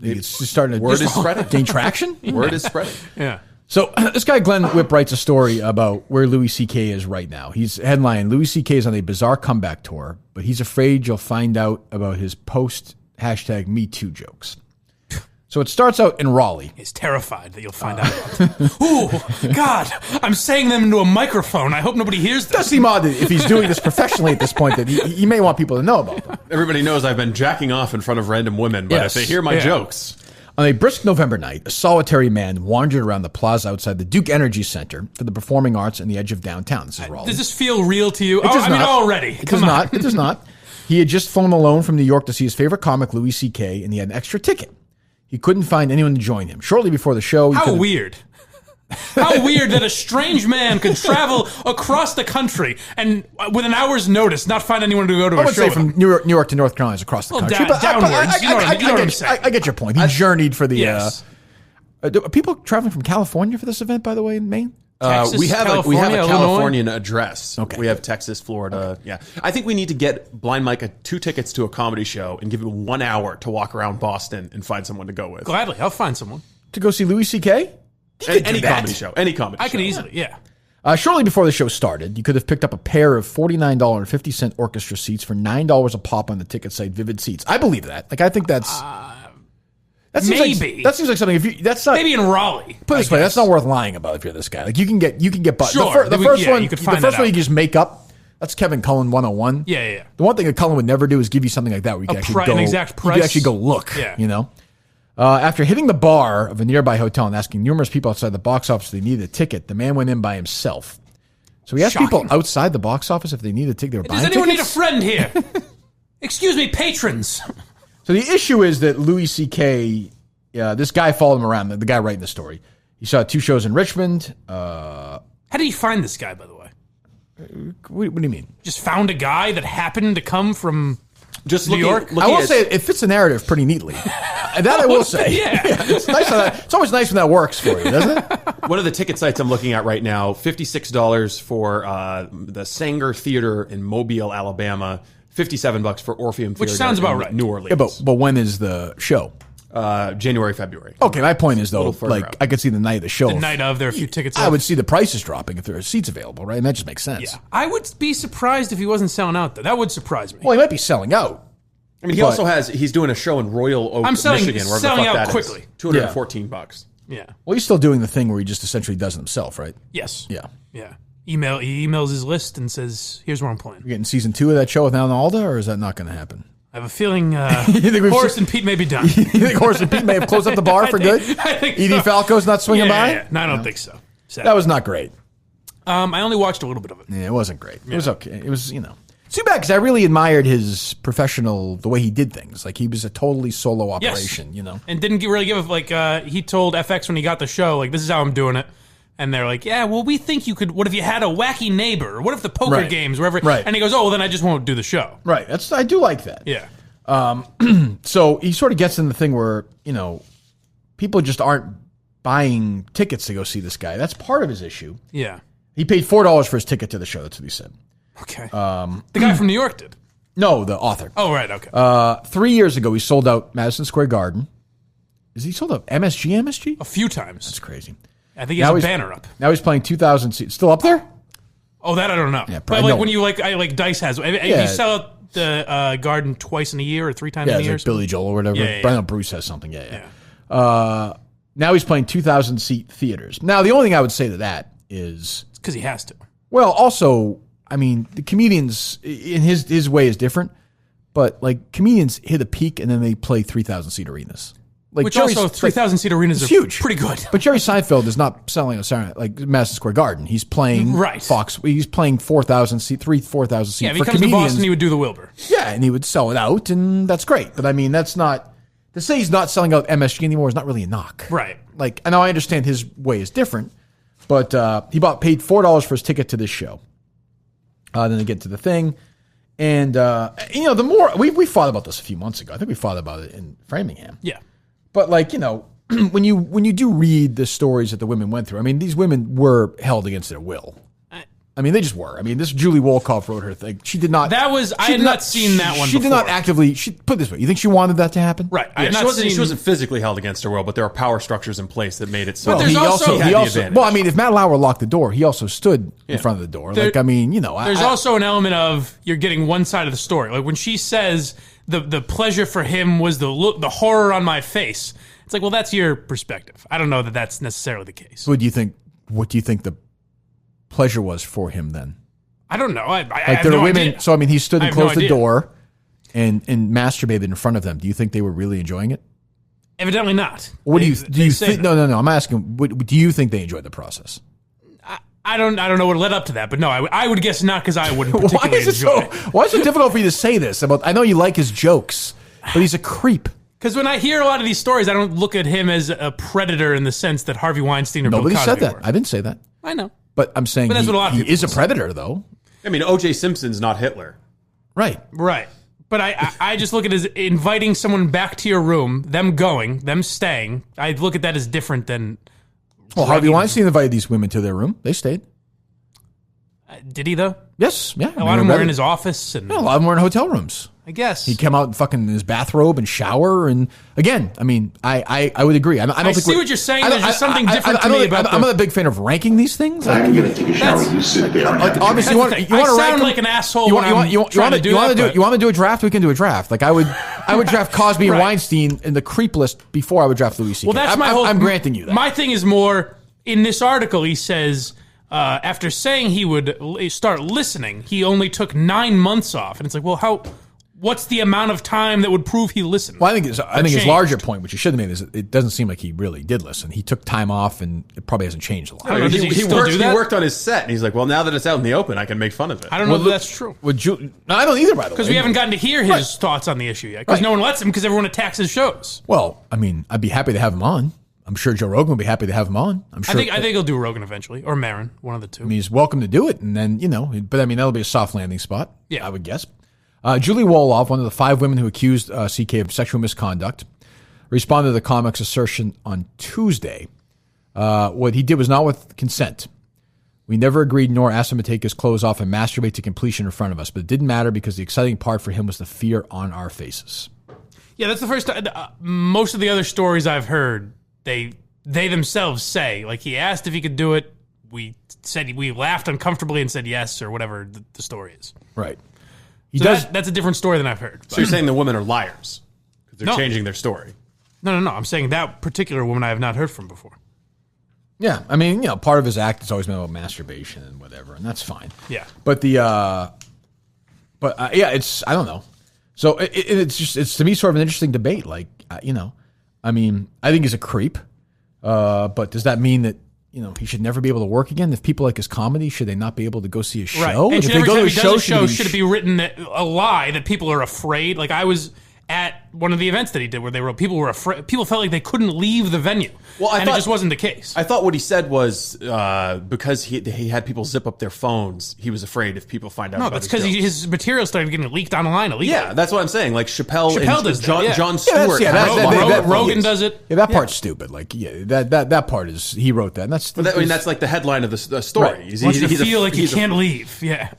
It's just starting to Word is spreading. gain traction? Word is spreading. yeah. So this guy, Glenn Whipp, writes a story about where Louis C.K. is right now. He's headline, Louis C.K. is on a bizarre comeback tour, but he's afraid you'll find out about his post #MeToo jokes. So it starts out in Raleigh. He's terrified that you'll find out about them. Ooh, God, I'm saying them into a microphone. I hope nobody hears It them. does seem odd that if he's doing this professionally at this point that he may want people to know about them. Everybody knows I've been jacking off in front of random women, but Yes. if they hear my Yeah. jokes... On a brisk November night, a solitary man wandered around the plaza outside the Duke Energy Center for the Performing Arts on the edge of downtown. This is Raleigh. Does this feel real to you? It does I mean, not. already. It Come does on. not. It does not. He had just flown alone from New York to see his favorite comic, Louis C.K., and he had an extra ticket. He couldn't find anyone to join him. Shortly before the show... How weird. How weird that a strange man could travel across the country and with an hour's notice not find anyone to go to I a would show say with from him. New York to North Carolina is across the Well, country. downwards. You know what I'm saying. I get your point. He journeyed for the... Yes. are people traveling from California for this event, by the way, in Maine? Texas, we have a California, Californian address. Okay. We have Texas, Florida. Yeah. I think we need to get Blind Mike 2 tickets to a comedy show and give him 1 hour to walk around Boston and find someone to go with. Gladly. I'll find someone. To go see Louis C.K.? Any comedy show. Any comedy show. I could easily, yeah. Shortly before the show started, you could have picked up a pair of $49.50 orchestra seats for $9 a pop on the ticket site Vivid Seats. I believe that. Like, I think that's... that seems maybe. that seems like something. If you, that's not Maybe in Raleigh. put it this way. That's not worth lying about if you're this guy. Like you can get Sure. the first one. You could The find first that one you out. just make up. That's Kevin Cullen 101. Yeah. The one thing that Cullen would never do is give you something like that where you can actually go. An exact You price. can actually go look. Yeah. You know. After hitting the bar of a nearby hotel and asking numerous people outside the box office if they needed a ticket, the man went in by himself. So he asked people outside the box office if they needed a ticket. They were buying Does anyone tickets. need a friend here? Excuse me, patrons. So the issue is that Louis C.K., this guy followed him around, the guy writing the story. He saw 2 shows in Richmond. How did he find this guy, by the way? What do you mean? Just found a guy that happened to come from Just New York? I will say it fits the narrative pretty neatly. That I will say. Yeah. It's nice when it's always nice when that works for you, doesn't it? One of the ticket sites I'm looking at right now, $56 for the Sanger Theater in Mobile, Alabama. $57 for Orpheum Theater. Which sounds about in right. New Orleans. Yeah, but when is the show? January, February. Okay, my point is, though, little further like, out. I could see the night of the show. The night of, there are a few tickets I left. would see the prices dropping if there are seats available, right? And that just makes sense. Yeah. I would be surprised if he wasn't selling out, though. That would surprise me. Well, he might be selling out. I mean, he's doing a show in Royal Oak, Michigan. Wherever selling the fuck out that quickly. Is. $214. Yeah. Well, he's still doing the thing where he just essentially does it himself, right? Yes. Yeah. Yeah. He emails his list and says, here's where I'm playing. We're getting season 2 of that show with Alan Alda, or is that not going to happen? I have a feeling think Horace and Pete may be done. You think Horace and Pete may have closed up the bar for good? I think Edie so. Falco's not swinging by? Yeah. No, I don't think so. Sadly. That was not great. I only watched a little bit of it. Yeah, it wasn't great. It was okay. It was, It's too bad because I really admired his the way he did things. Like he was a totally solo operation, And didn't really give he told FX when he got the show, like, this is how I'm doing it. And they're like, yeah, well, we think you could, what if you had a wacky neighbor? Or what if the poker games, wherever? Right. And he goes, oh, well, then I just won't do the show. Right. I do like that. Yeah. So he sort of gets in the thing where, people just aren't buying tickets to go see this guy. That's part of his issue. Yeah. He paid $4 for his ticket to the show. That's what he said. Okay. The guy from New York did. No, the author. Oh, right. Okay. 3 years ago, he sold out Madison Square Garden. Is he sold out MSG? A few times. That's crazy. I think he has a banner up. Now he's playing 2,000 seats. Still up there? Oh, that I don't know. Yeah, but no. when you like Dice has, you sell out the Garden twice in a year or 3 times in a it's year. like Billy Joel or whatever. Yeah. But I know Bruce has something. Yeah. Now he's playing 2,000-seat theaters. Now, the only thing I would say to that is... It's because he has to. Well, also, I mean, the comedians, in his way is different, but, like, comedians hit a peak and then they play 3,000-seat arenas. Like Which also 3,000-seat arenas are huge, pretty good. But Jerry Seinfeld is not selling like Madison Square Garden. He's playing Fox. He's playing 4,000 seat. Yeah, if he comes to Boston, he would do the Wilbur. Yeah, and he would sell it out, and that's great. But I mean, that's not to say he's not selling out MSG anymore is not really a knock, right? Like, I know I understand his way is different, but he paid $4 for his ticket to this show. Then they get to the thing, and the more we thought about this a few months ago. I think we thought about it in Framingham. Yeah. But like, when you do read the stories that the women went through, I mean, these women were held against their will. I mean, they just were. I mean, this Julie Wolkoff wrote her thing. She did not. I had not seen that one. She before. did not actively. She put it this way. You think she wanted that to happen? Right. Yeah, she wasn't physically held against her will, but there are power structures in place that made it so. But there's he also. Well, I mean, if Matt Lauer locked the door, he also stood in front of the door. There's also an element of you're getting one side of the story. Like when she says the pleasure for him was the horror on my face. It's like, well, that's your perspective. I don't know that that's necessarily the case. What do you think the pleasure was for him then? I don't know. I like have there no are women. idea. So I mean, he stood and closed the idea. door, and masturbated in front of them. Do you think they were really enjoying it? Evidently not. What do you think? No. I'm asking. Do you think they enjoyed the process? I don't know what led up to that, but no, I would guess not because I wouldn't particularly enjoy it. Why is it difficult for you to say this? I know you like his jokes, but he's a creep. Because when I hear a lot of these stories, I don't look at him as a predator in the sense that Harvey Weinstein or Nobody Bill Cosby said that. were. I didn't say that. I know. But I'm saying that's what a lot of he people is a say. predator, though. I mean, O.J. Simpson's not Hitler. Right. But I just look at it as inviting someone back to your room, them staying. I look at that as different than... Well, Harvey Weinstein invited these women to their room. They stayed. Did he, though? Yes. Yeah. A lot of them were in his office. And a lot of them were in hotel rooms. I guess. He'd come out in fucking his bathrobe and shower. And again, I mean, I would agree. I think see what you're saying. There's just something different to me about I'm not a big fan of ranking these things. I'm going to take a shower. You sit there. Obviously, you want to rank like an asshole. You want to do a draft? We can do a draft. Like I would draft Cosby and Weinstein in the creep list before I would draft Louis C.K. Well, that's my whole. I'm granting you that. My thing is more in this article. He says after saying he would start listening, he only took 9 months off, and it's like, well, how? What's the amount of time that would prove he listened? Well, I think his larger point, which he should have made, is it doesn't seem like he really did listen. He took time off, and it probably hasn't changed a lot. I don't know, he worked on his set, and he's like, well, now that it's out in the open, I can make fun of it. I don't know if that's true. No, I don't either, by the way. Because we haven't gotten to hear his thoughts on the issue yet. Because no one lets him, because everyone attacks his shows. Well, I mean, I'd be happy to have him on. I'm sure Joe Rogan would be happy to have him on. I'm sure. I think he'll do Rogan eventually, or Maron, one of the two. I mean, he's welcome to do it, and then, but I mean, that'll be a soft landing spot, I would guess. Julie Wolof, one of the 5 women who accused CK of sexual misconduct, responded to the comic's assertion on Tuesday. What he did was not with consent. We never agreed nor asked him to take his clothes off and masturbate to completion in front of us, but it didn't matter because the exciting part for him was the fear on our faces. Yeah, that's the first time. Most of the other stories I've heard, they themselves say, like, he asked if he could do it. We laughed uncomfortably and said yes, or whatever the story is. Right. That's a different story than I've heard. So you're saying the women are liars because they're changing their story? No. I'm saying that particular woman I have not heard from before. Yeah, I mean, part of his act has always been about masturbation and whatever, and that's fine. Yeah. But it's I don't know. So it's to me sort of an interesting debate. Like, I mean, I think he's a creep, but does that mean that? He should never be able to work again. If people like his comedy, should they not be able to go see a show? Right. And if they go to a show, should it be written a lie that people are afraid? Like I was at one of the events that he did where people were afraid. People felt like they couldn't leave the venue. Well, it just wasn't the case. I thought what he said was because he had people zip up their phones, he was afraid if people find out. No, about that's because his material started getting leaked online illegally. Yeah, that's what I'm saying. Like Chappelle does Jon, that, yeah. Jon Stewart. Rogan does it. Yeah, that part's stupid. Like, that part is he wrote that. And that's like the headline of the story. Right. He wants to feel like he can't leave. Yeah.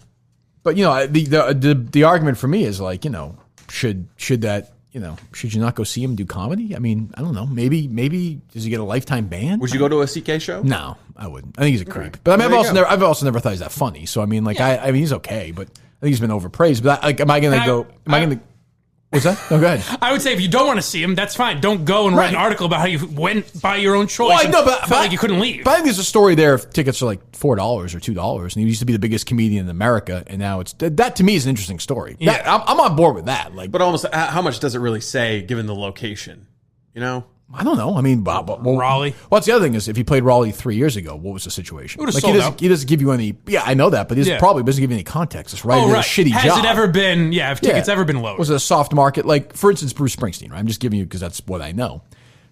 But the argument for me is like, should that. Should you not go see him do comedy? I mean, I don't know. Maybe does he get a lifetime ban? Would you go to a CK show? No, I wouldn't. I think he's a creep. But I mean, I've also never thought he's that funny. So I mean, I mean, he's okay, but I think he's been overpraised. But am I going to go? What's that? No, go ahead. I would say if you don't want to see him, that's fine. Don't go and write an article about how you went by your own choice. Well, I know, but felt like you couldn't leave. But I think there's a story there if tickets are like $4 or $2, and he used to be the biggest comedian in America, and now it's that. To me, is an interesting story. Yeah. I'm on board with that. Like, but almost how much does it really say given the location? You know. I don't know. I mean, Raleigh. Well, that's the other thing is if he played Raleigh 3 years ago, what was the situation? It would have Like sold out. He doesn't give you any. Yeah, I know that, but he probably doesn't give you any context. It's right. Oh, He did right. a shitty Has job. it ever been? Yeah, have tickets ever been lower? Was it a soft market? Like, for instance, Bruce Springsteen. Right? I'm just giving you because that's what I know.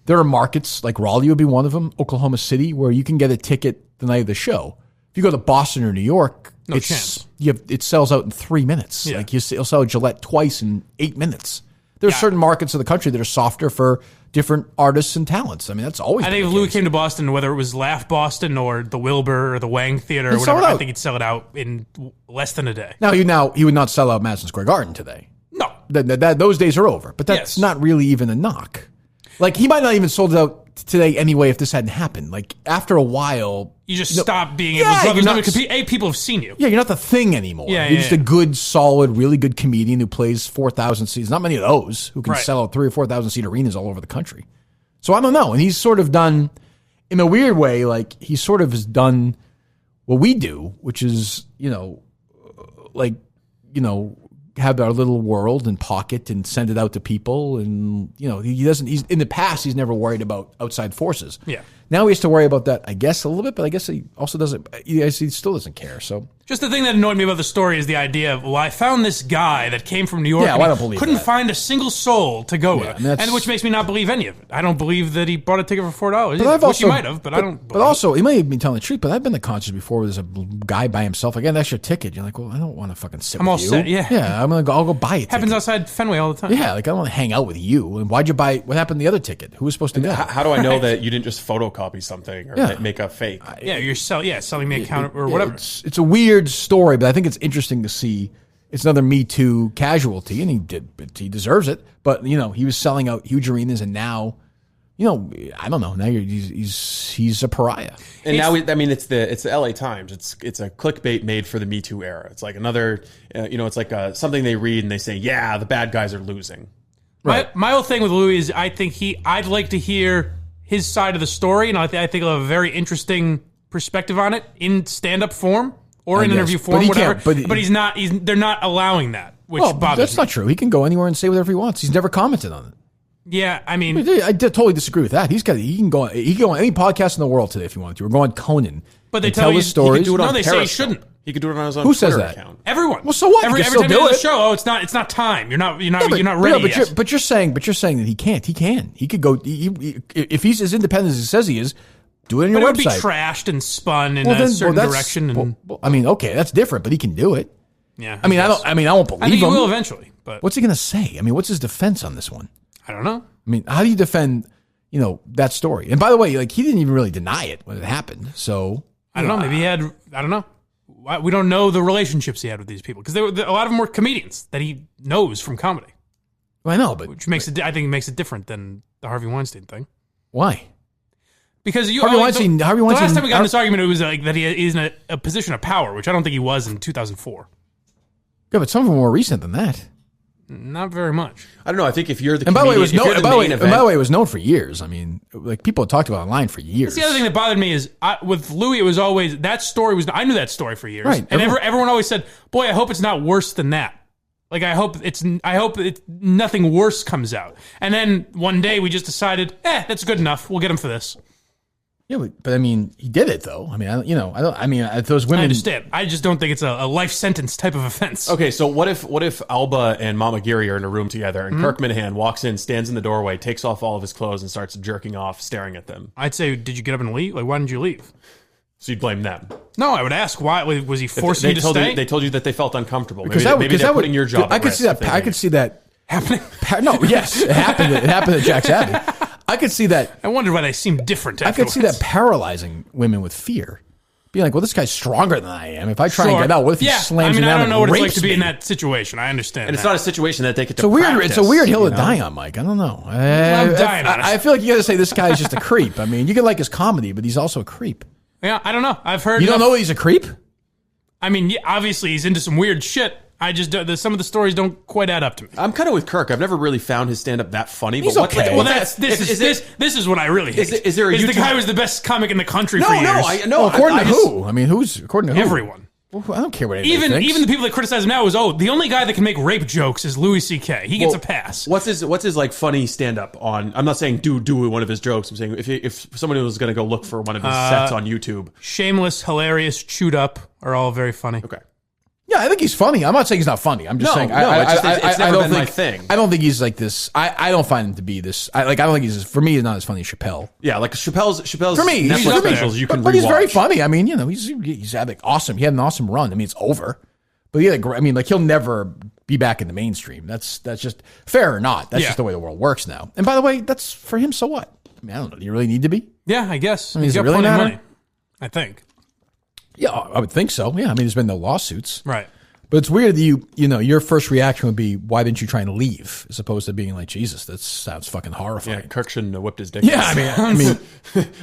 There are markets like Raleigh would be one of them, Oklahoma City, where you can get a ticket the night of the show. If you go to Boston or New York, No chance. It sells out in 3 minutes. Yeah. Like you'll sell Gillette twice in 8 minutes. There are certain markets of the country that are softer for different artists and talents. I mean, that's always. I think if Louis came to Boston, whether it was Laugh Boston or the Wilbur or the Wang Theater or He'd sell whatever, it I out. think he'd sell it out in less than a day. Now he would not sell out Madison Square Garden today. No, those days are over. But that's not really even a knock. Like he might not even sold it out today anyway if this hadn't happened. Like after a while, you just stop being able to compete. People have seen you. Yeah, you're not the thing anymore. Yeah, you're just a good, solid, really good comedian who plays 4,000 seats. Not many of those who can sell out 3,000 or 4,000 seat arenas all over the country. So I don't know. And he's sort of done, in a weird way, like he sort of has done what we do, which is, have our little world and pocket and send it out to people. And, he's in the past, he's never worried about outside forces. Yeah. Now he has to worry about that, I guess, a little bit, but I guess he also doesn't, he still doesn't care. So just the thing that annoyed me about the story is the idea of, well, I found this guy that came from New York and I don't believe couldn't that. find a single soul to go with, and which makes me not believe any of it. I don't believe that he bought a ticket for $4, But I've which also, he might have, but I don't. But also, he may have been telling the truth. But I've been to concerts before where there's a guy by himself. Again, that's your ticket. You're like, well, I don't want to fucking sit I'm with all you. set, yeah. Yeah, I'll go buy it. Happens outside Fenway all the time. Yeah, like I don't want to hang out with you. And why'd you buy? What happened to the other ticket? Who was supposed to go? How do I know that you didn't just photocopy something or make a fake? Yeah, you're selling me a counter or whatever. It's a weird story, but I think it's interesting to see. It's another Me Too casualty, and he deserves it. But he was selling out huge arenas, and now, I don't know. Now he's a pariah. And now it's the LA Times. It's a clickbait made for the Me Too era. It's like another, it's like something they read and they say, yeah, the bad guys are losing. Right. My whole thing with Louis is I'd like to hear his side of the story, and I think he'll have a very interesting perspective on it in stand-up form or in interview form, whatever. But he's not. They're not allowing that, which bothers that's me. not true. He can go anywhere and say whatever he wants. He's never commented on it. Yeah, I mean, I totally disagree with that. He can go on any podcast in the world today if he wanted to. We're going Conan. But they tell his stories. They say he shouldn't. He could do it on his own Who Twitter says that? account. Everyone. Well, so what? Every still time do you do it. the show, it's not time. You're not ready yet. But you're saying that he can't. He can. He could go. If he's as independent as he says he is, do it on your but it website. would be trashed and spun in a certain direction. And Okay, that's different. But he can do it. Yeah. I won't believe him. I think he will eventually. But what's he going to say? I mean, what's his defense on this one? I don't know. I mean, how do you defend, that story? And by the way, like he didn't even really deny it when it happened. So I don't know. Maybe he had. I don't know. We don't know the relationships he had with these people because a lot of them were comedians that he knows from comedy. Well, I know, but which makes it. I think it makes it different than the Harvey Weinstein thing. Why? Because Harvey Weinstein. The last time we got in this argument, it was like that he's in a position of power, which I don't think he was in 2004. Yeah, but some of them were more recent than that. Not very much. I don't know. I think if you're the and by the way, it was known for years. I mean, like people had talked about it online for years. That's the other thing that bothered me is with Louis, it was always that story was. I knew that story for years, right? And everyone always said, "Boy, I hope it's not worse than that." Like I hope nothing worse comes out. And then one day we just decided, that's good enough. We'll get him for this. Yeah, but I mean, he did it though. I mean, those women. I understand. I just don't think it's a life sentence type of offense. Okay, so what if Alba and Mama Geary are in a room together and Kirk Minihane walks in, stands in the doorway, takes off all of his clothes, and starts jerking off, staring at them? I'd say, did you get up and leave? Like, why didn't you leave? So you'd blame them? No, I would ask why. Was he forcing you to stay? They told you that they felt uncomfortable. Because maybe they're putting your job. I could see that. I could see that happening. No, yes, it happened. It happened at Jack's Abbey. I could see that. I wondered why they seemed different. I could see that paralyzing women with fear. Being like, well, this guy's stronger than I am. If I try and get out, what if he slams me down? I don't know what it's like to be me? in that situation. I understand. And it's not a situation that they get to It's a weird hill to die on, Mike. I don't know. I'm dying on it. I feel like you got to say this guy is just a creep. I mean, you can like his comedy, but he's also a creep. Yeah, I don't know. I've heard. You don't know he's a creep? I mean, obviously he's into some weird shit. some of the stories don't quite add up to me. I'm kind of with Kirk. I've never really found his stand-up that funny. He's but okay. Well, this is what I really hate. Is there a the YouTube guy who was the best comic in the country for years? According to who? I mean, according to who? Everyone. Well, I don't care what anybody thinks. Even the people that criticize him now is the only guy that can make rape jokes is Louis C.K. He gets a pass. What's his like funny stand-up on? I'm not saying do one of his jokes. I'm saying if somebody was going to go look for one of his sets on YouTube, Shameless, hilarious, chewed up are all very funny. Okay. Yeah, I think he's funny. I'm not saying he's not funny. I'm just saying it's never been my thing. I don't think he's like this. I don't find him to be this. I don't think he's for me. He's not as funny as Chappelle. Yeah, like Chappelle's for me Netflix specials you can but he's very rewatch. funny. I mean, he's had like awesome. He had an awesome run. I mean, it's over. But yeah, I mean, like he'll never be back in the mainstream. That's just fair or not. That's just the way the world works now. And by the way, that's for him. So what? I mean, I don't know. Do you really need to be? Yeah, I guess. I mean, he's got really plenty of matter? money. I think. Yeah, I would think so. Yeah, I mean, there's been no lawsuits. Right. But it's weird that your first reaction would be, why didn't you try and leave? As opposed to being like, Jesus, that sounds fucking horrifying. Yeah, Kirk shouldn't have whipped his dick. Yeah, I mean,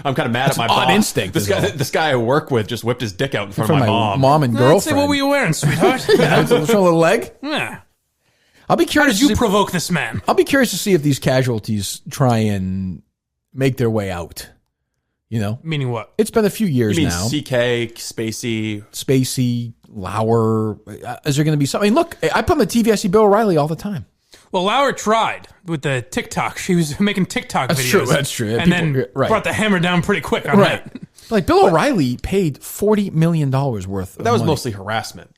I'm kind of mad at my odd boss. instinct. This guy I work with just whipped his dick out in front of my mom. Mom and girlfriend. I'd say, what were you wearing, sweetheart? Show a little leg. Yeah. I'll be How curious. did you provoke this man? I'll be curious to see if these casualties try and make their way out. Meaning what? It's been a few years You mean now. CK, Spacey, Lauer. Is there going to be something? I mean, look, I put on the TV. I see Bill O'Reilly all the time. Well, Lauer tried with the TikTok. She was making TikTok videos. That's true. And then brought the hammer down pretty quick on that. Like Bill O'Reilly paid $40 million worth. That was money. mostly harassment.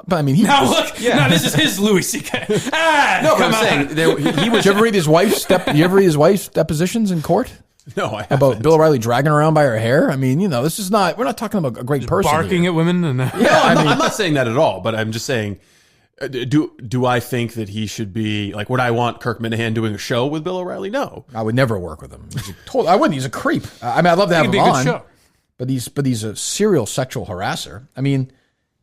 But I mean, Now this is his Louis C.K. No, but I'm saying he was. Did you ever read his wife's depositions in court? No, I haven't. About Bill O'Reilly dragging her around by her hair. I mean, this is not. We're not talking about a great person. Barking here. at women and Yeah, I'm not saying that at all. But I'm just saying, do I think that he should be like? Would I want Kirk Minihane doing a show with Bill O'Reilly? No, I would never work with him. I wouldn't. He's a creep. I mean, I'd love to have him be a good on. show. But he's a serial sexual harasser. I mean,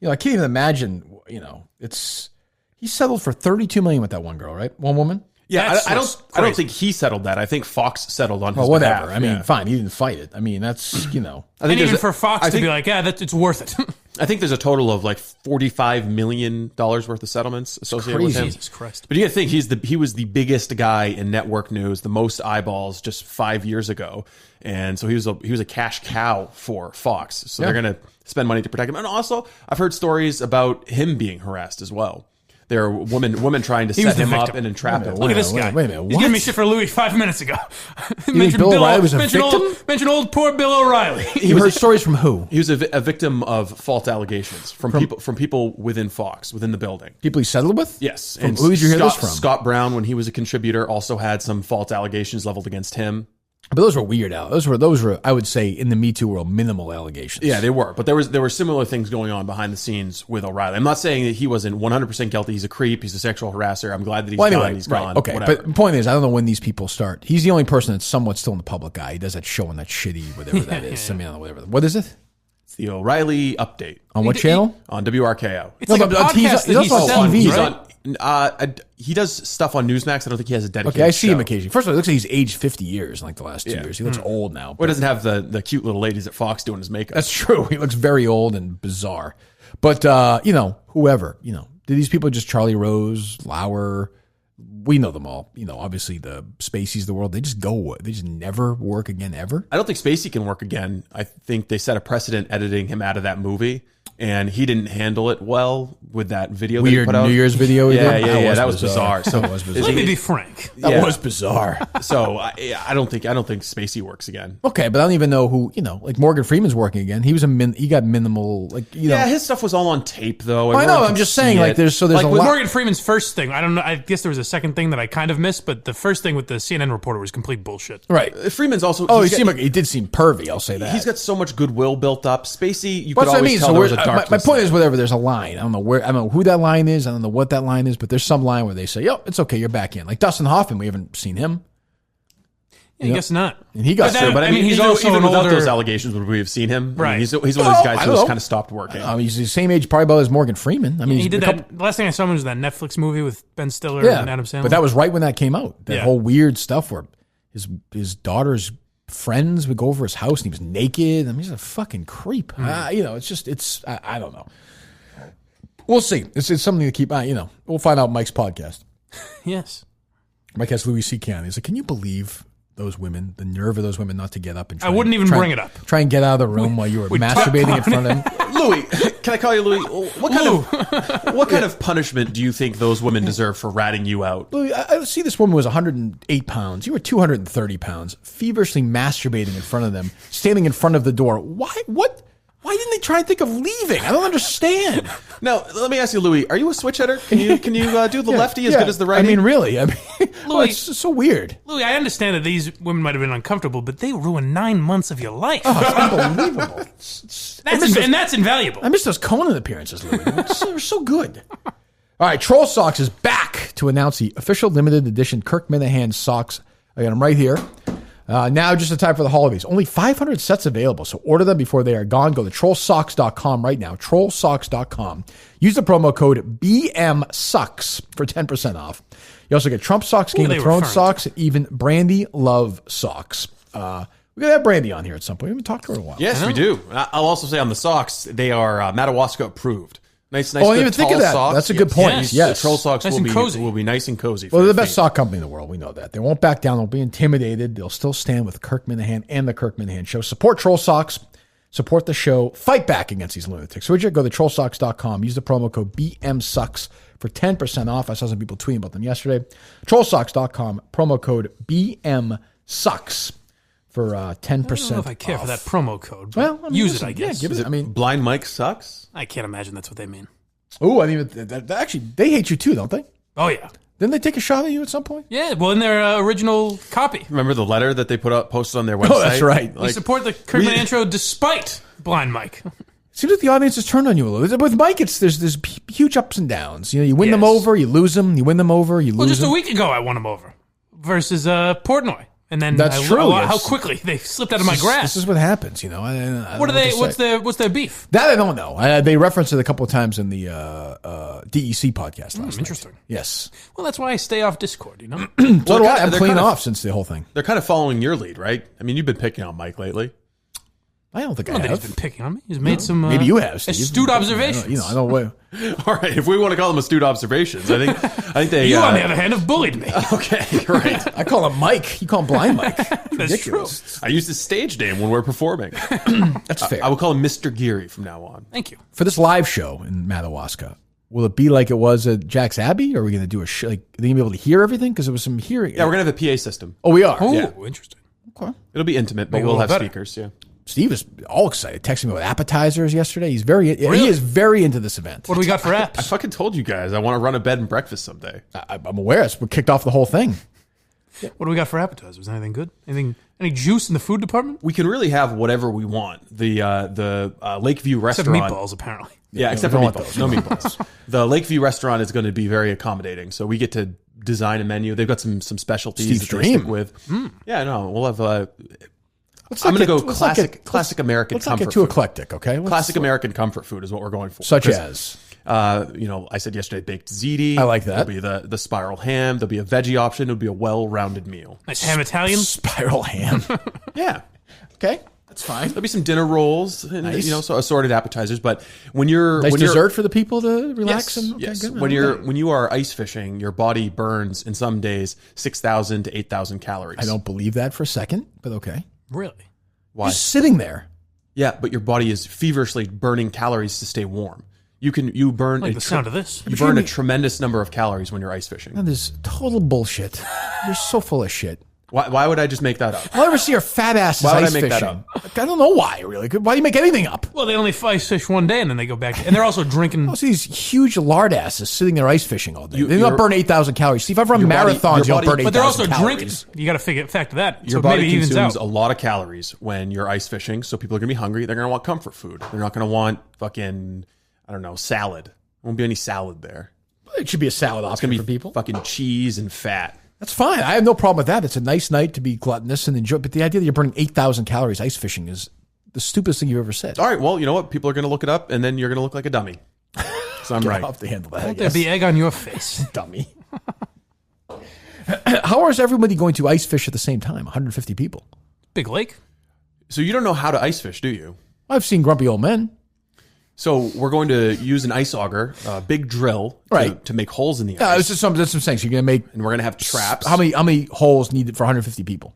I can't even imagine. He settled for $32 million with that one girl, right? One woman. Yeah, I don't think he settled that. I think Fox settled on his whatever. behalf. I mean, fine. He didn't fight it. I mean, that's I think and even for Fox to be like, yeah, it's worth it. I think there's a total of like $45 million worth of settlements associated with him. Jesus Christ! But you got to think he was the biggest guy in network news, the most eyeballs just 5 years ago, and so he was a cash cow for Fox. So they're going to spend money to protect him. And also, I've heard stories about him being harassed as well. There are women trying to set him up and entrap him. Look at this guy. Wait a minute. He's giving me shit for Louis 5 minutes ago. Mentioned Bill O'Reilly was a victim? Mention old poor Bill O'Reilly. You heard stories from who? He was a victim of false allegations from people within Fox, within the building. People he settled with? Yes. And who did you hear this from? Scott Brown, when he was a contributor, also had some false allegations leveled against him. But those were weird. Those were, I would say, in the Me Too world, minimal allegations. Yeah, they were. But there were similar things going on behind the scenes with O'Reilly. I'm not saying that he wasn't 100% guilty. He's a creep. He's a sexual harasser. I'm glad that he's gone. Okay, whatever. but the point is, I don't know when these people start. He's the only person that's somewhat still in the public eye. He does that show on that shitty, whatever that is. I mean, I don't know, whatever. What is it? It's the O'Reilly Update. On what channel? On WRKO. It's like a podcast he's also on TV, right? He does stuff on Newsmax. I don't think he has a dedicated Okay, I see show. him occasionally. First of all, it looks like he's aged 50 years in like the last 2 years. He looks old now. Or doesn't have the cute little ladies at Fox doing his makeup. That's true. He looks very old and bizarre. But, whoever, do these people just Charlie Rose, Lauer, we know them all. Obviously the Spaceys of the world, they just never work again ever. I don't think Spacey can work again. I think they set a precedent editing him out of that movie, and he didn't handle it well with that video. Weird that he put out. New Year's video. That was bizarre. So that was bizarre. Let me be frank. That was bizarre. So I don't think Spacey works again. Okay, but I don't even know who. Like Morgan Freeman's working again. He was he got minimal. Yeah, his stuff was all on tape though. I know. I'm just saying. Like there's like a with lot. Morgan Freeman's first thing. I don't know. I guess there was a second thing that I kind of missed, but the first thing with the CNN reporter was complete bullshit. Right. Freeman's also. He did seem pervy. I'll say that. He's got so much goodwill built up. Spacey, you What's could always tell there was a darkness. My point is, whatever. There's a line. I don't know who that line is. I don't know what that line is, but there's some line where they say, "Yo, it's okay. You're back in." Like Dustin Hoffman, we haven't seen him. I guess not. And he got but I mean, he's also even without those allegations, would we have seen him? Right. I mean, he's one of these guys who's kind of stopped working. He's the same age, probably about as Morgan Freeman. I mean, he did that. The last thing I saw him was that Netflix movie with Ben Stiller and Adam Sandler. But that was right when that came out. That whole weird stuff where his daughter's friends would go over his house and he was naked. I mean, he's a fucking creep. It's I don't know. We'll see. It's something to keep. We'll find out Mike's podcast. Yes. Mike has Louis C.K. He's like, can you believe those women, the nerve of those women not to get up and try I wouldn't even bring it up. Try and get out of the room while you were masturbating in front of them. Louis, can I call you Louis? What kind of punishment do you think those women deserve for ratting you out? Louis, I see this woman was 108 pounds. You were 230 pounds, feverishly masturbating in front of them, standing in front of the door. Why? What? Why didn't they try and think of leaving? I don't understand. Now, let me ask you, Louis, are you a switch hitter? Can you do the lefty as good as the righty? I mean, really. Louis, it's so weird. Louis, I understand that these women might have been uncomfortable, but they ruined 9 months of your life. Oh, it's unbelievable. That's invaluable. I miss those Conan appearances, Louis. They're so good. All right, Troll Socks is back to announce the official limited edition Kirk Minihane socks. I got them right here. Now, just in time for the holidays. Only 500 sets available, so order them before they are gone. Go to trollsocks.com right now, trollsocks.com. Use the promo code BMSucks for 10% off. You also get Trump socks, Game of Thrones socks, and even Brandy Love socks. We're going to have Brandy on here at some point. We haven't talked to her in a while. Yes, we do. I'll also say on the socks, they are Madawaska approved. Nice, I didn't even think of that. Socks. That's a good point. Yes. The Troll socks nice will be nice and cozy. Well, they're the best sock company in the world. We know that. They won't back down. They'll be intimidated. They'll still stand with Kirk Minihane and the Kirk Minihane Show. Support Troll Socks. Support the show. Fight back against these lunatics. So would you go to trollsocks.com. Use the promo code BMSucks for 10% off. I saw some people tweeting about them yesterday. Trollsocks.com. Promo code BMSucks for 10% off. I don't know if I care for that promo code. Well, use it, I guess. Yeah, give it. Blind Mike sucks? I can't imagine that's what they mean. Oh, actually, they hate you too, don't they? Oh, yeah. Didn't they take a shot at you at some point? Yeah, well, in their original copy. Remember the letter that they posted on their website? Oh, that's right. We support the Kirk Minihane Show despite Blind Mike. Seems like the audience has turned on you a little. With Mike, there's huge ups and downs. You win them over, you lose them. You win them over, you lose them. Well, just a week ago, I won them over versus Portnoy. And then that's true. How quickly they slipped out of my grasp. This is what happens, What are they? What's their beef? That I don't know. They referenced it a couple of times in the DEC podcast last night. Interesting. Yes. Well, that's why I stay off Discord. So do I. I'm clean off since the whole thing. They're kind of following your lead, right? I mean, you've been picking on Mike lately. I don't think I don't have. think he's been picking on me. He's made some maybe you have, Steve. astute observations. I don't know. All right, if we want to call them astute observations, I think they. You, on the other hand, have bullied me. Okay, right. I call him Mike. You call him Blind Mike. That's ridiculous. true. I use his stage name when we're performing. That's fair. I will call him Mr. Geary from now on. Thank you. For this live show in Madawaska, will it be like it was at Jack's Abbey? Or are we going to do a show? Like, are they going to be able to hear everything? Because there was some hearing. Yeah, we're going to have a PA system. Oh, we are? Oh, yeah. Interesting. Okay. It'll be intimate, but we'll have speakers, yeah. Steve is all excited. Texting me with appetizers yesterday. He is very into this event. What do we got for apps? I fucking told you guys I want to run a bed and breakfast someday. I'm aware. We kicked off the whole thing. What do we got for appetizers? Anything good? Any juice in the food department? We can really have whatever we want. The Lakeview restaurant. Except meatballs, apparently. Yeah, except for meatballs. No meatballs. The Lakeview restaurant is going to be very accommodating, so we get to design a menu. They've got some specialties Steve's that they dream. stick with. Yeah, no, we'll have. I'm going to go classic American comfort food. Let's not get too eclectic, okay? Classic American comfort food is what we're going for. Such as? I said yesterday baked ziti. I like that. There'll be the spiral ham. There'll be a veggie option. It'll be a well-rounded meal. Nice ham Italian? Spiral ham. Yeah. Okay. That's fine. There'll be some dinner rolls and nice. So assorted appetizers. But when you're dessert for the people to relax yes. When you are ice fishing, your body burns in some days 6,000 to 8,000 calories. I don't believe that for a second, but okay. Really? Why? Just sitting there. Yeah, but your body is feverishly burning calories to stay warm. You burn like the sound of this. You burn a tremendous number of calories when you're ice fishing. That is total bullshit. You're so full of shit. Why would I just make that up? I'll never see your fat asses why would ice I make fishing. That up? I don't know why, really. Why do you make anything up? Well, they only ice fish one day and then they go back. And they're also drinking. I see these huge lard asses sitting there ice fishing all day. They don't burn 8,000 calories. See, if I've run marathons, you don't burn 8,000 calories. But they're also drinking. You got to factor that. Your so body maybe consumes evens out. a lot of calories when you're ice fishing, so people are going to be hungry. They're going to want comfort food. They're not going to want fucking, I don't know, salad. There won't be any salad there. It should be a salad option for people. Fucking cheese and fat. That's fine. I have no problem with that. It's a nice night to be gluttonous and enjoy. But the idea that you're burning 8,000 calories ice fishing is the stupidest thing you've ever said. All right. Well, you know what? People are going to look it up, and then you're going to look like a dummy. So I'm right. Off to handle that. Won't there be egg on your face, dummy? How is everybody going to ice fish at the same time? 150 people. Big lake. So you don't know how to ice fish, do you? I've seen grumpy old men. So we're going to use an ice auger, a big drill, to make holes in the ice. Yeah, that's what I'm saying. So you're going to make, and we're going to have traps. How many holes needed for 150 people?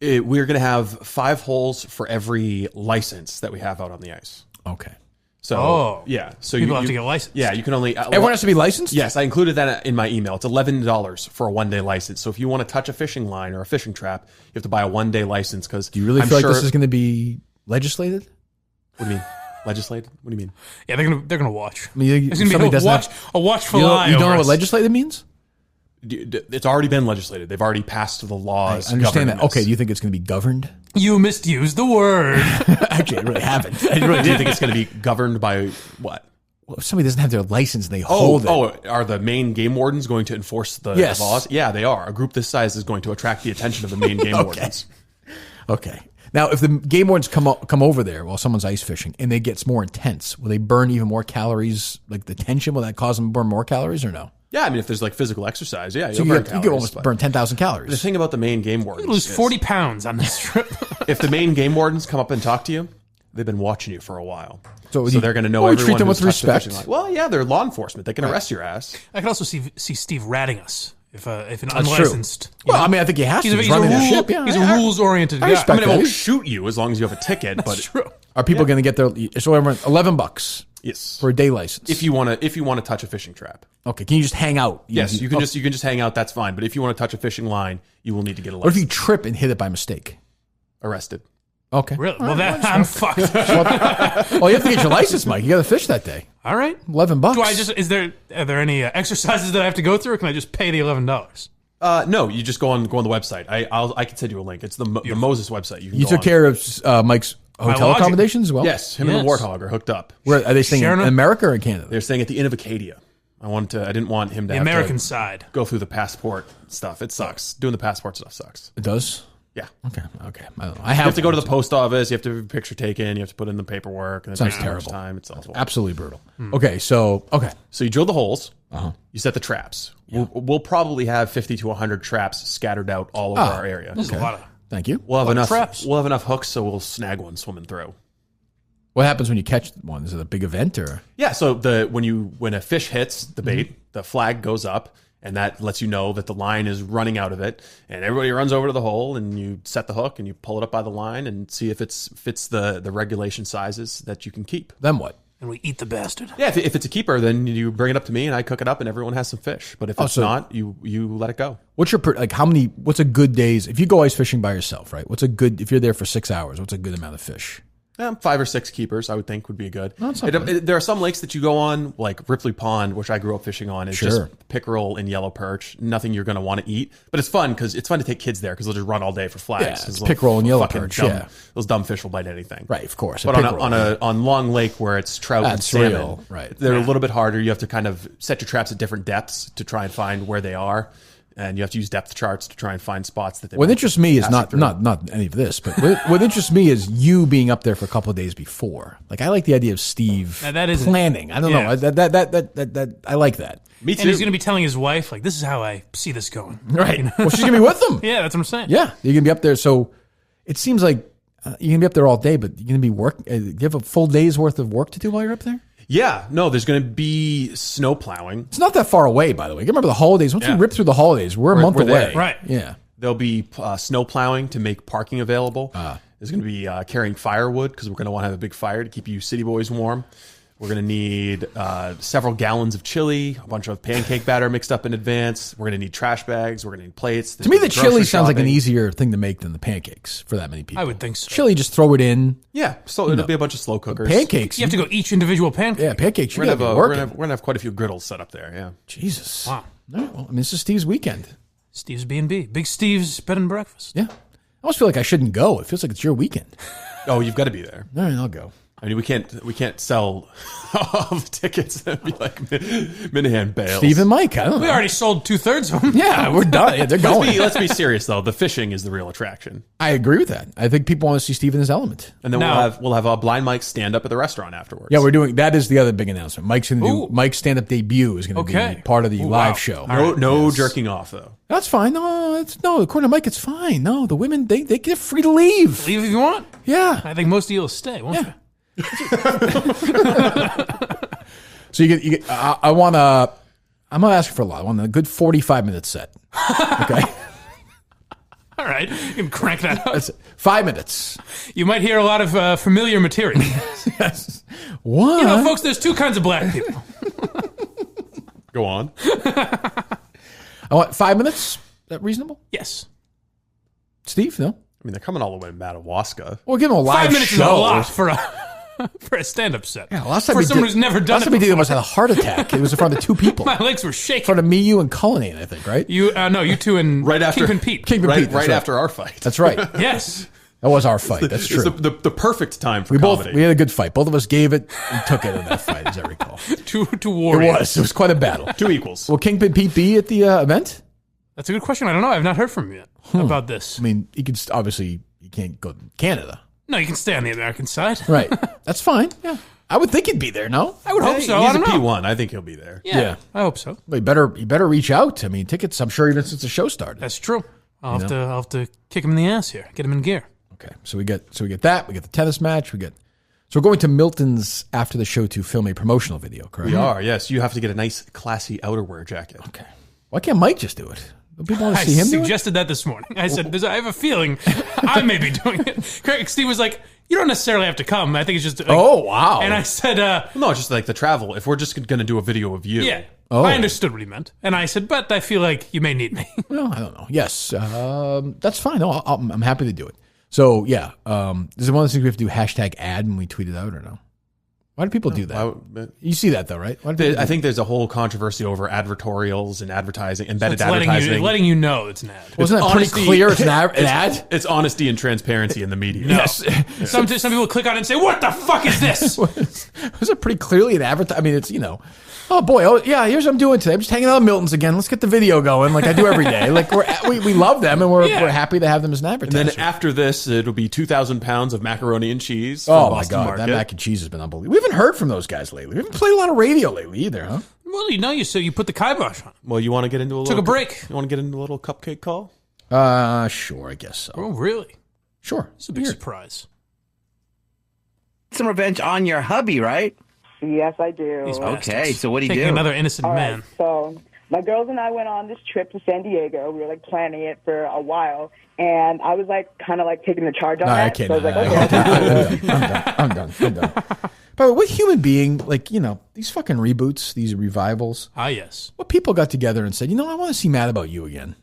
We're going to have 5 holes for every license that we have out on the ice. Okay. So so people have to get licensed. Yeah, you can only. Everyone has to be licensed. Yes, I included that in my email. It's $11 for a 1-day license. So if you want to touch a fishing line or a fishing trap, you have to buy a 1-day license. Because do you really feel like this is going to be legislated? What do you mean? Legislated? What do you mean? Yeah, they're gonna watch. I mean, it's gonna be a watchful eye. You don't know what legislated means? It's already been legislated. They've already passed the laws. I understand that. Okay, do you think it's going to be governed? You misused the word. Actually, I really haven't. I really do think it's going to be governed by what? Well, if somebody doesn't have their license, they hold it. Oh, are the Maine game wardens going to enforce the laws? Yeah, they are. A group this size is going to attract the attention of the Maine game wardens. Okay. Now, if the game wardens come over there while someone's ice fishing and it gets more intense, will they burn even more calories? Like the tension, will that cause them to burn more calories or no? Yeah, I mean, if there's like physical exercise, yeah, so you could almost burn 10,000 calories. The thing about the Maine game wardens, you lose 40 pounds on this trip. If the Maine game wardens come up and talk to you, they've been watching you for a while, so they're going to know everyone. Treat them with who's touched respect. Well, yeah, they're law enforcement. They can arrest your ass. I could also see Steve ratting us. If an That's unlicensed, true. Well, I mean, I think he has to. He's a ship. Yeah, he's a rules-oriented guy. I mean, it won't shoot you as long as you have a ticket. But true. Are people going to get their $11? Yes, for a day license. If you want to touch a fishing trap. Okay, can you just hang out? Yes, you can just hang out. That's fine. But if you want to touch a fishing line, you will need to get a license. What if you trip and hit it by mistake? Arrested. Okay. Really? Well, I'm fucked. Well, you have to get your license, Mike. You got to fish that day. All right. $11. Are there any exercises that I have to go through, or can I just pay the $11? No, you just go on the website. I can send you a link. It's the Moses website. You took care of Mike's hotel accommodations as well? Yes, him and the Warthog are hooked up. Where are they staying in America or in Canada? They're staying at the Inn of Acadia. I didn't want him to the have American to side go through the passport stuff. It sucks. Doing the passport stuff sucks. It does? Yeah. Okay. I don't know. You have to go to the post office. You have to have a picture taken. You have to put in the paperwork. And it sounds takes terrible. Time. It's awful. Absolutely brutal. Okay. So you drill the holes. Uh-huh. You set the traps. Yeah. We'll probably have 50 to 100 traps scattered out all over our area. There's a lot of. Thank you. We'll have enough traps. We'll have enough hooks, so we'll snag one swimming through. What happens when you catch one? Is it a big event or? Yeah. So when a fish hits the bait, the flag goes up. And that lets you know that the line is running out of it. And everybody runs over to the hole and you set the hook and you pull it up by the line and see if it fits the regulation sizes that you can keep. Then what? And we eat the bastard. Yeah, if it's a keeper, then you bring it up to me and I cook it up and everyone has some fish. But if it's not, you let it go. What's what's a good days? If you go ice fishing by yourself, right? If you're there for 6 hours, what's a good amount of fish? 5 or 6 keepers, I would think, would be good. No, there are some lakes that you go on, like Ripley Pond, which I grew up fishing on. It's just pickerel and yellow perch. Nothing you're going to want to eat, but it's fun because it's fun to take kids there because they'll just run all day for flags. Yeah, it's pickerel and yellow perch. Those dumb fish will bite anything. Right, of course. But on Long Lake where it's trout and salmon, they're a little bit harder. You have to kind of set your traps at different depths to try and find where they are. And you have to use depth charts to try and find spots that they. What interests me is not any of this, but what interests me is you being up there for a couple of days before. Like I like the idea of Steve planning. I don't know that I like that. Me too. And he's going to be telling his wife like, "This is how I see this going." Right. You know? Well, she's going to be with them. Yeah, that's what I'm saying. Yeah, you're going to be up there. So it seems like you're going to be up there all day, but you're going to be do you have a full day's worth of work to do while you're up there? Yeah, no, there's going to be snow plowing. It's not that far away, by the way. Remember the holidays. Once we rip through the holidays, we're a month away. There. Right. Yeah. There'll be snow plowing to make parking available. There's going to be carrying firewood because we're going to want to have a big fire to keep you city boys warm. We're going to need several gallons of chili, a bunch of pancake batter mixed up in advance. We're going to need trash bags. We're going to need plates. To me, the chili sounds like an easier thing to make than the pancakes for that many people. I would think so. Chili, just throw it in. Yeah, so it'll be a bunch of slow cookers. Pancakes. You have to go each individual pancake. Yeah, pancakes. We're going to have quite a few griddles set up there, yeah. Jesus. Wow. No, well, I mean, this is Steve's weekend. Steve's B&B. Big Steve's bed and breakfast. Yeah. I almost feel like I shouldn't go. It feels like it's your weekend. Oh, you've got to be there. All right, I'll go. I mean, we can't sell all the tickets and be like Minihane bails. Steve and Mike, I don't know. We already sold 2/3 of them. Yeah, we're done. Yeah, they're going. Let's be serious though. The fishing is the real attraction. I agree with that. I think people want to see Steve in his element. And then we'll have a blind Mike stand up at the restaurant afterwards. Yeah, we're doing that. Is the other big announcement. Mike's going to do Mike's stand up debut is going to be part of the live show. No jerking off though. That's fine. No, according to Mike, it's fine. No, the women they get free to leave. Leave if you want. Yeah, I think most of you will stay, won't you? So you get I'm going to ask for a lot. I want a good 45-minute set. Okay. All right. You can crank that up. That's 5 minutes. You might hear a lot of familiar material. Yes. What? You know, folks, there's two kinds of black people. Go on. I want 5 minutes. Is that reasonable? Yes. Steve, no? I mean, they're coming all the way to Madawaska. Well, give them a live 5 minutes show. is a lot for a stand-up set. Yeah, last time for we someone did, who's never done last it time we did before. almost had a heart attack. It was in front of 2 people. My legs were In shaking. front of me, you, and Cullinane, I think, right? You two and Right after Kingpin Pete. Kingpin right, Pete, that's right right. after our fight. That's right. Yes. That was our fight. That's true. It's the perfect time for we comedy. had a good fight. Both of us gave it and took it in that fight, as I recall. Two warriors. It was quite a battle. 2 equals. Will Kingpin Pete be at the event? That's a good question. I don't know. I've not heard from him yet about this. I mean, he could obviously you can't go to Canada. No, you can stay on the American side. Right. That's fine. Yeah. I would think he'd be there, no? I would hope so. He's I don't a know. P1. I think he'll be there. Yeah, I hope so. Well, you better reach out. I mean, tickets, I'm sure even since the show started. That's true. I'll have to kick him in the ass here. Get him in gear. Okay. So we get that. We get the tennis match. So we're going to Milton's after the show to film a promotional video, correct? We are, yes. You have to get a nice, classy outerwear jacket. Okay. Why can't Mike just do it? Do people want to see him do it? I suggested that this morning. I said, I have a feeling I may be doing it. Steve was like, you don't necessarily have to come. I think it's just... Like, oh, wow. And I said... no, it's just like the travel. If we're just going to do a video of you. Yeah. Oh. I understood what he meant. And I said, but I feel like you may need me. Well, I don't know. Yes. That's fine. No, I'm happy to do it. So, yeah. Is it one of those things we have to do #ad when we tweet it out or no? Why do people do that? You see that, though, right? I think there's a whole controversy over advertorials and advertising, embedded advertising. Letting you know it's an ad. Wasn't that pretty clear it's an ad? It's honesty and transparency in the media. No. Yes. Some people click on it and say, what the fuck is this? Was it pretty clearly an advertisement? I mean, it's, oh boy, here's what I'm doing today. I'm just hanging out at Milton's again. Let's get the video going like I do every day. Like we love them and we're happy to have them as an advertiser. And then after this, it'll be 2,000 pounds of macaroni and cheese. Oh my Boston God, Market. that mac and cheese has been unbelievable. We haven't heard from those guys lately. We haven't played a lot of radio lately either, huh? Well, you put the kibosh on. Well, you want to get into a little... Took a break. You want to get into a little cupcake call? Sure, I guess so. Oh, really? Sure. It's a big surprise. Some revenge on your hubby, right? Yes, I do. Okay, so what do you Taking do? another innocent All man. right, so my girls and I went on this trip to San Diego. We were like planning it for a while, and I was like kind of like taking the charge on that. I can't. So I was like, okay. I'm done. By the way, what human being, like, these fucking reboots, these revivals? Ah, yes. What people got together and said, I want to see Mad About You again.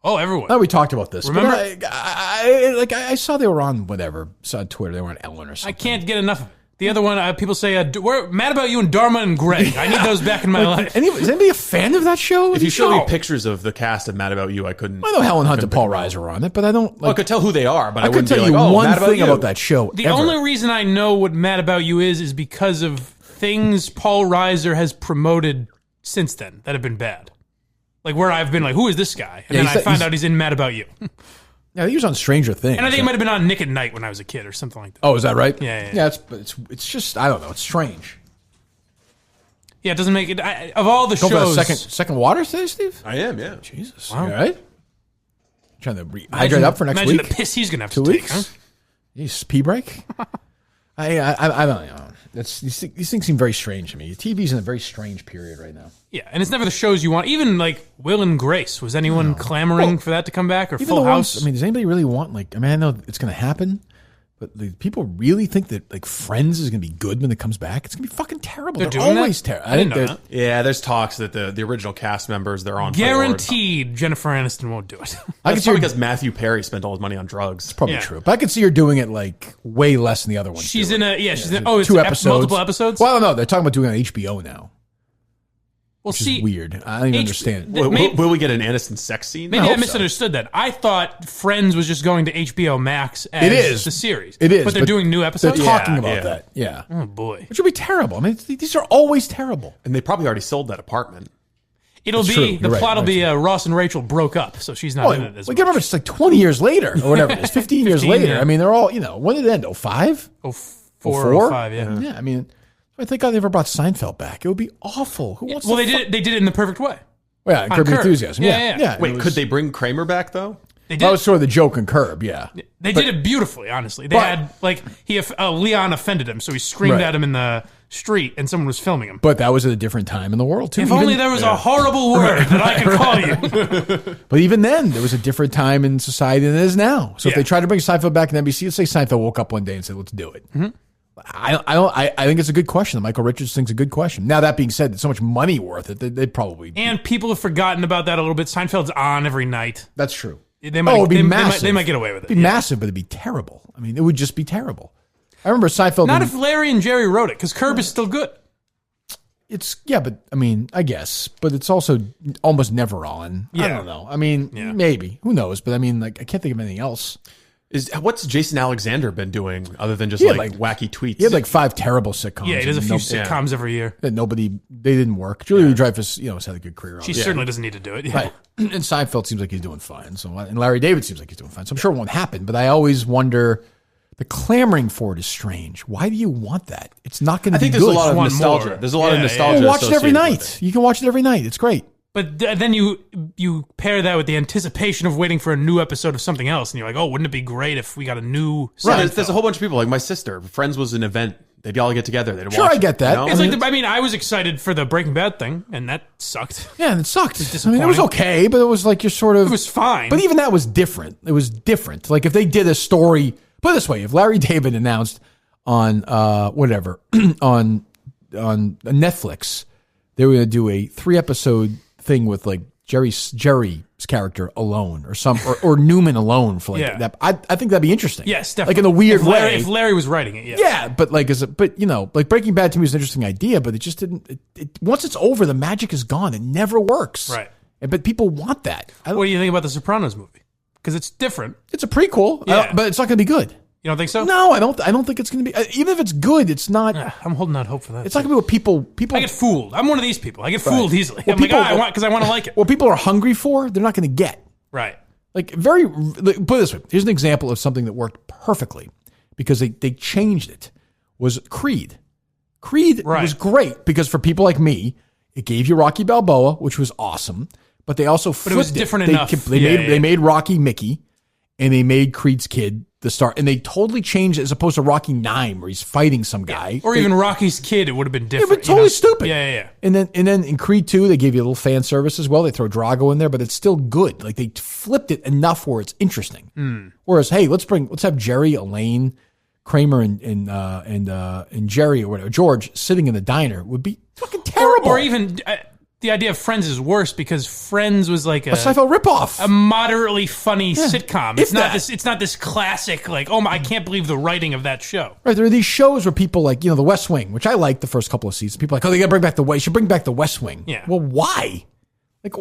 Oh, everyone. Oh, we talked about this. Remember? I saw they were on whatever. Saw on Twitter. They were on Ellen or something. I can't get enough of it. The other one, people say, we're mad about you and Dharma and Greg. I need those back in my life. Is anybody a fan of that show? If you showed me pictures of the cast of Mad About You, I couldn't... I know Helen Hunt and Paul Reiser were on it, but I don't... I could tell who they are, but I couldn't wouldn't tell be you like, one Mad About thing You. about that show The ever. only reason I know what Mad About You is because of things Paul Reiser has promoted since then that have been bad. Like where I've been like, who is this guy? And then I find out he's in Mad About You. Yeah, he was on Stranger Things. And I think it might have been on Nick at Night when I was a kid or something like that. Oh, is that right? Yeah. It's just, I don't know. It's strange. Yeah, it doesn't make it... of all the Go shows... for the second water today, Steve? I am, yeah. Jesus. Wow. You all right? Trying to hydrate up for next week? Imagine the piss he's going to have 2 to weeks? take, huh? Jeez, pee break? I don't know. These things seem very strange to me. TV's in a very strange period right now. Yeah, and it's never the shows you want. Even like Will and Grace. Was anyone clamoring for that to come back? Or Even Full the House? ones, does anybody really want, I know it's going to happen, but people really think that Friends is going to be good when it comes back? It's going to be fucking terrible. They're They're doing always that? terrible. I didn't know that. Yeah, there's talks that the original cast members, they're on Guaranteed Jennifer Aniston won't do it. That's probably because Matthew Perry spent all his money on drugs. It's Probably true. But I could see her doing it way less than the other ones. She's do in it. a... she's in... Oh, it's 2 episodes. multiple episodes? Well, I don't know. They're talking about doing it on HBO now. Well, Which is weird. I don't even understand. Will we get an Aniston sex scene? Maybe I misunderstood that. I thought Friends was just going to HBO Max as It is the series. It is, But they're doing new episodes? They're talking about that. Yeah. Oh, boy. Which would be terrible. I mean, these are always terrible. And they probably already sold that apartment. It'll That's be... true. The You're plot right. will be Ross and Rachel broke up, so she's not in it as we much. can remember it's like 20 years later or whatever it is. 15 years 15, later. yeah. I mean, they're all, when did it end? 05? 04, 05, yeah. Yeah, I mean, I think they ever brought Seinfeld back. It would be awful. Who wants Well, to they did it in the perfect way. Well, yeah, On Curb Your Curb. Enthusiasm. Yeah. Yeah. Wait, could they bring Kramer back, though? They did. That was sort of the joke and Curb, yeah. They did it beautifully, honestly. They had, like, Leon offended him, so he screamed at him in the street, and someone was filming him. But that was at a different time in the world, too. If only there was a horrible word that I could call you. But even then, there was a different time in society than it is now. So if they tried to bring Seinfeld back in NBC, let's say Seinfeld woke up one day and said, let's do it. Mm-hmm. I think it's a good question. Michael Richards thinks a good question. Now, that being said, there's so much money worth it, they'd probably... And people have forgotten about that a little bit. Seinfeld's on every night. That's true. They might, it'd be massive. They might get away with it. It'd be massive, but it'd be terrible. I mean, it would just be terrible. I remember Seinfeld... Not if Larry and Jerry wrote it, because Curb is still good. But I mean, I guess, but it's also almost never on. I don't know. I mean, maybe. Who knows? But I mean, like, I can't think of anything else. What's Jason Alexander been doing other than just like wacky tweets? He had like 5 terrible sitcoms. Yeah, he does a few sitcoms every year. That they didn't work. Julia Louis-Dreyfus, has had a good career. She certainly doesn't need to do it. Yeah. Right. And Seinfeld seems like he's doing fine. So, and Larry David seems like he's doing fine. So I'm sure it won't happen. But I always wonder, the clamoring for it is strange. Why do you want that? It's not going to be good. I think there's a lot of nostalgia. More. There's a lot of nostalgia. Well, watch it every night. You can watch it every night. It's great. But then you pair that with the anticipation of waiting for a new episode of something else, and you're like, oh, wouldn't it be great if we got a new Seinfeld? Right, there's a whole bunch of people, like my sister. Friends was an event. They'd all get together. They'd sure, watch I get that. It, It's like, I was excited for the Breaking Bad thing, and that sucked. Yeah, and it sucked. It was okay, but it was like you're sort of... It was fine. But even that was different. It was different. Like if they did a story... Put it this way, if Larry David announced on on Netflix, they were going to do a 3-episode thing with like Jerry's character alone or Newman alone for like that. I think that'd be interesting. Yes, definitely. Like in a weird way. If Larry was writing it, yeah. But like like Breaking Bad to me is an interesting idea, but it just didn't. Once it's over, the magic is gone. It never works. Right. But people want that. What do you think about the Sopranos movie? Because it's different. It's a prequel, but it's not going to be good. You don't think so? No, I don't think it's going to be. Even if it's good, it's not. I'm holding out hope for that. It's not going to be what people. I get fooled. I'm one of these people. I get fooled easily. I'm like, I want to like it. What people are hungry for, they're not going to get. Right. Like put it this way. Here's an example of something that worked perfectly because they changed it. Was Creed. Creed was great because for people like me, it gave you Rocky Balboa, which was awesome. But they also flipped it was different enough. They made Rocky Mickey, and they made Creed's kid the star, and they totally changed it as opposed to Rocky 9, where he's fighting some guy, or even Rocky's kid. It would have been different. Yeah, but totally stupid. Yeah. And then in Creed 2, they gave you a little fan service as well. They throw Drago in there, but it's still good. Like they flipped it enough where it's interesting. Whereas, hey, let's have Jerry, Elaine, Kramer, and Jerry or whatever, George sitting in the diner would be fucking terrible. Or even. The idea of Friends is worse because Friends was like a Seinfeld ripoff, a moderately funny sitcom. It's not this classic like, oh my, I can't believe the writing of that show. Right, there are these shows where people like, The West Wing, which I liked the first couple of seasons. People are like, oh, they got to bring back you should bring back the West Wing. Yeah. Well, why? Like,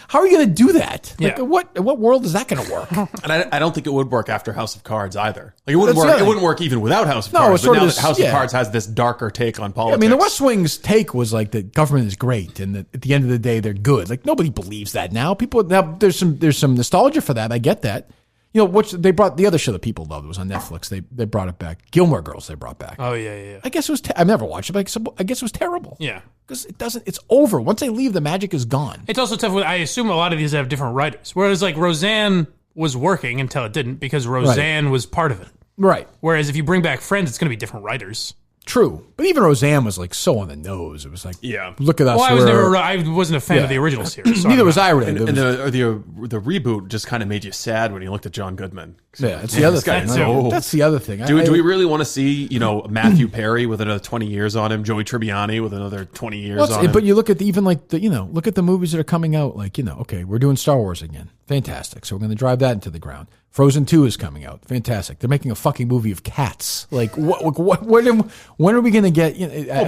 how are you going to do that? Like, what world is that going to work? And I don't think it would work after House of Cards either. Like it wouldn't work. It wouldn't work even without House of Cards. But now that House of Cards has this darker take on politics. I mean, the West Wing's take was like the government is great, and that at the end of the day they're good. Like nobody believes that now. There's some nostalgia for that. I get that. Which they brought the other show that people loved was on Netflix. They brought it back. Gilmore Girls. They brought back. Oh yeah. I guess it was. I've never watched it, but I guess it was terrible. Yeah. Because it's over. Once they leave, the magic is gone. It's also tough. I assume a lot of these have different writers. Whereas like Roseanne was working until it didn't because Roseanne was part of it. Right. Whereas if you bring back Friends, it's going to be different writers. True, but even Roseanne was like so on the nose. It was like, look at us. Well, I wasn't a fan of the original series. So Neither was I really. And the reboot just kind of made you sad when you looked at John Goodman. Yeah, that's the other thing. That's the other thing. Do we really want to see Matthew Perry with another 20 years on him, Joey Tribbiani with another 20 years on him? But you look at look at the movies that are coming out. Like okay, we're doing Star Wars again. Fantastic. So we're going to drive that into the ground. Frozen 2 is coming out. Fantastic. They're making a fucking movie of cats. Like, when are we going to get...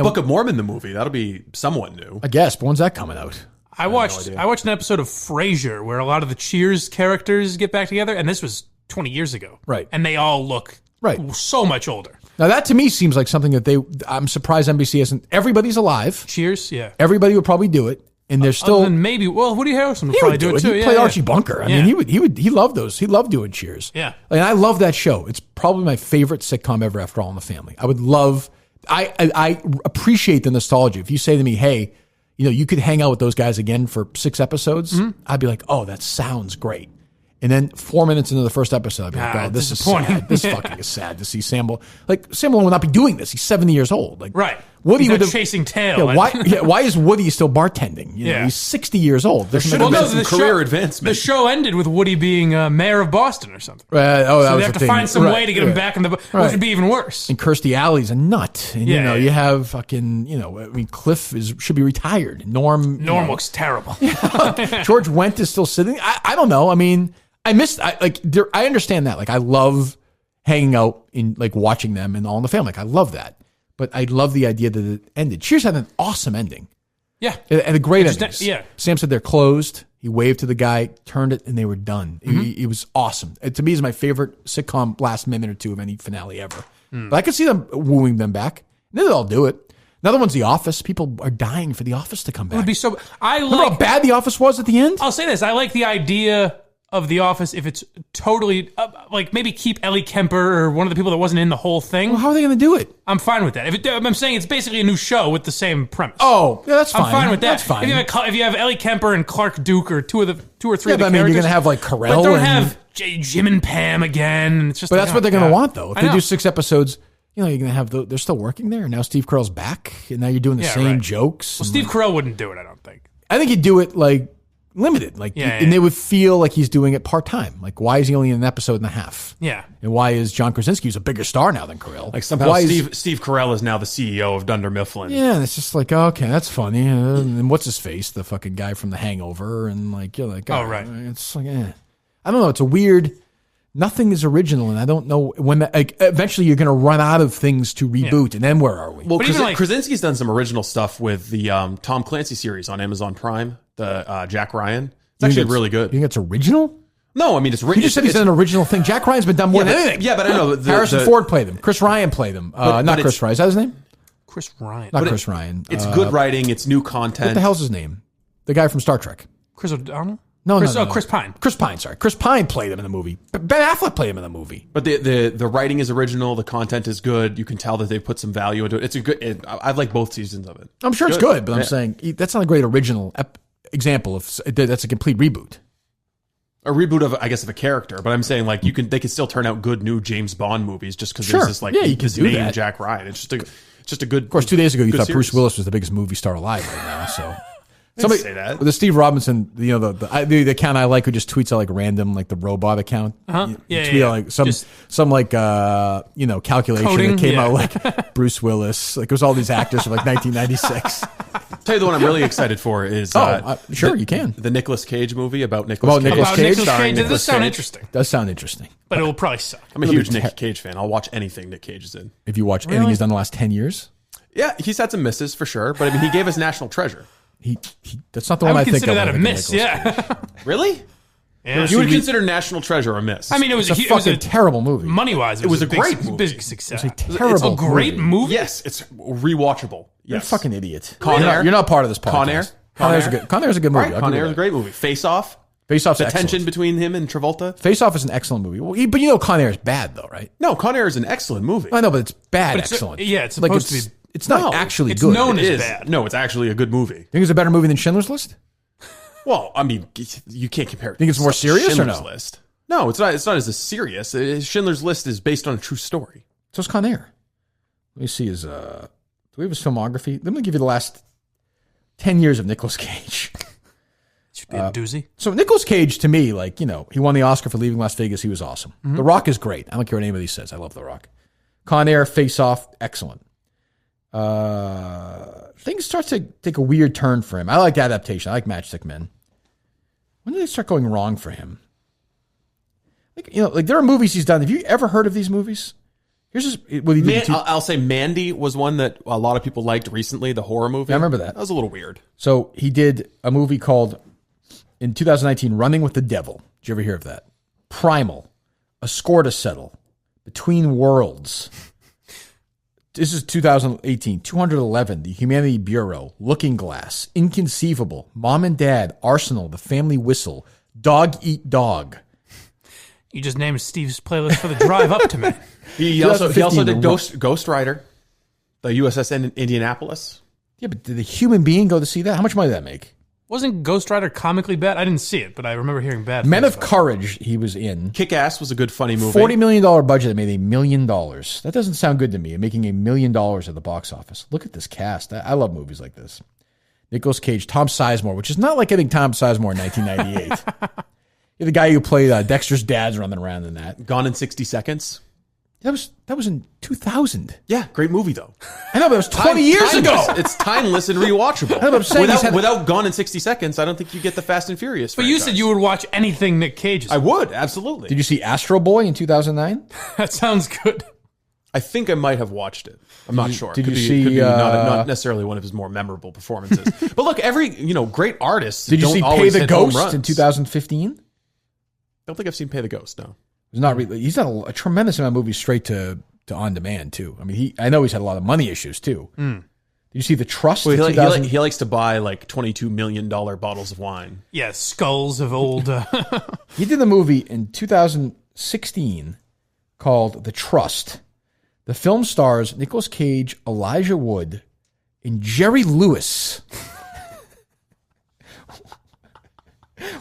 Book of Mormon, the movie. That'll be somewhat new. I guess, but when's that coming out? I watched an episode of Frasier where a lot of the Cheers characters get back together, and this was 20 years ago. Right. And they all look so much older. Now, that to me seems like something that I'm surprised NBC hasn't... Everybody's alive. Cheers, yeah. Everybody would probably do it. And there's still maybe Woody Harrelson would probably do it too. He played Archie Bunker. I mean, he loved those. He loved doing Cheers. Yeah, and I love that show. It's probably my favorite sitcom ever. After All in the Family, I would love. I appreciate the nostalgia. If you say to me, hey, you could hang out with those guys again for 6 episodes, I'd be like, oh, that sounds great. And then 4 minutes into the first episode, I'd be like, oh, this is disappointing. sad. This fucking is sad to see Sam. Like, Sam Malone would not be doing this. He's 70 years old. Like, Right. Woody He's would not have chasing tail. why is Woody still bartending? You know, Yeah. he's 60 years old. There's Should have been some career advancement. The show ended with Woody being mayor of Boston or something. That so was they the have to thing. find some Right, way to get him yeah. back in the... Which Right. would be even worse. And Kirstie Alley's a nut. And, Yeah, you have fucking, I mean, Cliff should be retired. Norm looks terrible. George Wendt is still sitting. I don't know. I mean, I understand that. Like, I love hanging out in, like, watching them and All in the Family. Like, I love that. But I love the idea that it ended. Cheers had an awesome ending. Yeah. And a great ending. Yeah. Sam said they're closed. He waved to the guy, turned it, and they were done. It was awesome. It, to me, is my favorite sitcom last minute or two of any finale ever. But I could see them wooing them back. Then they'll do it. Another one's The Office. People are dying for The Office to come back. It would be so... Remember how bad The Office was at the end? I'll say this. I like the idea of The Office if it's totally... like, maybe keep Ellie Kemper or one of the people that wasn't in the whole thing. Well, how are they going to do it? I'm fine with that. I'm saying it's basically a new show with the same premise. Oh, yeah, that's fine. I'm fine with that. That's fine. If you have Ellie Kemper and Clark Duke or two or three of the but I mean, characters... you're going to have, like, Carell. But don't and have Jim and Pam again. And it's just But like, that's what they're going to want, though. If I they know. do 6 episodes... you're going to have they're still working there. Now Steve Carell's back, and now you're doing the same jokes. Well, Steve Carell wouldn't do it, I don't think. I think he'd do it like limited, like, and they would feel like he's doing it part time. Like, why is he only in an episode and a half? Yeah. And why is John Krasinski's a bigger star now than Carell? Like somehow why Steve Carell is now the CEO of Dunder Mifflin. Yeah, and it's just like, okay, that's funny. And what's his face, the fucking guy from The Hangover, and like you're like, Oh, right. It's like, I don't know. It's a weird. Nothing is original, and I don't know when. Eventually, you're going to run out of things to reboot, and then where are we? Well, Krasinski's done some original stuff with the Tom Clancy series on Amazon Prime, the Jack Ryan. It's actually really good. You think it's original? No, I mean it's. You just said he's done an original thing. Jack Ryan's been done more than anything. Yeah, but I know Harrison Ford played them. Chris Ryan played them. Not Chris Ryan. Is that his name? Chris Ryan. Not Chris Ryan. It's good writing. It's new content. What the hell's his name? The guy from Star Trek. Chris O'Donnell? No, Chris Pine. Chris Pine, sorry. Chris Pine played him in the movie. Ben Affleck played him in the movie. But the writing is original. The content is good. You can tell that they put some value into it. It's a good. I like both seasons of it. I'm sure it's good, but I'm saying that's not a great original example of that's a complete reboot. A reboot of, I guess, of a character, but I'm saying like they can still turn out good new James Bond movies just because there's this like you can do name that. Jack Ryan. It's just a good. Of course, 2 days ago you thought series. Bruce Willis was the biggest movie star alive right now. So Somebody say that. The Steve Robinson, the account I like, who just tweets out like random, like the robot account. Like some like calculation Coding, that came out like Bruce Willis, like it was all these actors from like 1996. Tell you the one I'm really excited for is sure you can the Nicolas Cage movie about Nicolas Cage. Nicolas Cage. It does sound interesting. Does sound interesting, but it will probably suck. I'm a huge Nick Cage fan. I'll watch anything Nick Cage is in. If you watch anything he's done the last 10 years, yeah, he's had some misses for sure, but I mean he gave us National Treasure. He that's not the one I think of. I would consider that a miss. Yeah, really. Yeah. You would consider National Treasure a miss? I mean, it was a terrible movie. Money wise, it was a great movie. Big success. It was a terrible, it's a great movie. Yes, it's rewatchable. You're a fucking idiot. Con Air. You're not part of this podcast. Con Air. Con Air's a good movie. Right. Con Air is a great movie. Face Off. Face Off's the excellent. tension between him and Travolta. Face Off is an excellent movie. Well, but you know Con Air is bad though, right? No, Con Air is an excellent movie. I know, but it's bad. Excellent. It's supposed to be. It's not actually it's good. known it as is bad. No, it's actually a good movie. Think it's a better movie than Schindler's List? Well, I mean, you can't compare it. Think it's more serious Schindler's or no? List. No, it's not. It's not as serious. Schindler's List is based on a true story. So it's Con Air. Let me see his. Do we have his filmography? Let me give you the last 10 years of Nicolas Cage. Should be a doozy. So Nicolas Cage, to me, like, he won the Oscar for Leaving Las Vegas. He was awesome. Mm-hmm. The Rock is great. I don't care what anybody says. I love The Rock. Con Air, Face Off, excellent. Things start to take a weird turn for him. I like Adaptation. I like Matchstick Men. When did they start going wrong for him? Like there are movies he's done. Have you ever heard of these movies? Here's just what he did. I'll say Mandy was one that a lot of people liked recently. The horror movie. I remember that. That was a little weird. So he did a movie called in 2019, Running with the Devil. Did you ever hear of that? Primal, A Score to Settle, Between Worlds. This is 2018. 211, The Humanity Bureau, Looking Glass, Inconceivable, Mom and Dad, Arsenal, The Family Whistle, Dog Eat Dog. You just named Steve's playlist for the drive up to me. He also did Ghost Rider, the USS Indianapolis. Yeah, but did a human being go to see that? How much money did that make? Wasn't Ghost Rider comically bad? I didn't see it, but I remember hearing bad. Men things of about it. Courage, he was in. Kick-Ass was a good, funny movie. $40 million budget that made $1 million. That doesn't sound good to me. Making $1 million at the box office. Look at this cast. I love movies like this. Nicolas Cage, Tom Sizemore, which is not like getting Tom Sizemore in 1998. You're the guy who played Dexter's dad's running around in that. Gone in 60 Seconds. That was in 2000. Yeah, great movie though. I know, but it was 20 years ago. It's timeless and rewatchable. I'm saying without Gone in 60 Seconds, I don't think you get the Fast and Furious But franchise. you said you would watch anything Nick Cage is. I would, absolutely. Did you see Astro Boy in 2009? That sounds good. I think I might have watched it. I'm not sure. Did Could you be, see, could be not necessarily one of his more memorable performances. But look, every great artists. Did you don't see Pay always the hit home Ghost runs. in 2015? Don't think I've seen Pay the Ghost. No, It's not really. He's done a tremendous amount of movies straight to on demand too. I mean, I know he's had a lot of money issues too. Did you see The Trust? Well, in he likes to buy like $22 million bottles of wine. Yeah, skulls of old. He did the movie in 2016 called The Trust. The film stars Nicolas Cage, Elijah Wood, and Jerry Lewis.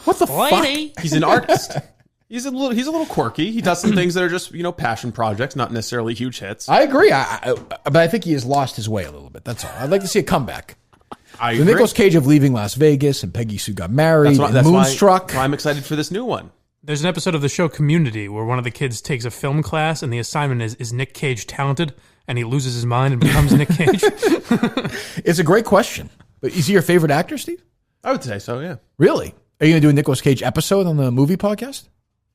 What the fuck? He's an artist. He's a little quirky. He does some things that are just passion projects, not necessarily huge hits. I agree, but I think he has lost his way a little bit. That's all. I'd like to see a comeback. I The agree. Nicolas Cage of Leaving Las Vegas and Peggy Sue Got Married and Moonstruck. Why I'm excited for this new one. There's an episode of the show Community where one of the kids takes a film class and the assignment is Nick Cage talented? And he loses his mind and becomes Nick Cage. It's a great question. But is he your favorite actor, Steve? I would say so, yeah. Really? Are you going to do a Nicolas Cage episode on the movie podcast?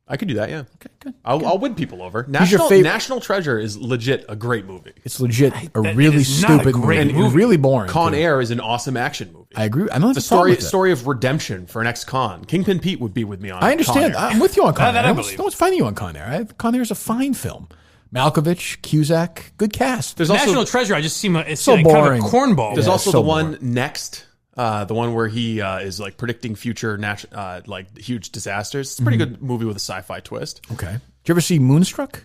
I could do that, yeah. Okay, good. I'll win people over. Who's your favorite? National Treasure is legit a great movie. It's legit a That really is not a stupid great movie. movie. And really boring. Con too. Air is an awesome action movie. I agree. I don't have It's a a problem with that. story of redemption for an ex-con. Kingpin Pete would be with me on I understand. Con Air. I'm with you on Con Air. that I No believe. one's fighting you on Con Air. Con Air is a fine film. Malkovich, Cusack, good cast. There's National also Treasure, I just seem it's So kind of a boring. cornball. there's Yeah, also so the one Next, the one where he is like predicting future like huge disasters. It's a pretty good movie with a sci-fi twist. Okay. Did you ever see Moonstruck?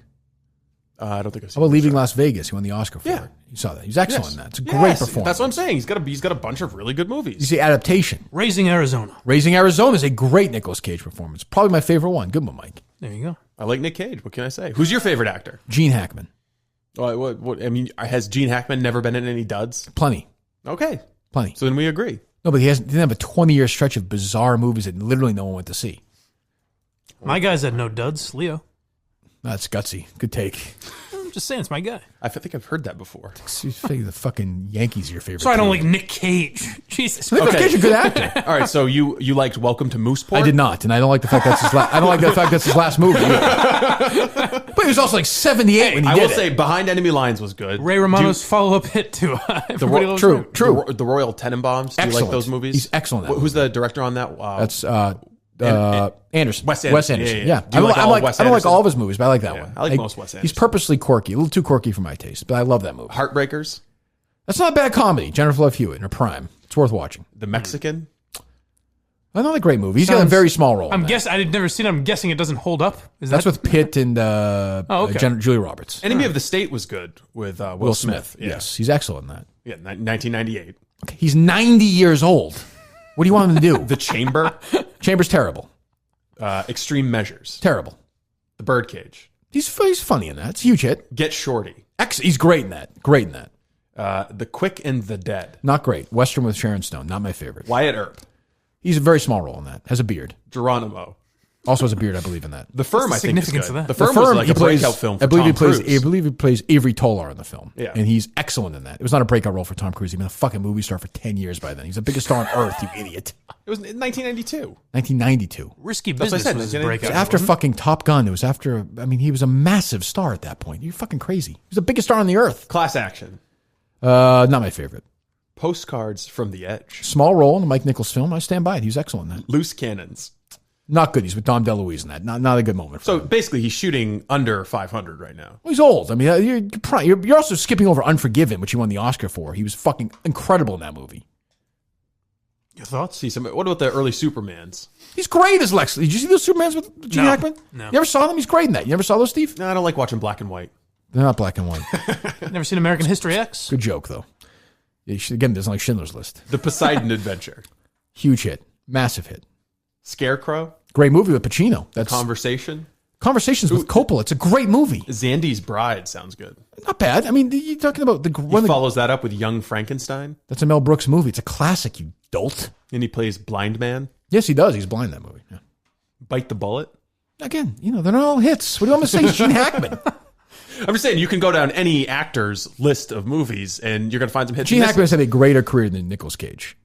I don't think I've How seen. about Leaving Las Vegas? He won the Oscar for Yeah. it. You saw that. He's excellent in that. It's a great Yes, performance. That's what I'm saying. He's got a bunch of really good movies. You see Adaptation. Raising Arizona. Raising Arizona is a great Nicolas Cage performance. Probably my favorite one. Good one, Mike. There you go. I like Nick Cage. What can I say? Who's your favorite actor? Gene Hackman. What I mean, has Gene Hackman never been in any duds? Plenty. Okay, Plenty. so then we agree. No, but he didn't have a 20-year stretch of bizarre movies that literally no one went to see. My guy's had no duds. Leo. That's gutsy. Good take. I'm just saying, it's my guy. I think I've heard that before. The fucking Yankees are your favorite. So I don't team. like Nick Cage. Jesus. Nicolas Cage is a good actor. All right, so you liked Welcome to Mooseport? I did not, and I don't like the fact that's his I don't like the fact that's his last movie. Either. But he was also like 78 when he I did will it. say Behind Enemy Lines was good. Ray Romano's follow-up hit to Everybody Loves True, Raymond. true. The Royal Tenenbaums. Do you Excellent. like those movies? He's excellent in that Who's the director on that? That's Anderson. Wes Anderson. Wes Anderson. Yeah. I Do you like all of Wes don't like Anderson? all of his movies, but I like that Yeah, one. I like most Wes He's Anderson. purposely quirky, a little too quirky for my taste, but I love that movie. Heartbreakers. That's not a bad comedy. Jennifer Love Hewitt in her prime. It's worth watching. The Mexican. Another great movie. He's got a Sounds- very small role. in I'm that. guessing I've never seen it. I'm guessing it doesn't hold up. Is That's that with Pitt and okay. Julia Roberts. Enemy of the State was good with Will Smith. Yeah. Yes, he's excellent in that. Yeah, 1998. He's 90 years old. What do you want him to do? The Chamber. Chamber's terrible. Extreme Measures. Terrible. The Birdcage. He's funny in that. It's a huge hit. Get Shorty. He's great in that. Great in that. The Quick and the Dead. Not great. Western with Sharon Stone. Not my favorite. Wyatt Earp. He's a very small role in that. Has a beard. Geronimo. Also has a beard, I believe, in that. The Firm, I What's the think, is significance good. of that? The Firm was like he a breakout film for I believe Tom he plays. Cruise. I believe he plays Avery Tolar in the film. Yeah. And he's excellent in that. It was not a breakout role for Tom Cruise. He'd been a fucking movie star for 10 years by then. He's the biggest star on earth, you idiot. It was in 1992. 1992. Risky That's what I Business said, was his it was breakout? After fucking Top Gun, it was after. I mean, he was a massive star at that point. You're fucking crazy. He was the biggest star on the earth. Class Action. Not my favorite. Postcards from the Edge. Small role in the Mike Nichols film. I stand by it. He was excellent in that. Loose Cannons. Not good. He's with Dom DeLuise in that. Not a good moment. For So him. basically, he's shooting under 500 right now. Well, he's old. I mean, you're also skipping over Unforgiven, which he won the Oscar for. He was fucking incredible in that movie. Your thoughts? What about the early Supermans? He's great as Lex. Did you see those Supermans with Gene No. Hackman? No. You ever saw them? He's great in that. You never saw those, Steve? No, I don't like watching black and white. They're not black and white. Never seen American History X? Good joke, though. Again, there's like Schindler's List. The Poseidon Adventure. Huge hit. Massive hit. Scarecrow. Great movie with Pacino. That's Conversation. Conversations with Coppola. It's a great movie. Zandy's Bride sounds good. Not bad. I mean, you're talking about He follows that up with Young Frankenstein. That's a Mel Brooks movie. It's a classic, you dolt. And he plays Blind Man. Yes, he does. He's blind in that movie. Yeah. Bite the Bullet. Again, they're not all hits. What do you want me to say? Gene Hackman. I'm just saying, you can go down any actor's list of movies, and you're going to find some hits. Gene Hackman has had a greater career than Nicolas Cage.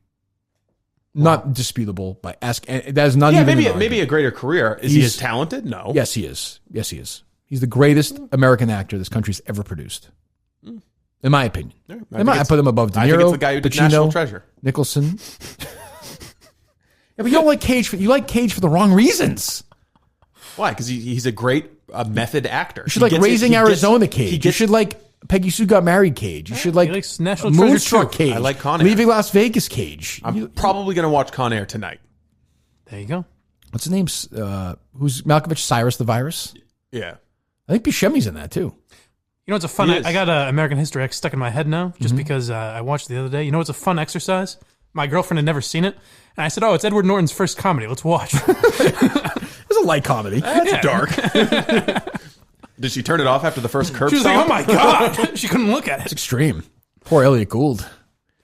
Not disputable by ask. That is not even maybe a greater career. Is he as talented? No. Yes, he is. Yes, he is. He's the greatest American actor this country's ever produced, in my opinion. Yeah, I put him above De Niro. I think it's the guy who did Pacino, National Treasure. Nicholson. Yeah, but you don't like Cage. You like Cage for the wrong reasons. Why? Because he's a great method actor. You should like Raising Arizona Cage. You should like Peggy Sue Got Married Cage. You should like National Treasure Moonstruck 2. Cage. I like Con Air. Leaving Las Vegas Cage. I'm probably going to watch Con Air tonight. There you go. What's his name? Who's Malkovich? Cyrus the Virus? Yeah. I think Buscemi's in that too. You know what's a fun... I got American History X stuck in my head now, just because I watched it the other day. You know what's a fun exercise? My girlfriend had never seen it, and I said, it's Edward Norton's first comedy. Let's watch. It's a light comedy. That's dark. Did she turn it off after the first curb She was stomp? like, oh my God. She couldn't look at it. It's extreme. Poor Elliot Gould.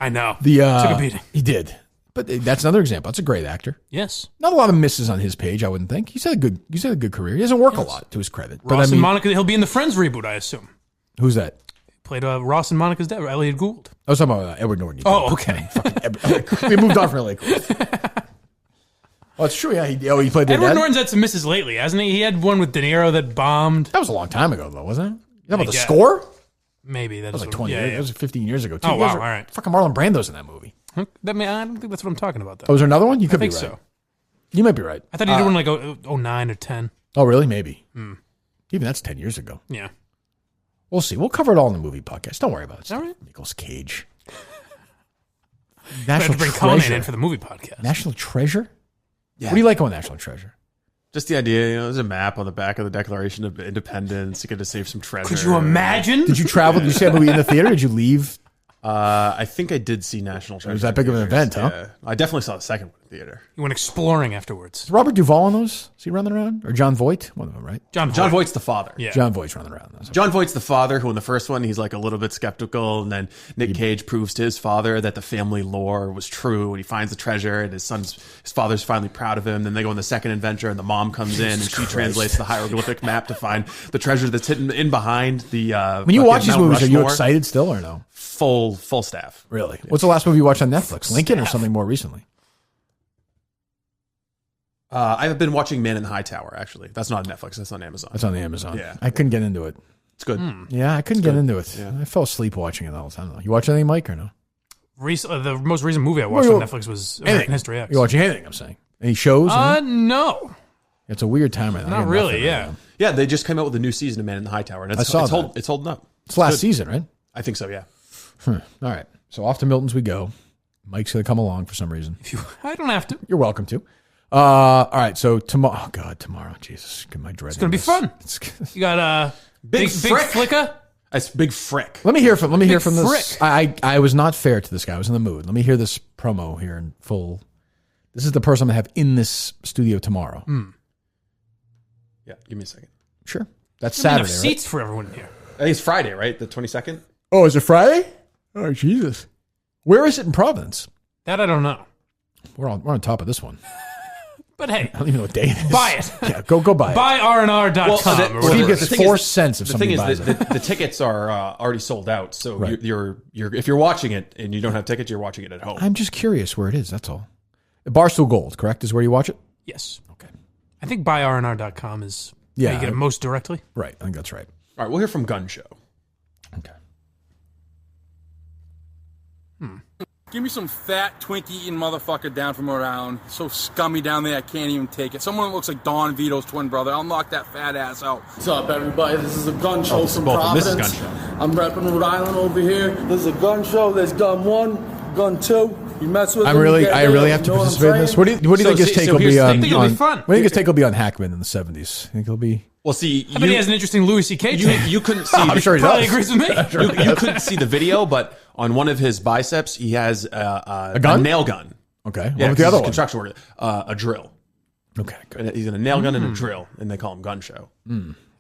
I know. Took a beating. He did. But that's another example. That's a great actor. Yes. Not a lot of misses on his page, I wouldn't think. He's had a good career. He doesn't work a lot, to his credit. Ross and Monica, he'll be in the Friends reboot, I assume. Who's that? Played Ross and Monica's dad, Elliot Gould. I was talking about Edward Norton. Oh, okay. We moved on from Elliot Gould. Oh, it's true. Yeah, he played their Edward dad. Norton's had some misses lately, hasn't he? He had one with De Niro that bombed. That was a long time ago, though, wasn't it? You know about the guess. Score? Maybe That was like 20 years. That was 15 years ago. Oh, wow. All right. Fucking Marlon Brando's in that movie. I don't think that's what I'm talking about, though. Oh, was there another one? You could I think be right. so. You might be right. I thought he did one like 09 or 10. Oh, really? Maybe. Even that's 10 years ago. Yeah. We'll see. We'll cover it all in the movie podcast. Don't worry about it. All right. Nicolas Cage. I have to bring Conan in for the movie podcast. National Treasure? Yeah. What do you like on National Treasure? Just the idea, there's a map on the back of the Declaration of Independence. You get to save some treasure. Could you imagine? Did you travel? Did you see that movie in the theater? Did you leave? I think I did see National Treasure. It was that big of an event, huh? Yeah. I definitely saw the second one in the theater. You went exploring afterwards. Is Robert Duvall in those? Is he running around? Or John Voight? One of them, right? John Voight's the father. Yeah. John Voight's running around. John Voight's the father who in the first one, he's like a little bit skeptical. And then Nick Cage proves to his father that the family lore was true. And he finds the treasure and his father's finally proud of him. Then they go on the second adventure and the mom comes in and she translates the hieroglyphic map to find the treasure that's hidden in behind the when you watch these Mount movies, are you Rushmore. excited still or no? Full staff. Really? What's the last movie you watched on Netflix? Lincoln or something more recently? I've been watching Man in the High Tower, actually. That's not on Netflix. That's on Amazon. That's on the Amazon. Yeah. I couldn't get into it. It's good. Yeah, I couldn't get into it. Yeah. I fell asleep watching it all the time. You watch anything, Mike, or no? The most recent movie I watched on Netflix was American History X. You watching anything, I'm saying? Any shows? No. It's a weird time right now. Not really, yeah. Yeah, they just came out with a new season of Man in the High Tower. And I saw that. It's holding up. It's last good. season, right? I think so, yeah. All right. So off to Milton's we go. Mike's going to come along for some reason. I don't have to. You're welcome to. All right. So tomorrow. Oh, God, tomorrow. Jesus. My dread. It's going to be fun. You got Big Flicka. That's Big Frick. Let me hear from this. I was not fair to this guy. I was in the mood. Let me hear this promo here in full. This is the person I'm going to have in this studio tomorrow. Yeah, give me a second. Sure. That's There'll be Saturday, enough right? seats for everyone here. I think it's Friday, right? The 22nd? Oh, is it Friday? Oh, Jesus. Where is it in Providence? That I don't know. We're on top of this one. But hey, I don't even know what day it is. buy it. Yeah, go buy it. Buy rnr.com. Steve gets 4 cents if the thing somebody is buys it. the tickets are already sold out. So Right. you're if you're watching it and you don't have tickets, you're watching it at home. I'm just curious where it is. That's all. Barstool Gold, correct, is where you watch it? Yes. Okay. I think buyrnr.com is Yeah, where you get it most directly. Right. I think that's right. All right, we'll hear from Gun Show. Okay. Give me some fat, Twinkie-eating motherfucker down from around. So scummy down there, I can't even take it. Someone that looks like Don Vito's twin brother. I'll knock that fat ass out. What's up, everybody? This is a gun show from both of them. Providence. This is Gun Show. I'm repping Rhode Island over here. This is a gun show. There's gun 1, gun 2. You mess with them, I you really get have there. to You know what I'm participate in this. saying? What do you think his take will be on? I think it'll be fun. What do you think his take will be on Hackman in the 70s? Think he'll be? Well, see, I bet he has an interesting Louis C.K. you couldn't see. I'm sure he Probably does. agrees with me. You couldn't see the video, but on one of his biceps, he has a gun? nail gun. Okay. Yeah, What was the he's other a one? construction worker. A drill. Okay, good. And he's in a nail gun and a drill, and they call him Gun Show.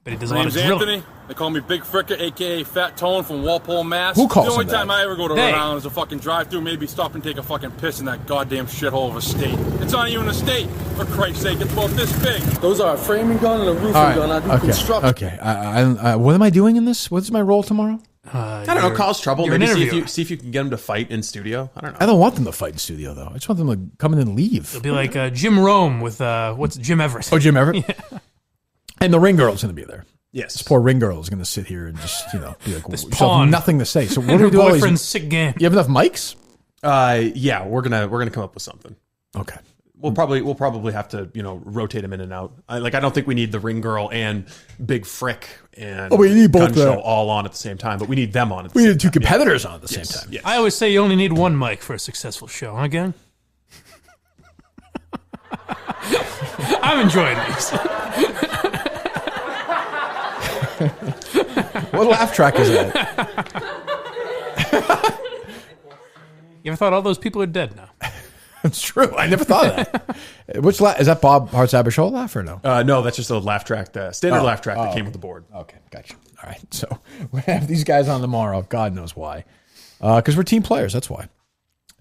But he does a My lot of name's drilling. Anthony. They call me Big Fricka, a.k.a. Fat Tone from Walpole, Mass. Who calls The only him time that? I ever go to Hey. Rhode Island is a fucking drive-through, maybe stop and take a fucking piss in that goddamn shithole of a state. It's not even a state, for Christ's sake. It's about this big. Those are a framing gun and a roofing All right. gun. I do Okay. construction. Okay. What am I doing in this? What's my role tomorrow? I don't know, cause trouble. you're an Maybe interviewer. see if you can get him to fight in studio. I don't know. I don't want them to fight in studio though. I just want them to come in and leave. It'll be like Jim Rome with what's Jim Everett. Oh, Jim Everett. And the ring girl's going to be there. Yes. This poor ring girl is going to sit here and just be like, This she'll have pawn. nothing to say. So what And do her we do? All boyfriend's these, sick game. you have enough mics? Yeah, we're gonna come up with something. Okay. We'll probably have to rotate him in and out. I don't think we need the ring girl and Big Frick and we need both Gun Show the- all on at the same time, but we need them on. At the We same need two time. competitors on at the same time. Yes. I always say you only need one mic for a successful show. Again, I'm enjoying these. What laugh track is that? You ever thought all those people are dead now? It's true. I never thought of that. Which is that Bob Hartsaber show laugh or no? No, that's just a laugh track, the standard laugh track that came with the board. Okay, gotcha. All right, so we have these guys on tomorrow. God knows why. Because we're team players, that's why.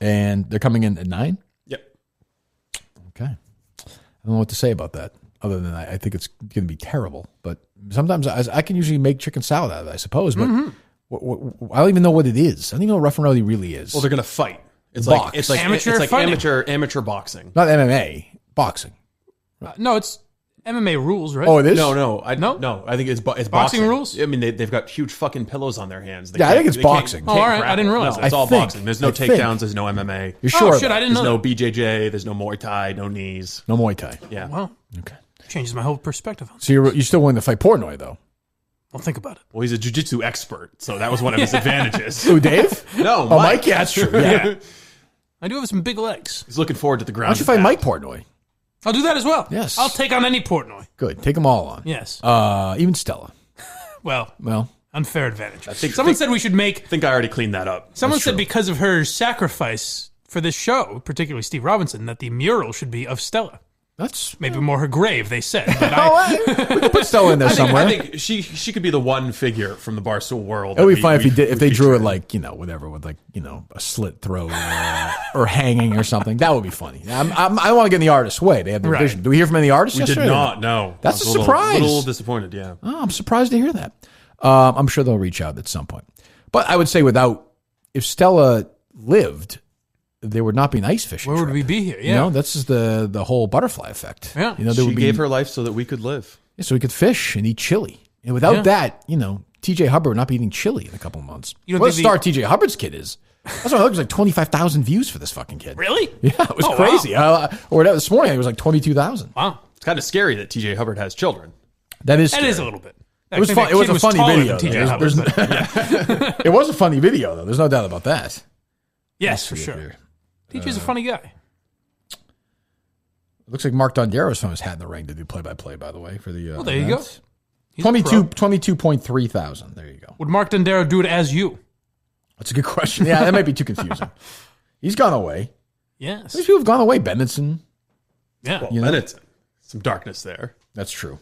And they're coming in at 9? Yep. Okay. I don't know what to say about that, other than I think it's going to be terrible. But sometimes I can usually make chicken salad out of it, I suppose. But I don't even know what it is. I don't even know what Rough N Rowdy really is. Well, they're gonna fight. It's Box. like Amateur it's like fighting. amateur boxing. Not MMA, boxing. No, it's MMA rules, right? Oh, it is? No. I think it's boxing rules? I mean, they've got huge fucking pillows on their hands. They Yeah, I can't- think it's they can't- boxing. can't Oh, all right. grab I didn't it. realize No, that. it's all I think. boxing. There's no I think. takedowns. There's no MMA. You're sure? Oh, of shit, that? I didn't There's know no that. BJJ. There's no Muay Thai. No knees. No Muay Thai. Yeah. Well, Okay. changes my whole perspective on it. So you're still willing to fight Portnoy, though? Well, think about it. Well, he's a jiu-jitsu expert, so that was one of his advantages. Who, Dave? No, Oh, Mike? Yeah, that's true. Yeah. I do have some big legs. He's looking forward to the Why ground. don't you fight Mike Portnoy? I'll do that as well. Yes. I'll take on any Portnoy. Good. Take them all on. Yes. Even Stella. Well, unfair advantage. Someone said we should make. I think I already cleaned that up. Someone said because of her sacrifice for this show, particularly Steve Robinson, that the mural should be of Stella. That's maybe more her grave. They said. But we could put Stella in there somewhere. I think she could be the one figure from the Barstool world. It would be fun if they drew it like, whatever, with like, a slit throat or hanging or something. That would be funny. I don't want to get in the artist's way. They have their Right. vision. Do we hear from any artists We did yesterday? not, no. That's I a was surprise. A little disappointed, yeah. Oh, I'm surprised to hear that. I'm sure they'll reach out at some point. But I would say if Stella lived, there would not be an ice fishing where would trip. we be here? Yeah. This is the whole butterfly effect. Yeah. There She would be, gave her life so that we could live. Yeah, so we could fish and eat chili. And without that, TJ Hubbard would not be eating chili in a couple of months. You don't What a think star TJ Hubbard's kid is. That's why it was like 25,000 views for this fucking kid. Really? Yeah, it was Oh, crazy. Or whatever, this morning it was like 22,000. Wow. It's kind of scary that TJ Hubbard has children. That is That scary. is a little bit. It was I think fun. that It was kid a funny taller video. than TJ though. Hubbard, There's- but- It was a funny video though. There's no doubt about that. Yes, for sure. TJ's a funny guy. It looks like Mark Dondero's from his hat in the ring to do play-by-play, by the way, for the Well, there you go. event. He's a 22.3 thousand. There you go. Would Mark Dondero do it as you? That's a good question. Yeah, that might be too confusing. He's gone away. Yes. These people have gone away. Benenson. Yeah. Well, You know? Benetton. Some darkness there. That's true.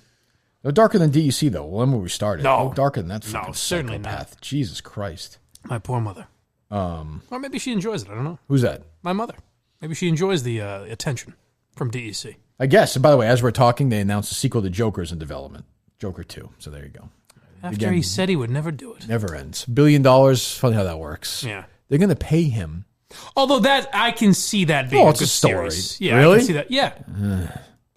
No darker than DEC, though. When we started. No. darker than that No, fucking certainly psychopath. Jesus Christ. My poor mother. Or maybe she enjoys it. I don't know. Who's that? My mother. Maybe she enjoys the attention from DEC. I guess. And by the way, as we're talking, they announced a sequel to Joker's in development. Joker 2. So there you go. After Again, he said he would never do it. Never ends. $1 billion. Funny how that works. Yeah. They're going to pay him. Although that I can see that being Oh, a it's good a story. series. Yeah, Really? I can see that. Yeah.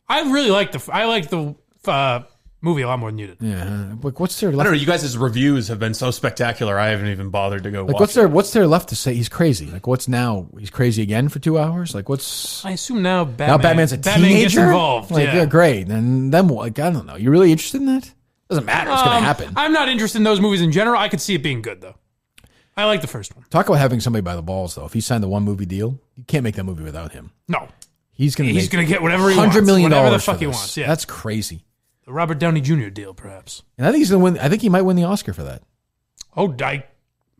I really like the movie a lot more than you did. Yeah. Like, what's there I left? don't know. You guys' reviews have been so spectacular. I haven't even bothered to go Like, watch. what's there left to say? He's crazy. Like, what's now? He's crazy again for 2 hours? Like, what's. I assume now Batman. Now Batman's a Batman teenager? gets involved. Like, yeah. great. And then what? Like, I don't know. You really interested in that? Doesn't matter. It's going to happen. I'm not interested in those movies in general. I could see it being good though. I like the first one. Talk about having somebody by the balls, though. If he signed the one movie deal, you can't make that movie without him. No, He's going to get whatever he wants. $100 million Whatever the for fuck he this. wants. Yeah, That's crazy. the Robert Downey Jr. deal, perhaps. And I think he's going to win. I think he might win the Oscar for that. Oh,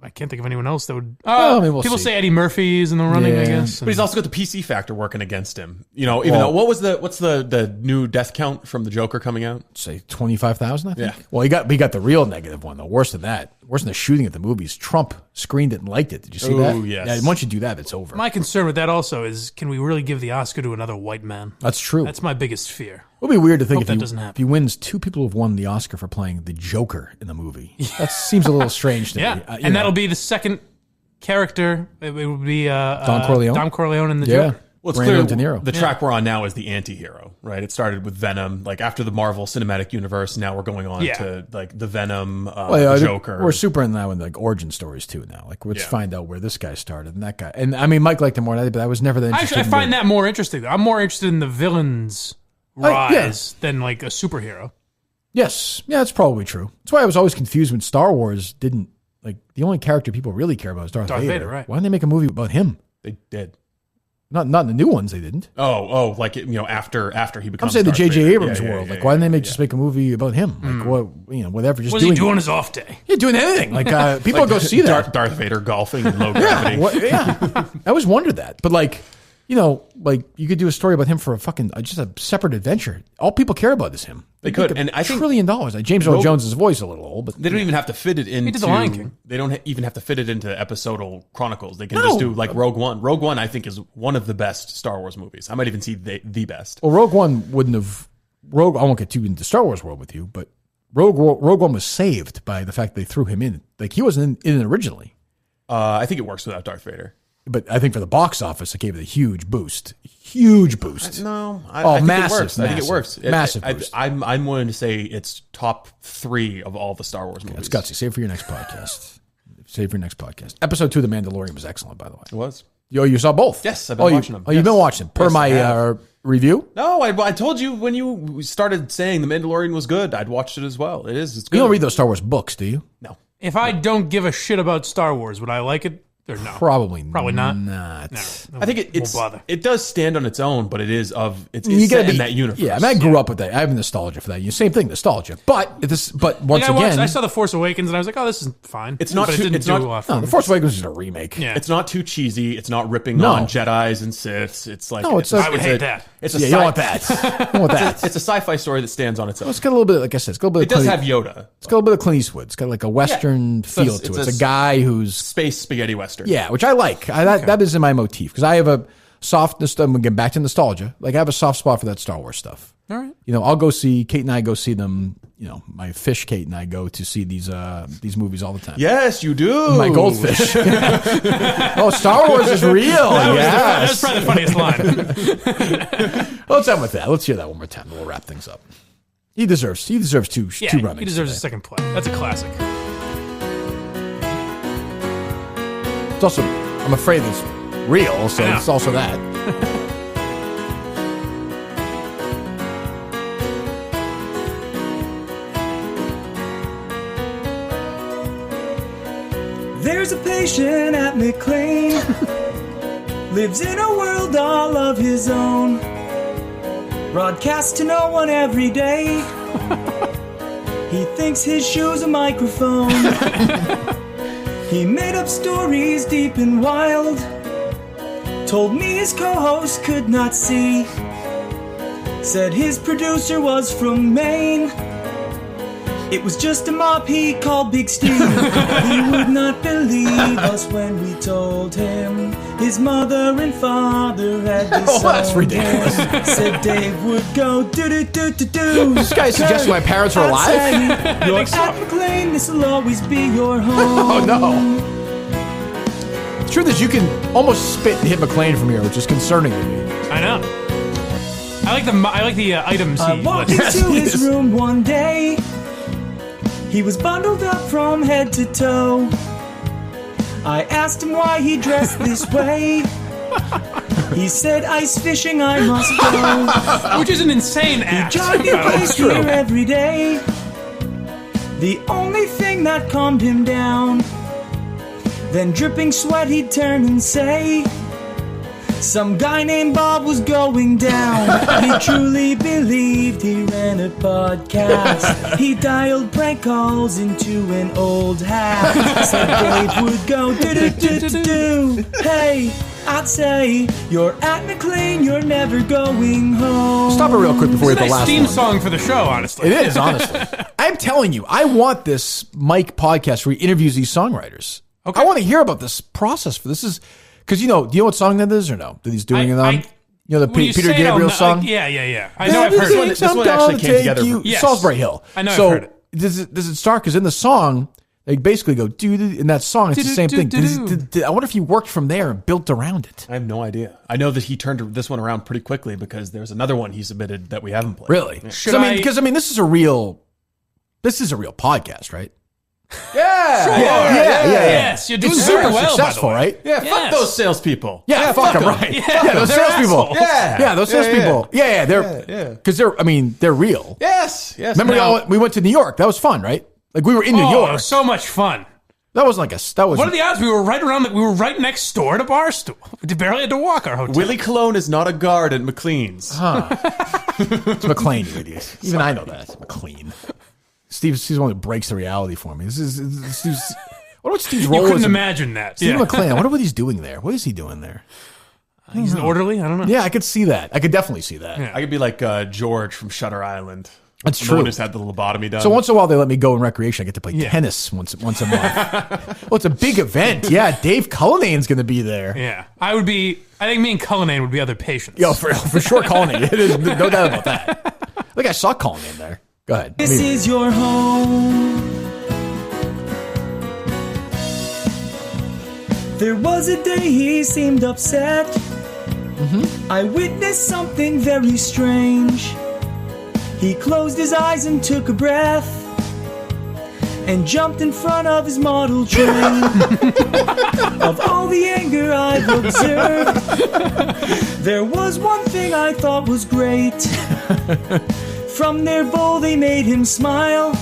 I can't think of anyone else that would. Well, I mean, we'll people see. say Eddie Murphy's in the running, I guess. But he's also got the PC factor working against him. You know, even though what's the new death count from the Joker coming out? Say 25,000, I think. Yeah. Well, he got the real negative one though. Worse than that. Worse than the shooting at the movies. Trump screened it and liked it. Did you see that? Oh, yes. Yeah. Once you do that, it's over. My concern with that also is, can we really give the Oscar to another white man? That's true. That's my biggest fear. It would be weird to think Hope that doesn't happen. if he wins, two people have won the Oscar for playing the Joker in the movie. That seems a little strange to me. And that'll be the second character. It would be Don Corleone? Don Corleone in the Yeah. Joker. Well, it's Brandon clear De Niro. the track we're on now is the anti-hero, right? It started with Venom, like after the Marvel Cinematic Universe. Now we're going on to like the Venom, the Joker. We're super in now in like origin stories too now. Like let's find out where this guy started and that guy. And I mean, Mike liked him more than I did, but I was never that interested. Actually, I find that more interesting. I'm more interested in the villain's rise than like a superhero. Yes, yeah, that's probably true. That's why I was always confused when Star Wars didn't like the only character people really care about is Darth Vader. Right? Why didn't they make a movie about him? They did. Not in the new ones, they didn't. Like after he becomes. I'm saying the Darth J.J. Vader. Abrams world. Why didn't they just make a movie about him? Like whatever. Just What's he doing his off day? Yeah, doing anything. Like people go see that. Darth Vader golfing in low gravity. I always wondered that, but like you could do a story about him for just a separate adventure. All people care about is him. They could, and I think $1 trillion. Like James Earl Jones' voice is a little old, but they don't even have to fit it into. He did The Lion King. They don't even have to fit it into episodal chronicles. They can just do like Rogue One. Rogue One, I think, is one of the best Star Wars movies. I might even see the best. Well, Rogue One wouldn't have. I won't get too into Star Wars world with you, but Rogue One was saved by the fact they threw him in. Like he wasn't in it originally. I think it works without Darth Vader. But I think for the box office, it gave it a huge boost. Huge boost. I think massive, it works. I think it works. Massive boost. I'm willing to say it's top 3 of all the Star Wars movies. That's gutsy. Save it for your next podcast. Save for your next podcast. Episode 2 of The Mandalorian was excellent, by the way. It was. You saw both? Yes, I've been watching them. Oh, you've been watching them. Per my review? No, I told you when you started saying The Mandalorian was good, I'd watched it as well. It is. It's good. You don't read those Star Wars books, do you? No. If I don't give a shit about Star Wars, would I like it? Or no? Probably not. No, I think it does stand on its own, but it's you set in that universe. Yeah, I mean, I grew up with that. I have nostalgia for that. Same thing, nostalgia. But once again, I saw The Force Awakens and I was like, oh, this is fine. It's not. The Force Awakens is a remake. Yeah. It's not too cheesy. It's not ripping on Jedis and Siths. It's like I would hate that. It's you don't want that. You don't want that. It's a sci-fi story that stands on its own. Well, it's got a little bit, like I said, it does have Yoda. It's got a little bit of Clint Eastwood. It's got like a Western feel to it. It's a guy who's space spaghetti Western. Yeah, which I like. That is in my motif because I have a softness. I'm getting back to nostalgia. Like I have a soft spot for that Star Wars stuff. All right. I'll go see Kate and I go see them. My fish Kate and I go to see these movies all the time. Yes, you do. My goldfish. Oh, Star Wars is real. That's probably the funniest line. Well, let's end with that. Let's hear that one more time. And we'll wrap things up. He deserves two runnings. He deserves a second play. That's a classic. It's also, I'm afraid it's real, so it's also that. There's a patient at McLean, lives in a world all of his own, broadcasts to no one every day. He thinks his shoe's a microphone. He made up stories deep and wild, told me his co-host could not see, said his producer was from Maine. It was just a mop he called Big Steve. He would not believe us when we told him his mother and father had disowned Oh, that's ridiculous. him. Said Dave would go do-do-do-do-do. This guy suggested my parents were alive? You're at McLean, this'll always be your home. Oh, no. The truth is, you can almost spit and hit McLean from here, which is concerning to me. I know. I like the items I he walked lists. into his room one day. He was bundled up from head to toe. I asked him why he dressed this way. He said, ice fishing, I must go. Which is an insane act. He jogged in place here every day. The only thing that calmed him down. Then dripping sweat he'd turn and say, Some guy named Bob was going down. He truly believed he ran a podcast. He dialed prank calls into an old hat. Said Dave would go do-do-do-do-do. Hey, I'd say you're at McLean, you're never going home. Stop it real quick before we hit the last theme one. song for the show, honestly. It is, honestly. I'm telling you, I want this Mike podcast where he interviews these songwriters. Okay. I want to hear about this process for this. Is because do you know what song that is or no? That he's doing it on? You know the Peter Gabriel song? Yeah. I know I've heard it. This one actually came together. Yes. Salisbury Hill. I know I've heard it. Does it start? Because in the song, they basically go, dude, in that song, it's the same thing. I wonder if he worked from there and built around it. I have no idea. I know that he turned this one around pretty quickly because there's another one he submitted that we haven't played. Really? Yeah. Because this is a real podcast, right? Yeah. Sure. Yeah. Yes, you're doing it's very super well, successful, by the way. right? Yeah, fuck those salespeople. Yeah, fuck them, right? Yeah, those salespeople. Yeah, those salespeople. Yeah, they're because they're real. Yes. Remember we went to New York? That was fun, right? Like we were in New York. So much fun. That wasn't like that was. What are the odds? We were right next door to Barstool. We barely had to walk our hotel. Willie Colon is not a guard at McLean's. Huh. It's McLean, you idiot. Even I know that. It's McLean. Steve's the one that breaks the reality for me. This is Steve's. What about Steve's role? You couldn't imagine that. Steve McLean. I wonder what he's doing there. What is he doing there? He's an orderly? I don't know. Yeah, I could see that. I could definitely see that. I could be like George from Shutter Island. That's The true. one who's had the lobotomy done. So once in a while they let me go in recreation. I get to play tennis once a month. Well, it's a big event. Yeah, Dave Cullinane's going to be there. Yeah, I think me and Cullinane would be other patients. Yo, for sure, Cullinane. It is no doubt about that. I think I saw Cullinane there. Go ahead. This is your home. There was a day he seemed upset. I witnessed something very strange. He closed his eyes and took a breath and jumped in front of his model train. Of all the anger I've observed, there was one thing I thought was great. From their bowl they made him smile.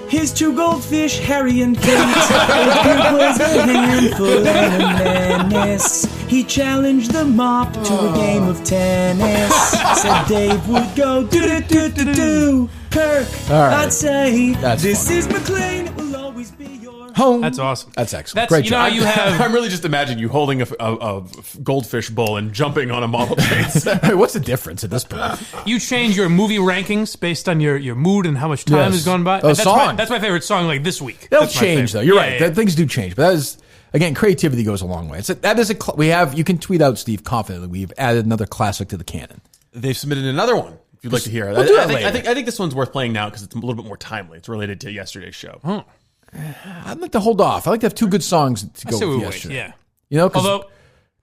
His two goldfish, Harry and Kate. It was a handful and a menace. He challenged the mop to a game of tennis. Said Dave would go do-do-do-do-do. Kirk, I'd say this is McLean. It will always be your home. That's awesome. That's excellent. Great job. You have. I'm really just imagining you holding a goldfish bowl and jumping on a model train. Hey, what's the difference at this point? You change your movie rankings based on your mood and how much time has gone by. That's my favorite song. Like this week, they'll change though. You're right. Things do change, but that is. Again, creativity goes a long way. You can tweet out, Steve, confidently. We've added another classic to the canon. They've submitted another one. If you'd like to hear it, I think this one's worth playing now because it's a little bit more timely. It's related to yesterday's show. Oh. I'd like to hold off. I like to have two good songs to go with yesterday. Yeah, you know, although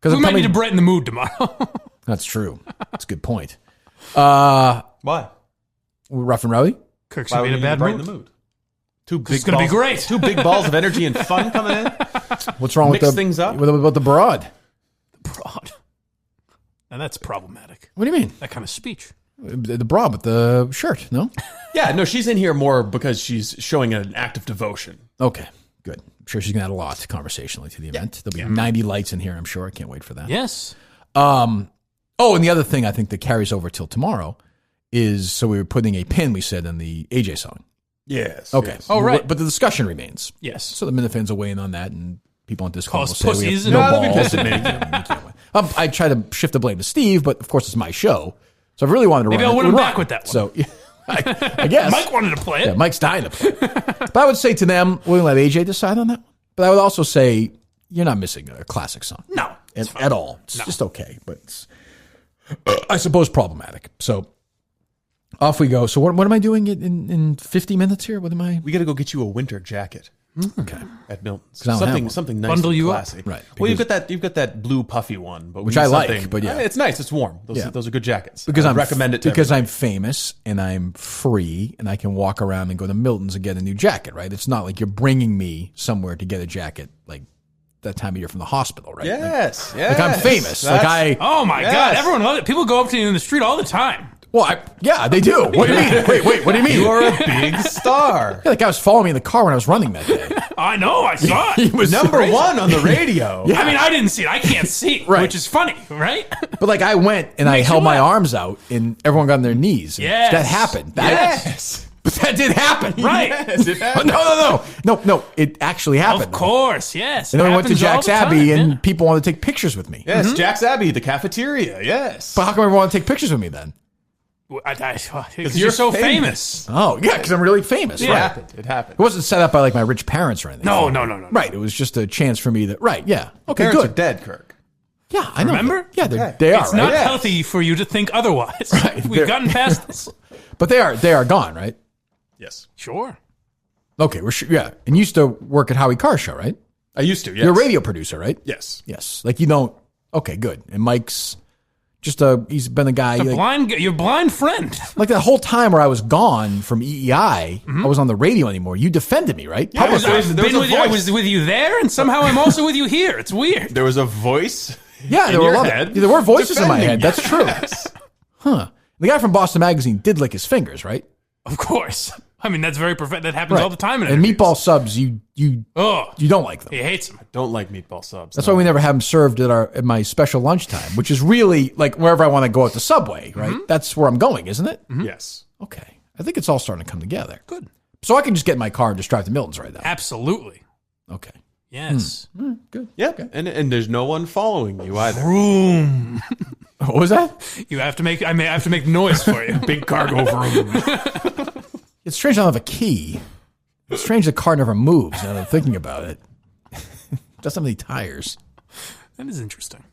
we might need to brighten the mood tomorrow. That's true. That's a good point. Why? Rough N Rowdy. Kirk's gonna be in a bad mood. It's going to be great. Two big balls of energy and fun coming in. What's wrong with things up? What about the broad? The broad. And that's problematic. What do you mean? That kind of speech. The broad with the shirt, no? Yeah, no, she's in here more because she's showing an act of devotion. Okay, good. I'm sure she's going to add a lot conversationally to the event. There'll be 90 lights in here, I'm sure. I can't wait for that. Yes. And the other thing I think that carries over till tomorrow is, so we were putting a pin, we said, in the AJ song. Yes. Okay. Yes. Oh, right. But the discussion remains. Yes. So the Minifans will weigh in on that, and people on Discord will say pussies we have no and balls. they'll be pissed at me. I try to shift the blame to Steve, but of course it's my show. So I really wanted to Maybe I'll win him back with that one. So I guess. Mike wanted to play it. Yeah, Mike's dying to play it. But I would say to them, we'll let AJ decide on that one. But I would also say, you're not missing a classic song. No. At all. It's just okay. But it's, I suppose, problematic. So off we go. So what am I doing in 50 minutes here? What am I? We got to go get you a winter jacket. Okay. At Milton's. Something nice Bundle and you classy. up. Right. Well, you've got that blue puffy one, but which I like, but yeah. It's nice, it's warm. Those are good jackets. Because I recommend it to because everybody. I'm famous and I'm free and I can walk around and go to Milton's and get a new jacket, right? It's not like you're bringing me somewhere to get a jacket like that time of year from the hospital, right? Yes. Like I'm famous. Oh my God. Everyone loves it. People go up to you in the street all the time. Well, yeah, they do. What do you mean? Wait, what do you mean? You are a big star. Yeah, that guy was following me in the car when I was running that day. I know, I saw it. He was number one on the radio. Yeah. I mean, I didn't see it. I can't see, Right. which is funny, right? But like I went and I held my arms out and everyone got on their knees. And Yes. That happened. Yes. But that did happen. Right. Yes, it happened. No. It actually happened. Of course, yes. And then It I went to happens all Jack's the time, Abbey and yeah. people wanted to take pictures with me. Yes, Jack's Abbey, the cafeteria. Yes. But how come everyone wanted to take pictures with me then? Because you're so famous. Oh, yeah, because I'm really famous. Yeah. Right. It happened. It wasn't set up by like my rich parents or anything. No. Right. It was just a chance for me to. Right. Yeah. Okay. Parents Good. are dead, Kirk. Yeah, I know. Remember? Yeah, Okay. they are. It's right? not Yes. healthy for you to think otherwise. Right. We've gotten past this. But they are gone, right? Yes. Sure. Okay, we're sure. Yeah, and you used to work at Howie Carr's show, right? I used to, yes. You're a radio producer, right? Yes. Yes. Like you don't. Okay, good. And Mike's just he's been a guy. Your blind friend. Like that whole time where I was gone from EEI, I was on the radio anymore. You defended me, right? Yeah, I was with you there, and somehow I'm also with you here. It's weird. There was a voice. Yeah, in there were your a lot of, head there were voices in my defending head. That's you. true. Yes. Huh. The guy from Boston Magazine did lick his fingers, right? Of course. I mean, that's very perfect. That happens Right. all the time. In And interviews. meatball subs, you don't like them. He hates them. I don't like meatball subs. That's why we never have them served at my special lunchtime, which is really like wherever I want to go at the Subway, right? That's where I'm going, isn't it? Yes. Okay. I think it's all starting to come together. Good. So I can just get in my car and just drive to Milton's right now. Absolutely. Okay. Yes. Good. Yeah. Okay. And there's no one following you either. Vroom. What was that? You have to make. I have to make noise for you. Big cargo vroom. It's strange I don't have a key. It's strange the car never moves now that I'm thinking about it. Doesn't have any tires. That is interesting.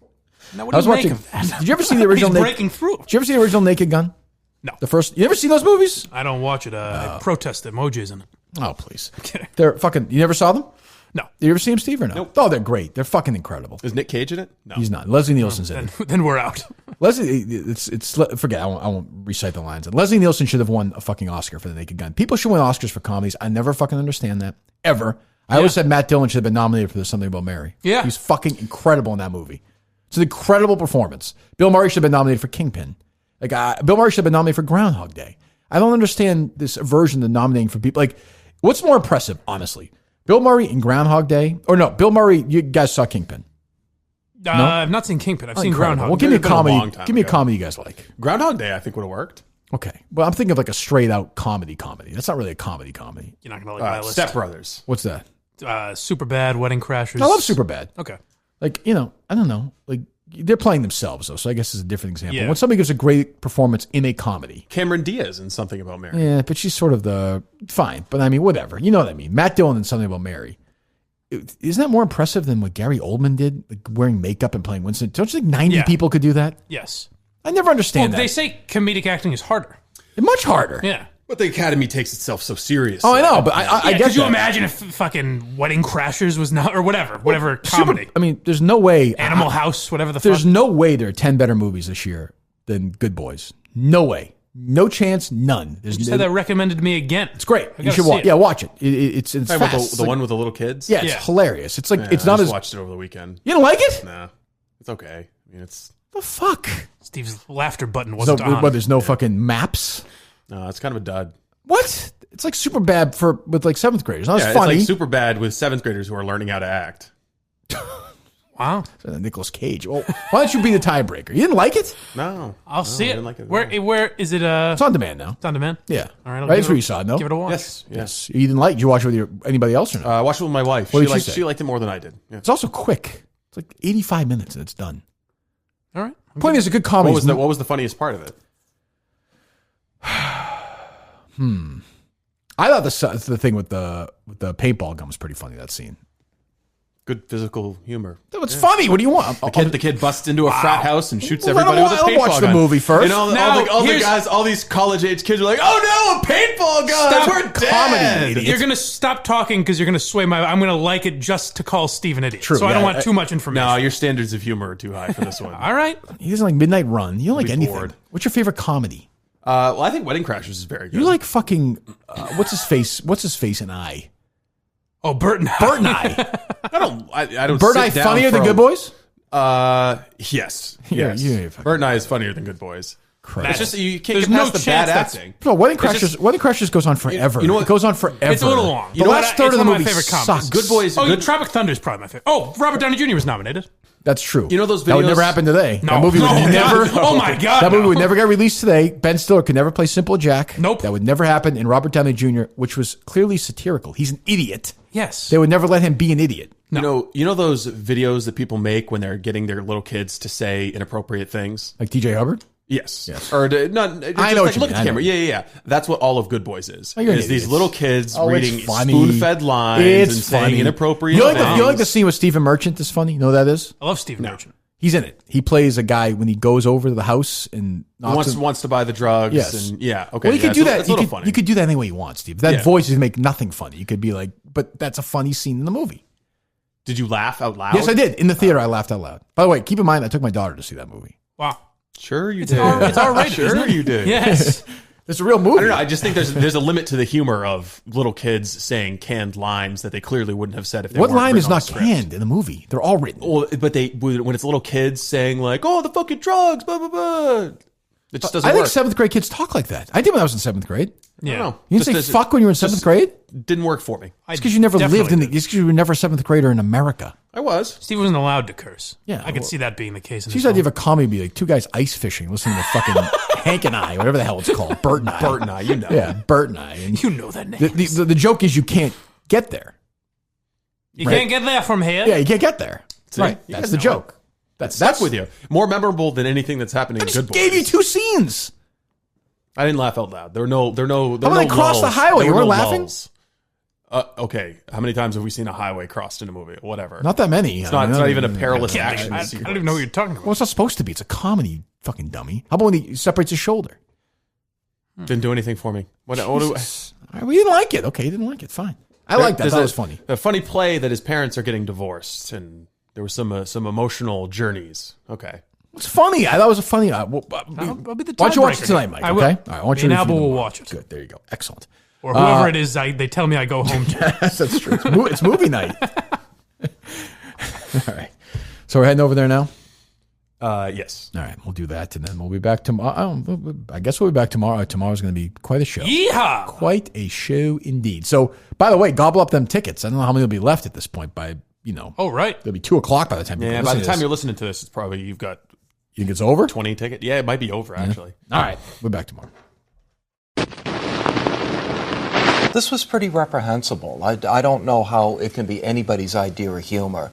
Now, I what was do you watching. make of that? Did you ever see the original? He's breaking through. Did you ever see the original Naked Gun? No. The first. You ever seen those movies? I don't watch it. I protest emojis in it. Oh please. Kidding. They're fucking. You never saw them? No. Did you ever see them, Steve, or no? Nope. Oh, they're great. They're fucking incredible. Is Nick Cage in it? No. He's not. Leslie Nielsen's in it. Then we're out. Leslie, it's forget. I won't recite the lines. Leslie Nielsen should have won a fucking Oscar for The Naked Gun. People should win Oscars for comedies. I never fucking understand that ever. I always said Matt Dillon should have been nominated for Something About Mary. Yeah, he's fucking incredible in that movie. It's an incredible performance. Bill Murray should have been nominated for Kingpin. Like Bill Murray should have been nominated for Groundhog Day. I don't understand this aversion to nominating for people. Like, what's more impressive, honestly? Bill Murray in Groundhog Day, or no? Bill Murray. You guys saw Kingpin? No? I've not seen Kingpin. I've seen Groundhog. Well, give me a It's been a long comedy. time Give me a ago. comedy you guys like. Groundhog Day, I think, would have worked. Okay, well, I'm thinking of like a straight out comedy. That's not really a comedy. You're not gonna like my list. Step Brothers. What's that? Superbad, Wedding Crashers. I love Superbad. Okay. Like, I don't know. Like, they're playing themselves, though, so I guess it's a different example. Yeah. When somebody gives a great performance in a comedy. Cameron Diaz in Something About Mary. Yeah, but she's sort of fine. But I mean, whatever. You know what I mean. Matt Dillon in Something About Mary. Isn't that more impressive than what Gary Oldman did? Like wearing makeup and playing Winston. Don't you think 90 people could do that? Yes. I never understand that. They say comedic acting is harder. Much harder. Yeah. But the Academy takes itself so seriously. Oh, I know, but I get Could you that. imagine if fucking Wedding Crashers was not, or whatever comedy? I mean, there's no way. Animal House, whatever the There's fuck. no way there are 10 better movies this year than Good Boys. No way. No chance. None. You said that recommended to me again. It's great. I You gotta should see watch. it. Yeah, watch it. It's Talking fast. about It's the like- one with the little kids? Yeah, it's hilarious. It's like it's I not just as watched it over the weekend. You don't like it? Nah. It's okay. I mean, it's the fuck. Steve's laughter button So, wasn't on. but there's no fucking maps. No, it's kind of a dud. What? It's like super bad with like 7th graders. Not as funny. It's like super bad with 7th graders who are learning how to act. Wow. Nicolas Cage. Well, why don't you be the tiebreaker? You didn't like it? No. I'll see I it. didn't like it. Where is it? It's on demand now. It's on demand. Yeah. All right. I'll Right, give that's it where a- you saw it, no? Give it a watch. Yes. You didn't like it? Did you watch it with anybody else or no? I watched it with my wife. What did she liked, say? she liked it more than I did. Yeah. It's also quick. It's like 85 minutes and it's done. All right. Point is, a good comedy. What was the funniest part of it? I thought the thing with the paintball gun was pretty funny. That scene. Good physical humor. It's funny. What do you want? The kid busts into a frat house and shoots Well, everybody with a let him paintball watch the gun. movie first. And all the guys, all these college-age kids are like, "Oh no, a paintball gun! Stop We're dead!" comedy, You're gonna stop talking because you're gonna sway my. I'm gonna like it just to call Steve an idiot. True, so I yeah, don't want too much information. No, your standards of humor are too high for this one. All right. He doesn't like Midnight Run. You don't like be anything. bored. What's your favorite comedy? Well, I think Wedding Crashers is very good. You like fucking what's his face? What's his face and I? Oh, Bert and Bert and I. I don't. Bert and sit I down funnier than for Good Boys? Yes. Yeah, Yes. yeah, Bert and I is funnier than Good Boys. Christ. It's just you can't There's get past no the bad chance acting. No, Wedding It's just- Crashers. Wedding Crashers goes on forever. You know what? It goes on forever. It's a little long. The last third of the movie my favorite sucks. comedies. Good Boys. Oh, Good, Tropic Thunder is probably my favorite. Oh, Robert Downey Jr. was nominated. That's true. You know those That would videos- never happen today. No. That movie would No, never. God. Oh my God, That movie no. would never get released today. Ben Stiller could never play Simple Jack. Nope. That would never happen. And Robert Downey Jr., which was clearly satirical. He's an idiot. Yes. They would never let him be an idiot. No. You know those videos that people make when they're getting their little kids to say inappropriate things? Like DJ Hubbard? Yes. Yes. Or not. Just I know what like, you look mean. at I the camera. know. Yeah. That's what all of Good Boys is. Oh, you're an is these idiot. little kids Oh, it's reading funny. spoon-fed lines It's and saying funny. inappropriate You like things. the scene with Stephen Merchant is funny? You know what that is? I love Steve Merchant. He's in it. He plays a guy when he goes over to the house and wants to buy the drugs. Yes. And yeah. Okay. Well, you could do that. It's a little You funny. could do that any way you want, Steve. That Yeah. voice would make nothing funny. You could be like, but that's a funny scene in the movie. Did you laugh out loud? Yes, I did. In the theater, I laughed out loud. By the way, keep in mind, I took my daughter to see that movie. Wow. Sure you It's did. it's R-rated, Sure isn't it? you did. Yes. It's a real movie. I don't know. I just think there's a limit to the humor of little kids saying canned lines that they clearly wouldn't have said if they What weren't line written is on not the script. canned in the movie? They're all written. Well, but when it's little kids saying like, "Oh, the fucking drugs," blah blah blah. It just doesn't I think work. 7th grade kids talk like that. I did when I was in 7th grade. I don't know. You didn't say Just- fuck when you were in 7th grade? Didn't work for me. It's because you never lived in the. It's because you were never a 7th grader in America. I was. Steve wasn't allowed to curse. Yeah, I could well- see that being the case. In She's this idea of film. a comedy would be like two guys ice fishing, listening to fucking Hank and I, whatever the hell it's called, Bert and I. Bert and I, you know. Yeah, Bert and I. And You know that name. the joke is you can't get there. You Right. can't get there from here. Yeah, you can't get there. See? Right. You That's guys the know joke. it. That's Stuck with you. More memorable than anything that's happening in Good Boys. Gave you two scenes. I didn't laugh out loud. There were no. How about they crossed the lulls. highway? There You were weren't no laughing? lulls. Okay. How many times have we seen a highway crossed in a movie? Whatever. Not that many. It's not even a perilous Yeah, action. I don't even know what you're talking about. Well, it's not supposed to be. It's a comedy, you fucking dummy. How about when he separates his shoulder? Didn't do anything for me. What do Jesus. All right, we didn't like it. Okay, you didn't like it. Fine. I like that. There's That was funny. A funny play that his parents are getting divorced, and there were some emotional journeys. Okay. It's funny. I thought it was a funny. I'll be the why don't you watch tiebreaker. it tonight, Mike? I will. Okay. All right. I want Me you and to Albert review will them. watch it. Good. There you go. Excellent. Or whoever it is, they tell me I go home to. Yes, that's true. It's movie night. All right. So we're heading over there now. Yes. All right. We'll do that, and then we'll be back tomorrow. I guess we'll be back tomorrow. Tomorrow's going to be quite a show. Yeehaw! Quite a show indeed. So, by the way, gobble up them tickets. I don't know how many will be left at this point. Oh, right. It'll be 2:00 by the time. Yeah. By the time you're listening to this, it's probably you've got. You think it's over? 20 tickets. Yeah, it might be over actually. All right. We're back tomorrow. This was pretty reprehensible. I don't know how it can be anybody's idea of humor.